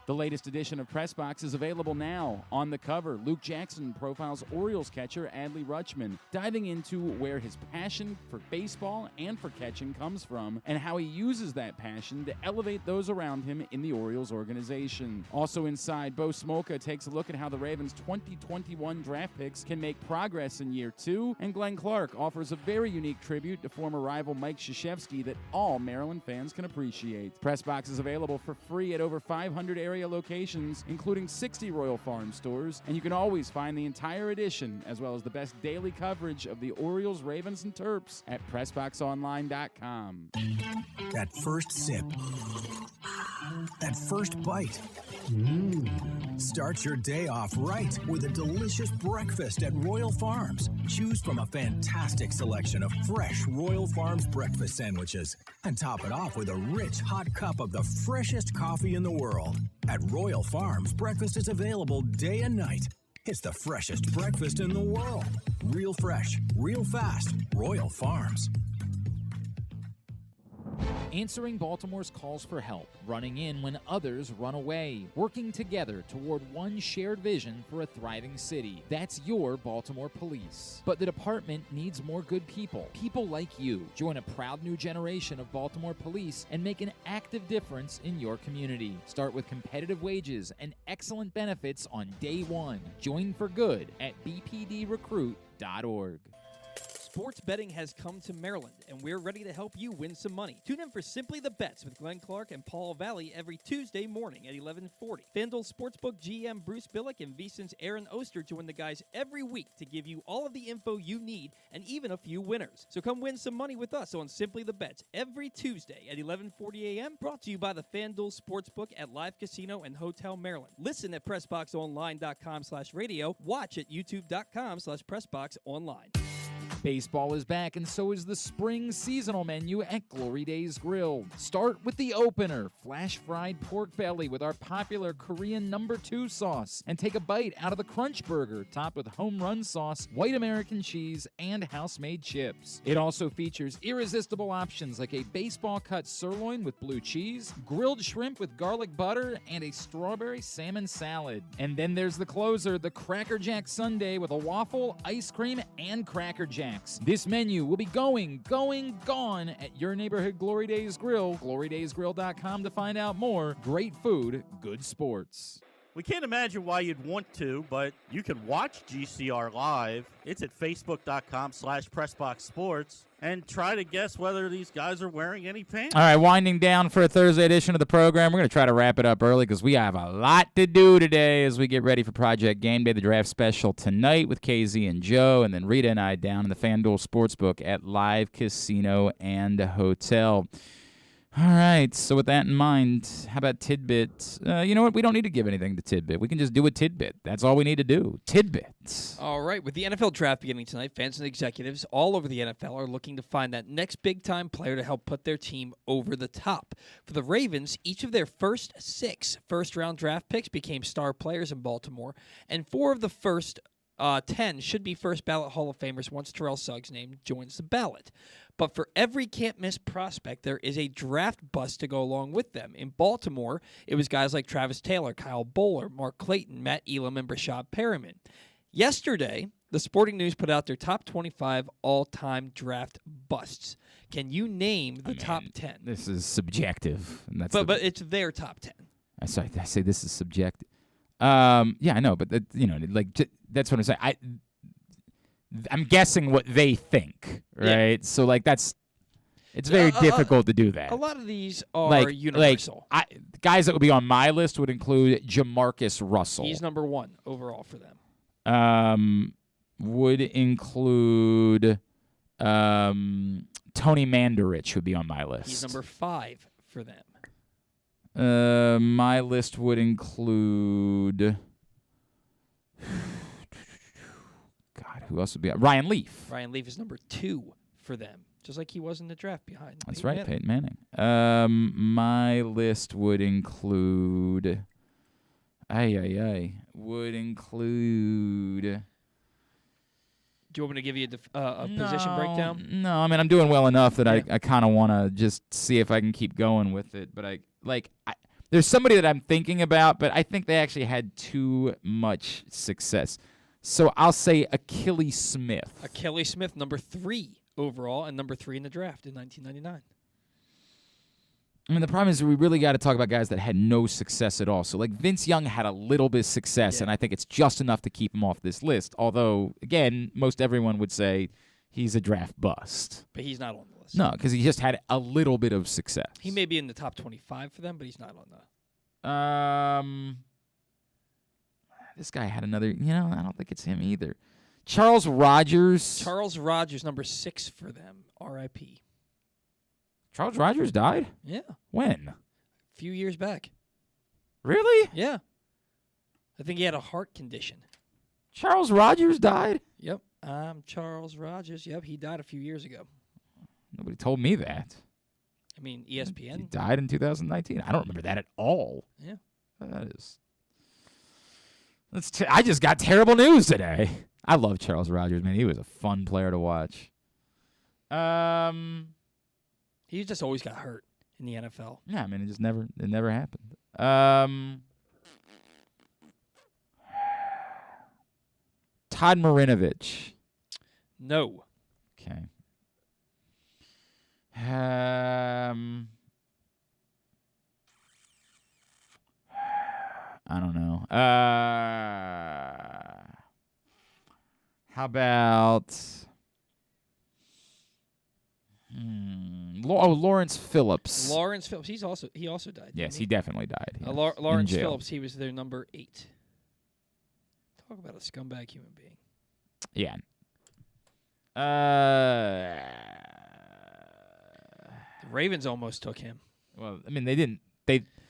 Speaker 17: The latest edition of Press Box is available now. On the cover, Luke Jackson profiles Orioles catcher Adley Rutschman, diving into where his passion for baseball and for catching comes from and how he uses that passion to elevate those around him in the Orioles organization. Also inside, Bo Smolka takes a look at how the Ravens' 2021 draft picks can make progress in year 2, and Glenn Clark offers a very unique tribute to former rival Mike Krzyzewski that all Maryland fans can appreciate. Press Box is available for free at over 500 area locations, including 60 Royal Farm stores, and you can always find the entire edition as well as the best daily coverage of the Orioles, Ravens, and Terps at PressBoxOnline.com.
Speaker 14: That first sip. That first bite. Start your day off right with a delicious breakfast at Royal Farms. Choose from a fantastic selection of fresh Royal Farms breakfast sandwiches and top it off with a rich hot cup of the freshest coffee in the world. At Royal Farms, breakfast is available day and night. It's the freshest breakfast in the world. Real fresh, real fast. Royal Farms.
Speaker 17: Answering Baltimore's calls for help, running in when others run away, working together toward one shared vision for a thriving city. That's your Baltimore Police. But the department needs more good people, people like you. Join a proud new generation of Baltimore Police and make an active difference in your community. Start with competitive wages and excellent benefits on day one. Join for good at bpdrecruit.org.
Speaker 13: Sports betting has come to Maryland, and we're ready to help you win some money. Tune in for Simply the Bets with Glenn Clark and Paul Valley every Tuesday morning at 11:40. FanDuel Sportsbook GM Bruce Billick and VSiN's Aaron Oster join the guys every week to give you all of the info you need and even a few winners. So come win some money with us on Simply the Bets every Tuesday at 11:40 a.m. Brought to you by the FanDuel Sportsbook at Live Casino and Hotel Maryland. Listen at PressBoxOnline.com/radio. Watch at YouTube.com/PressBoxOnline.
Speaker 17: Baseball is back, and so is the spring seasonal menu at Glory Days Grill. Start with the opener, flash-fried pork belly with our popular Korean No. 2 sauce, and take a bite out of the Crunch Burger, topped with home run sauce, white American cheese, and house-made chips. It also features irresistible options like a baseball-cut sirloin with blue cheese, grilled shrimp with garlic butter, and a strawberry salmon salad. And then there's the closer, the Cracker Jack Sundae with a waffle, ice cream, and Cracker Jack. This menu will be gone at your neighborhood Glory Days Grill. GloryDaysGrill.com to find out more. Great food, good sports.
Speaker 10: We can't imagine why you'd want to, but you can watch GCR live. It's at Facebook.com/PressBoxSports. And try to guess whether these guys are wearing any pants.
Speaker 2: All right, winding down for a Thursday edition of the program. We're going to try to wrap it up early because we have a lot to do today as we get ready for Project Game Day, the draft special tonight with KZ and Joe, and then Rita and I down in the FanDuel Sportsbook at Live Casino and Hotel. All right. right. So with that in mind, how about Tidbit? You know what? We don't need to give anything to Tidbit. We can just do a Tidbit. That's all we need to do. Tidbits.
Speaker 13: All right. With the NFL draft beginning tonight, fans and executives all over the NFL are looking to find that next big-time player to help put their team over the top. For the Ravens, each of their first 6 first-round draft picks became star players in Baltimore, and 4 of the first 10 should be first ballot Hall of Famers once Terrell Suggs' name joins the ballot. But for every can't-miss prospect, there is a draft bust to go along with them. In Baltimore, it was guys like Travis Taylor, Kyle Bowler, Mark Clayton, Matt Elam, and Brashad Perriman. Yesterday, the Sporting News put out their top 25 all-time draft busts. Can you name the top 10?
Speaker 2: This is subjective. And that's
Speaker 13: But it's their top 10.
Speaker 2: I say this is subjective. Yeah, I know, but that's what I'm saying. I'm guessing what they think, right? Yeah. So it's very difficult to do that.
Speaker 13: A lot of these are universal.
Speaker 2: Guys that would be on my list would include Jamarcus Russell.
Speaker 13: He's number 1 overall for them.
Speaker 2: Would include Tony Mandarich would be on my list.
Speaker 13: He's number 5 for them.
Speaker 2: My list would include. Who else would be? Ryan Leaf.
Speaker 13: Ryan Leaf is number 2 for them, just like he was in the draft behind.
Speaker 2: That's right, Peyton Manning. My list would include. Would include.
Speaker 13: Do you want me to give you a position breakdown?
Speaker 2: No, I mean I'm doing well enough that I kind of want to just see if I can keep going with it. But there's somebody that I'm thinking about, but I think they actually had too much success. So I'll say Achilles Smith.
Speaker 13: Achilles Smith, number 3 overall, and number 3 in the draft in 1999.
Speaker 2: I mean, the problem is we really got to talk about guys that had no success at all. So, Vince Young had a little bit of success, and I think it's just enough to keep him off this list. Although, again, most everyone would say he's a draft bust.
Speaker 13: But he's not on the list.
Speaker 2: No, because he just had a little bit of success.
Speaker 13: He may be in the top 25 for them, but he's not on the...
Speaker 2: This guy had another, I don't think it's him either. Charles Rogers.
Speaker 13: Charles Rogers, number 6 for them. R.I.P.
Speaker 2: Charles Rogers died?
Speaker 13: Yeah.
Speaker 2: When?
Speaker 13: A few years back.
Speaker 2: Really?
Speaker 13: Yeah. I think he had a heart condition.
Speaker 2: Charles Rogers died?
Speaker 13: Yep. I'm Charles Rogers. Yep, he died a few years ago.
Speaker 2: Nobody told me that.
Speaker 13: I mean, ESPN.
Speaker 2: He died in 2019. I don't remember that at all.
Speaker 13: Yeah.
Speaker 2: That is... I just got terrible news today. I love Charles Rogers, man. He was a fun player to watch.
Speaker 13: He just always got hurt in the NFL.
Speaker 2: Yeah, I mean, it never happened. Todd Marinovich.
Speaker 13: No.
Speaker 2: Okay. I don't know. How about Lawrence Phillips?
Speaker 13: Lawrence Phillips. He also died.
Speaker 2: Yes, he definitely died.
Speaker 13: Lawrence Phillips. He was their number 8. Talk about a scumbag human being.
Speaker 2: Yeah.
Speaker 13: The Ravens almost took him.
Speaker 2: Well, I mean, they didn't.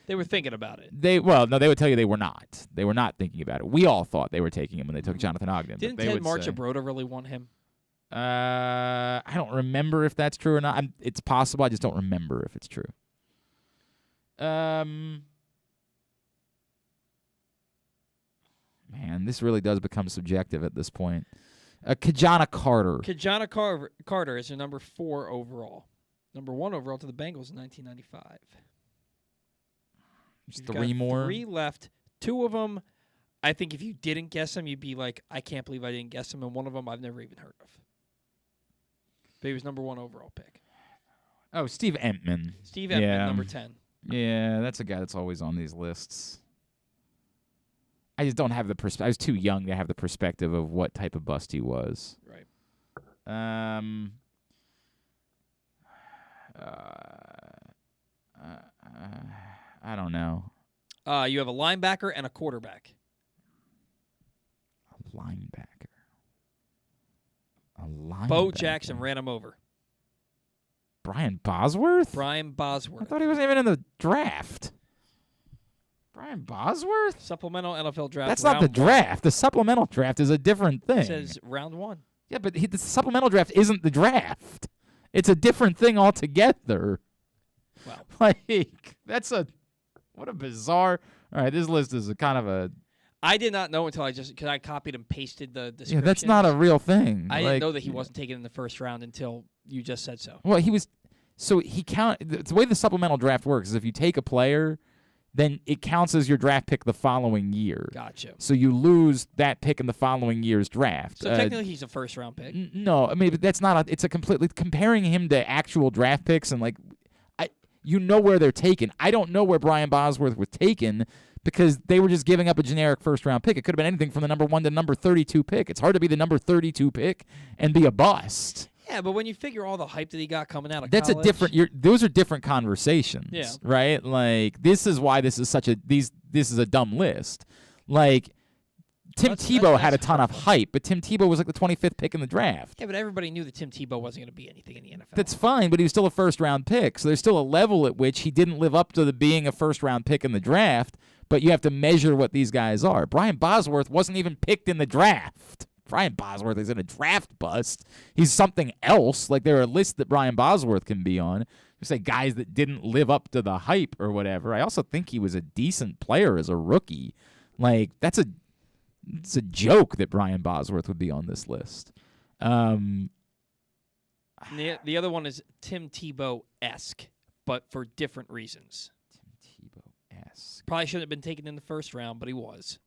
Speaker 13: They were thinking about it.
Speaker 2: They would tell you they were not. They were not thinking about it. We all thought they were taking him when they took Jonathan Ogden.
Speaker 13: Didn't Ted Marchibroda really want him?
Speaker 2: I don't remember if that's true or not. It's possible. I just don't remember if it's true. Man, this really does become subjective at this point. Kajana Carter.
Speaker 13: Kajana Carter is their number 4 overall. Number 1 overall to the Bengals in 1995.
Speaker 2: Just 3 more.
Speaker 13: 3 left. 2 of them, I think if you didn't guess them, you'd be like, I can't believe I didn't guess them. And one of them I've never even heard of. But he was number 1 overall pick.
Speaker 2: Oh, Steve Entman.
Speaker 13: Steve Entman, number 10.
Speaker 2: Yeah, that's a guy that's always on these lists. I just don't have the perspective. I was too young to have the perspective of what type of bust he was.
Speaker 13: Right.
Speaker 2: I don't know.
Speaker 13: You have a linebacker and a quarterback.
Speaker 2: A linebacker.
Speaker 13: Bo Jackson ran him over.
Speaker 2: Brian Bosworth?
Speaker 13: Brian Bosworth.
Speaker 2: I thought he wasn't even in the draft. Brian Bosworth?
Speaker 13: Supplemental NFL draft.
Speaker 2: That's not the draft. The supplemental draft is a different thing.
Speaker 13: It says round 1.
Speaker 2: Yeah, but the supplemental draft isn't the draft. It's a different thing altogether.
Speaker 13: Wow.
Speaker 2: Like, what a bizarre. All right, this list is a kind of a.
Speaker 13: I did not know until because I copied and pasted the description.
Speaker 2: Yeah, that's not a real thing.
Speaker 13: I didn't know that he wasn't taken in the first round until you just said so.
Speaker 2: Well, he was. So he the way the supplemental draft works is if you take a player, then it counts as your draft pick the following year.
Speaker 13: Gotcha.
Speaker 2: So you lose that pick in the following year's draft.
Speaker 13: So technically he's a first-round pick.
Speaker 2: No, I mean, but that's not. It's a completely comparing him to actual draft picks and like, you know where they're taken. I don't know where Brian Bosworth was taken because they were just giving up a generic first-round pick. It could have been anything from the number 1 to number 32 pick. It's hard to be the number 32 pick and be a bust.
Speaker 13: Yeah, but when you figure all the hype that he got coming out of
Speaker 2: That's
Speaker 13: college,
Speaker 2: a different. Those are different conversations.
Speaker 13: Yeah.
Speaker 2: Right. Like this is why this is such a this is a dumb list. Like Tim Tebow had a ton of hype, but Tim Tebow was like the 25th pick in the draft.
Speaker 13: Yeah, but everybody knew that Tim Tebow wasn't going to be anything in the NFL.
Speaker 2: That's fine, but he was still a first-round pick. So there's still a level at which he didn't live up to being a first-round pick in the draft, but you have to measure what these guys are. Brian Bosworth wasn't even picked in the draft. Brian Bosworth is in a draft bust. He's something else. Like there are lists that Brian Bosworth can be on. You say guys that didn't live up to the hype or whatever. I also think he was a decent player as a rookie. Like it's a joke that Brian Bosworth would be on this list.
Speaker 13: The other one is Tim Tebow-esque, but for different reasons.
Speaker 2: Tim Tebow-esque.
Speaker 13: Probably shouldn't have been taken in the first round, but he was.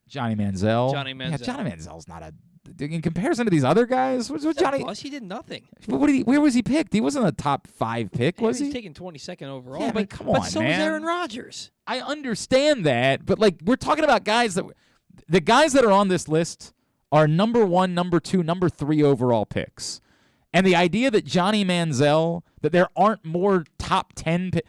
Speaker 2: Johnny Manziel.
Speaker 13: Yeah,
Speaker 2: Johnny Manziel's not in comparison to these other guys. What Johnny?
Speaker 13: Plus, he did nothing.
Speaker 2: Where was he picked? He wasn't a top 5 pick, was he?
Speaker 13: He was taken 22nd overall.
Speaker 2: Yeah,
Speaker 13: but
Speaker 2: come on,
Speaker 13: but so
Speaker 2: man.
Speaker 13: was Aaron Rodgers.
Speaker 2: I understand that, but like we're talking about guys the guys that are on this list are number 1, number 2, number 3 overall picks. And the idea that Johnny Manziel, that there aren't more top 10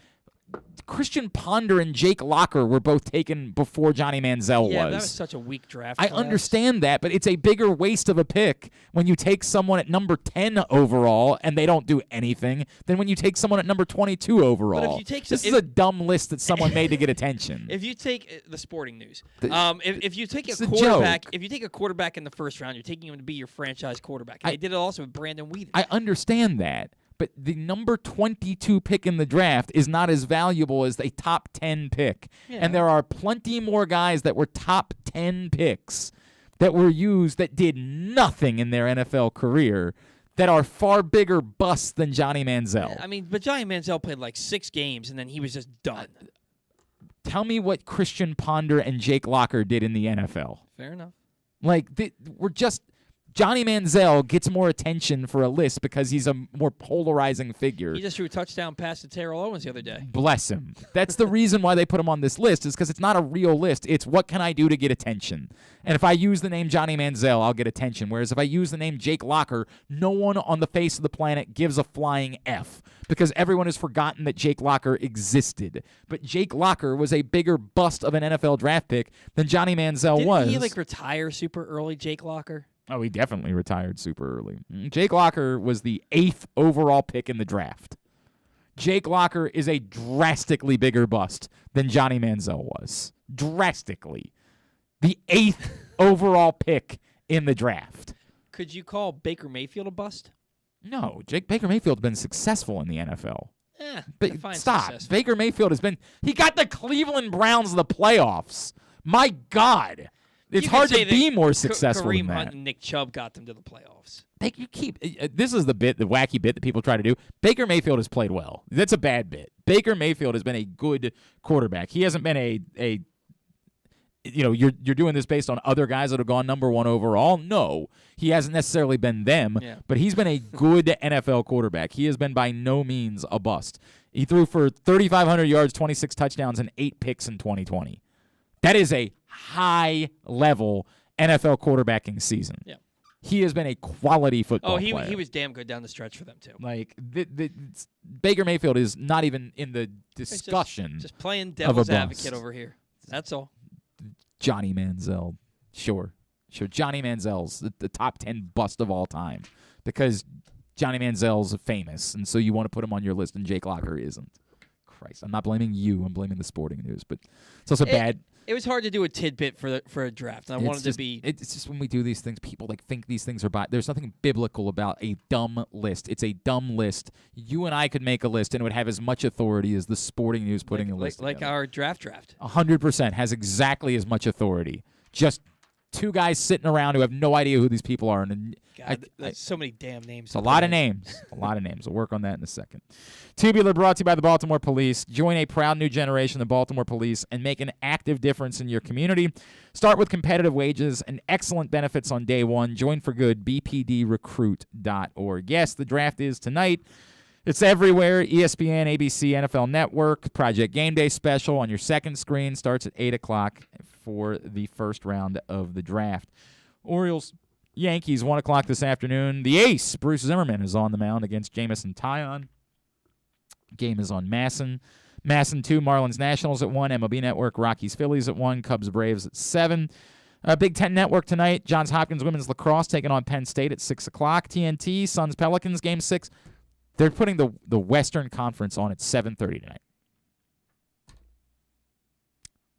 Speaker 2: Christian Ponder and Jake Locker were both taken before Johnny Manziel
Speaker 13: Yeah,
Speaker 2: was.
Speaker 13: that was such a weak draft
Speaker 2: I
Speaker 13: class.
Speaker 2: understand that, but it's a bigger waste of a pick when you take someone at number 10 overall and they don't do anything than when you take someone at number 22 overall.
Speaker 13: But if you take
Speaker 2: this is a dumb list that someone made to get attention.
Speaker 13: If you take the sporting news,
Speaker 2: The-
Speaker 13: if you take
Speaker 2: it's
Speaker 13: a
Speaker 2: a
Speaker 13: quarterback,
Speaker 2: joke.
Speaker 13: if you take a quarterback in the first round, you're taking him to be your franchise quarterback. And they did it also with Brandon Weeden.
Speaker 2: I understand that, but the number 22 pick in the draft is not as valuable as a top 10 pick.
Speaker 13: Yeah.
Speaker 2: And there are plenty more guys that were top 10 picks that were used that did nothing in their NFL career that are far bigger busts than Johnny Manziel.
Speaker 13: I mean, but Johnny Manziel played like 6 games, and then he was just done.
Speaker 2: Tell me what Christian Ponder and Jake Locker did in the NFL.
Speaker 13: Fair enough.
Speaker 2: Like, we're just... Johnny Manziel gets more attention for a list because he's a more polarizing figure.
Speaker 13: He just threw a touchdown pass to Terrell Owens the other day.
Speaker 2: Bless him. That's the reason why they put him on this list is because it's not a real list. It's what can I do to get attention. And if I use the name Johnny Manziel, I'll get attention. Whereas if I use the name Jake Locker, no one on the face of the planet gives a flying F because everyone has forgotten that Jake Locker existed. But Jake Locker was a bigger bust of an NFL draft pick than Johnny Manziel was.
Speaker 13: Didn't he like retire super early, Jake Locker?
Speaker 2: Oh, he definitely retired super early. Jake Locker was the 8th overall pick in the draft. Jake Locker is a drastically bigger bust than Johnny Manziel was. Drastically. The 8th overall pick in the draft.
Speaker 13: Could you call Baker Mayfield a bust?
Speaker 2: No, Baker Mayfield's been successful in the NFL.
Speaker 13: Define
Speaker 2: Stop.
Speaker 13: successful.
Speaker 2: Baker Mayfield he got the Cleveland Browns to the playoffs. My God. It's
Speaker 13: You could
Speaker 2: hard
Speaker 13: say
Speaker 2: to be
Speaker 13: that
Speaker 2: more successful
Speaker 13: Kareem
Speaker 2: than that.
Speaker 13: Hunt and Nick Chubb got them to the playoffs.
Speaker 2: This is the wacky bit that people try to do. Baker Mayfield has played well. That's a bad bit. Baker Mayfield has been a good quarterback. He hasn't been you're doing this based on other guys that have gone number 1 overall. No, he hasn't necessarily been them, but he's been a good NFL quarterback. He has been by no means a bust. He threw for 3,500 yards, 26 touchdowns, and 8 picks in 2020. That is a high-level NFL quarterbacking season.
Speaker 13: Yeah.
Speaker 2: He has been a quality football player.
Speaker 13: He was damn good down the stretch for them, too.
Speaker 2: Like, Baker Mayfield is not even in the discussion.
Speaker 13: Just playing
Speaker 2: of a
Speaker 13: devil's
Speaker 2: bust.
Speaker 13: advocate over here. That's all.
Speaker 2: Johnny Manziel. Sure. Johnny Manziel's the top 10 bust of all time because Johnny Manziel's famous, and so you want to put him on your list, and Jake Locker isn't. Christ, I'm not blaming you. I'm blaming the Sporting News, but it's also bad.
Speaker 13: It was hard to do a tidbit for a draft. I wanted to be.
Speaker 2: It's just when we do these things, people think these things are biased. There's nothing biblical about a dumb list. It's a dumb list. You and I could make a list, and it would have as much authority as the Sporting News putting a list
Speaker 13: like
Speaker 2: together.
Speaker 13: our draft.
Speaker 2: 100% has exactly as much authority. Just two guys sitting around who have no idea who these people are. And
Speaker 13: God, there's so many damn names.
Speaker 2: It's a lot of names. A lot of names. We'll work on that in a second. Tubular brought to you by the Baltimore Police. Join a proud new generation of Baltimore Police and make an active difference in your community. Start with competitive wages and excellent benefits on day one. Join for good, bpdrecruit.org. Yes, the draft is tonight. It's everywhere. ESPN, ABC, NFL Network. Project Game Day special on your second screen starts at 8 o'clock for the first round of the draft. Orioles, Yankees, 1 o'clock this afternoon. The ace, Bruce Zimmerman, is on the mound against Jamison Tyon. Game is on Masson. Masson 2, Marlins Nationals at 1. MLB Network, Rockies Phillies at 1. Cubs Braves at 7. Big Ten Network tonight. Johns Hopkins Women's Lacrosse taking on Penn State at 6 o'clock. TNT, Suns Pelicans, Game 6. They're putting the Western Conference on at 7:30 tonight.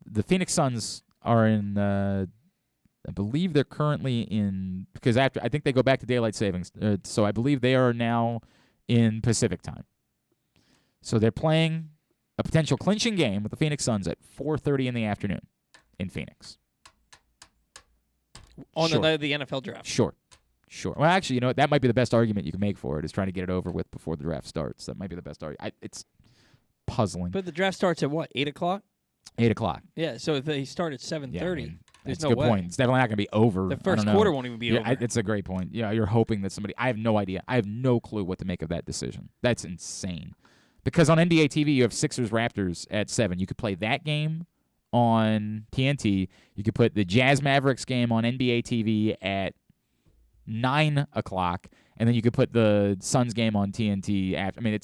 Speaker 2: The Phoenix Suns are in, I believe they're currently in, because I think they go back to daylight savings. So I believe they are now in Pacific time. So they're playing a potential clinching game with the Phoenix Suns at 4:30 in the afternoon in Phoenix.
Speaker 13: On the night of the NFL draft.
Speaker 2: Sure. Well, actually, you know what? That might be the best argument you can make for it, is trying to get it over with before the draft starts. That might be the best argument. It's puzzling.
Speaker 13: But the draft starts at what, 8 o'clock?
Speaker 2: 8 o'clock.
Speaker 13: Yeah, so if they start at 7:30, there's
Speaker 2: that's
Speaker 13: no
Speaker 2: a good
Speaker 13: way.
Speaker 2: point. It's definitely not going to be over.
Speaker 13: The first quarter won't even be over.
Speaker 2: It's a great point. Yeah, you're hoping that somebody – I have no idea. I have no clue what to make of that decision. That's insane. Because on NBA TV, you have Sixers-Raptors at 7. You could play that game on TNT. You could put the Jazz-Mavericks game on NBA TV at 9 o'clock, and then you could put the Suns game on TNT after. I mean,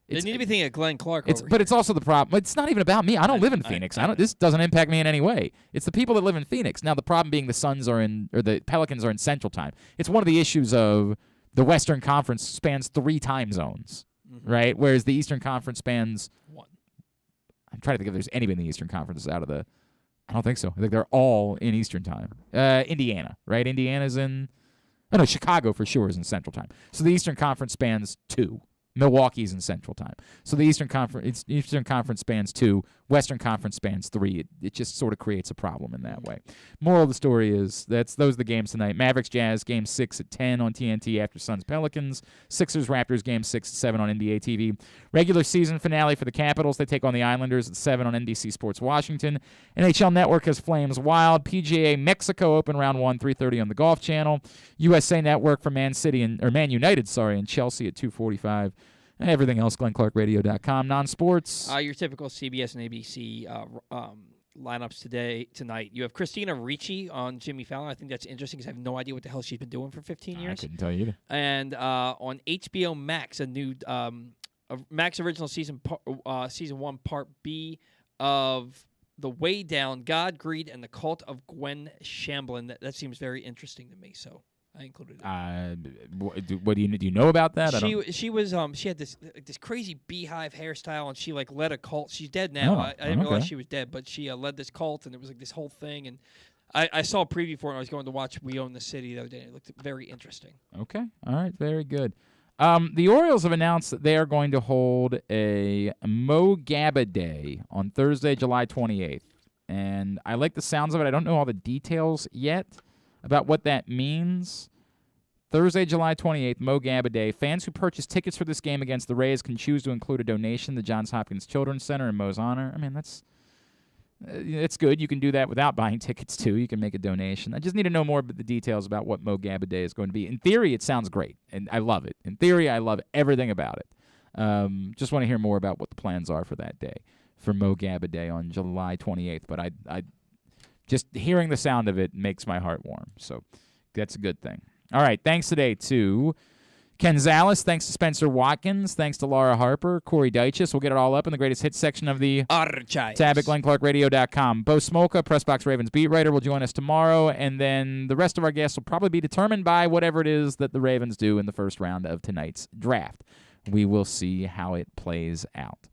Speaker 13: they need to be thinking of Glenn Clark.
Speaker 2: But it's also the problem. It's not even about me. I don't live in Phoenix. This doesn't impact me in any way. It's the people that live in Phoenix. Now, the problem being the Suns are in, or the Pelicans are in Central Time. It's one of the issues of the Western Conference spans 3 time zones, right? Whereas the Eastern Conference spans
Speaker 13: 1.
Speaker 2: I'm trying to think if there's anybody in the Eastern Conference out of the. I don't think so. I think they're all in Eastern Time. Indiana, right? Indiana's in. Oh, no, Chicago for sure is in Central Time. So the Eastern Conference spans 2. Milwaukee's in Central Time. So the Eastern Conference spans 2. Western Conference spans 3. It just sort of creates a problem in that way. Moral of the story is those are the games tonight. Mavericks Jazz Game 6 at 10 on TNT after Suns Pelicans. Sixers Raptors Game 6 at 7 on NBA TV. Regular season finale for the Capitals. They take on the Islanders at 7 on NBC Sports Washington. NHL Network has Flames Wild. PGA Mexico Open Round 1 3:30 on the Golf Channel. USA Network for Man United and Chelsea at 2:45. Everything else, GlennClarkRadio.com. Non-sports.
Speaker 13: Your typical CBS and ABC lineups tonight. You have Christina Ricci on Jimmy Fallon. I think that's interesting because I have no idea what the hell she's been doing for 15 years.
Speaker 2: I couldn't tell you either.
Speaker 13: And on HBO Max, a new Max original season 1 Part B of The Way Down, God, Greed, and the Cult of Gwen Shamblin. That seems very interesting to me, so I included it.
Speaker 2: What do you know about that?
Speaker 13: She had this crazy beehive hairstyle, and she led a cult. She's dead now. I didn't realize she was dead, but she led this cult, and it was this whole thing. And I saw a preview for it. And I was going to watch We Own the City the other day. It looked very interesting.
Speaker 2: Okay, all right, very good. The Orioles have announced that they are going to hold a Mo Gabba Day on Thursday, July 28th, and I like the sounds of it. I don't know all the details yet about what that means. Thursday, July 28th, Mo Gabba Day. Fans who purchase tickets for this game against the Rays can choose to include a donation to Johns Hopkins Children's Center in Mo's honor. I mean, it's good. You can do that without buying tickets, too. You can make a donation. I just need to know more about the details about what Mo Gabba Day is going to be. In theory, it sounds great, and I love it. In theory, I love everything about it. Just want to hear more about what the plans are for that day, for Mo Gabba Day on July 28th. But I just hearing the sound of it makes my heart warm. So that's a good thing. All right, thanks today to Ken Zalis. Thanks to Spencer Watkins. Thanks to Laura Harper, Corey Dyches. We'll get it all up in the greatest hits section of the
Speaker 1: Archives.
Speaker 2: tab at GlennClarkRadio.com. Bo Smolka, Pressbox Ravens beat writer, will join us tomorrow, and then the rest of our guests will probably be determined by whatever it is that the Ravens do in the first round of tonight's draft. We will see how it plays out.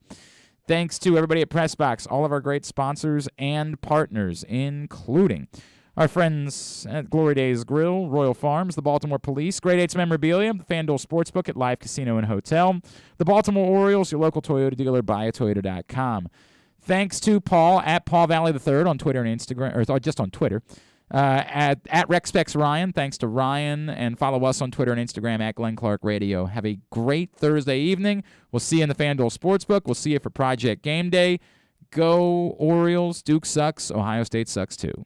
Speaker 2: Thanks to everybody at Pressbox, all of our great sponsors and partners, including our friends at Glory Days Grill, Royal Farms, the Baltimore Police, Grade 8's Memorabilia, the FanDuel Sportsbook at Live Casino and Hotel, the Baltimore Orioles, your local Toyota dealer, buyatoyota.com. Thanks to Paul at Paul Valley III on Twitter and Instagram, or just on Twitter. At RexPexRyan, thanks to Ryan, and follow us on Twitter and Instagram at Glenn Clark Radio. Have a great Thursday evening. We'll see you in the FanDuel Sportsbook. We'll see you for Project Game Day. Go Orioles. Duke sucks. Ohio State sucks too.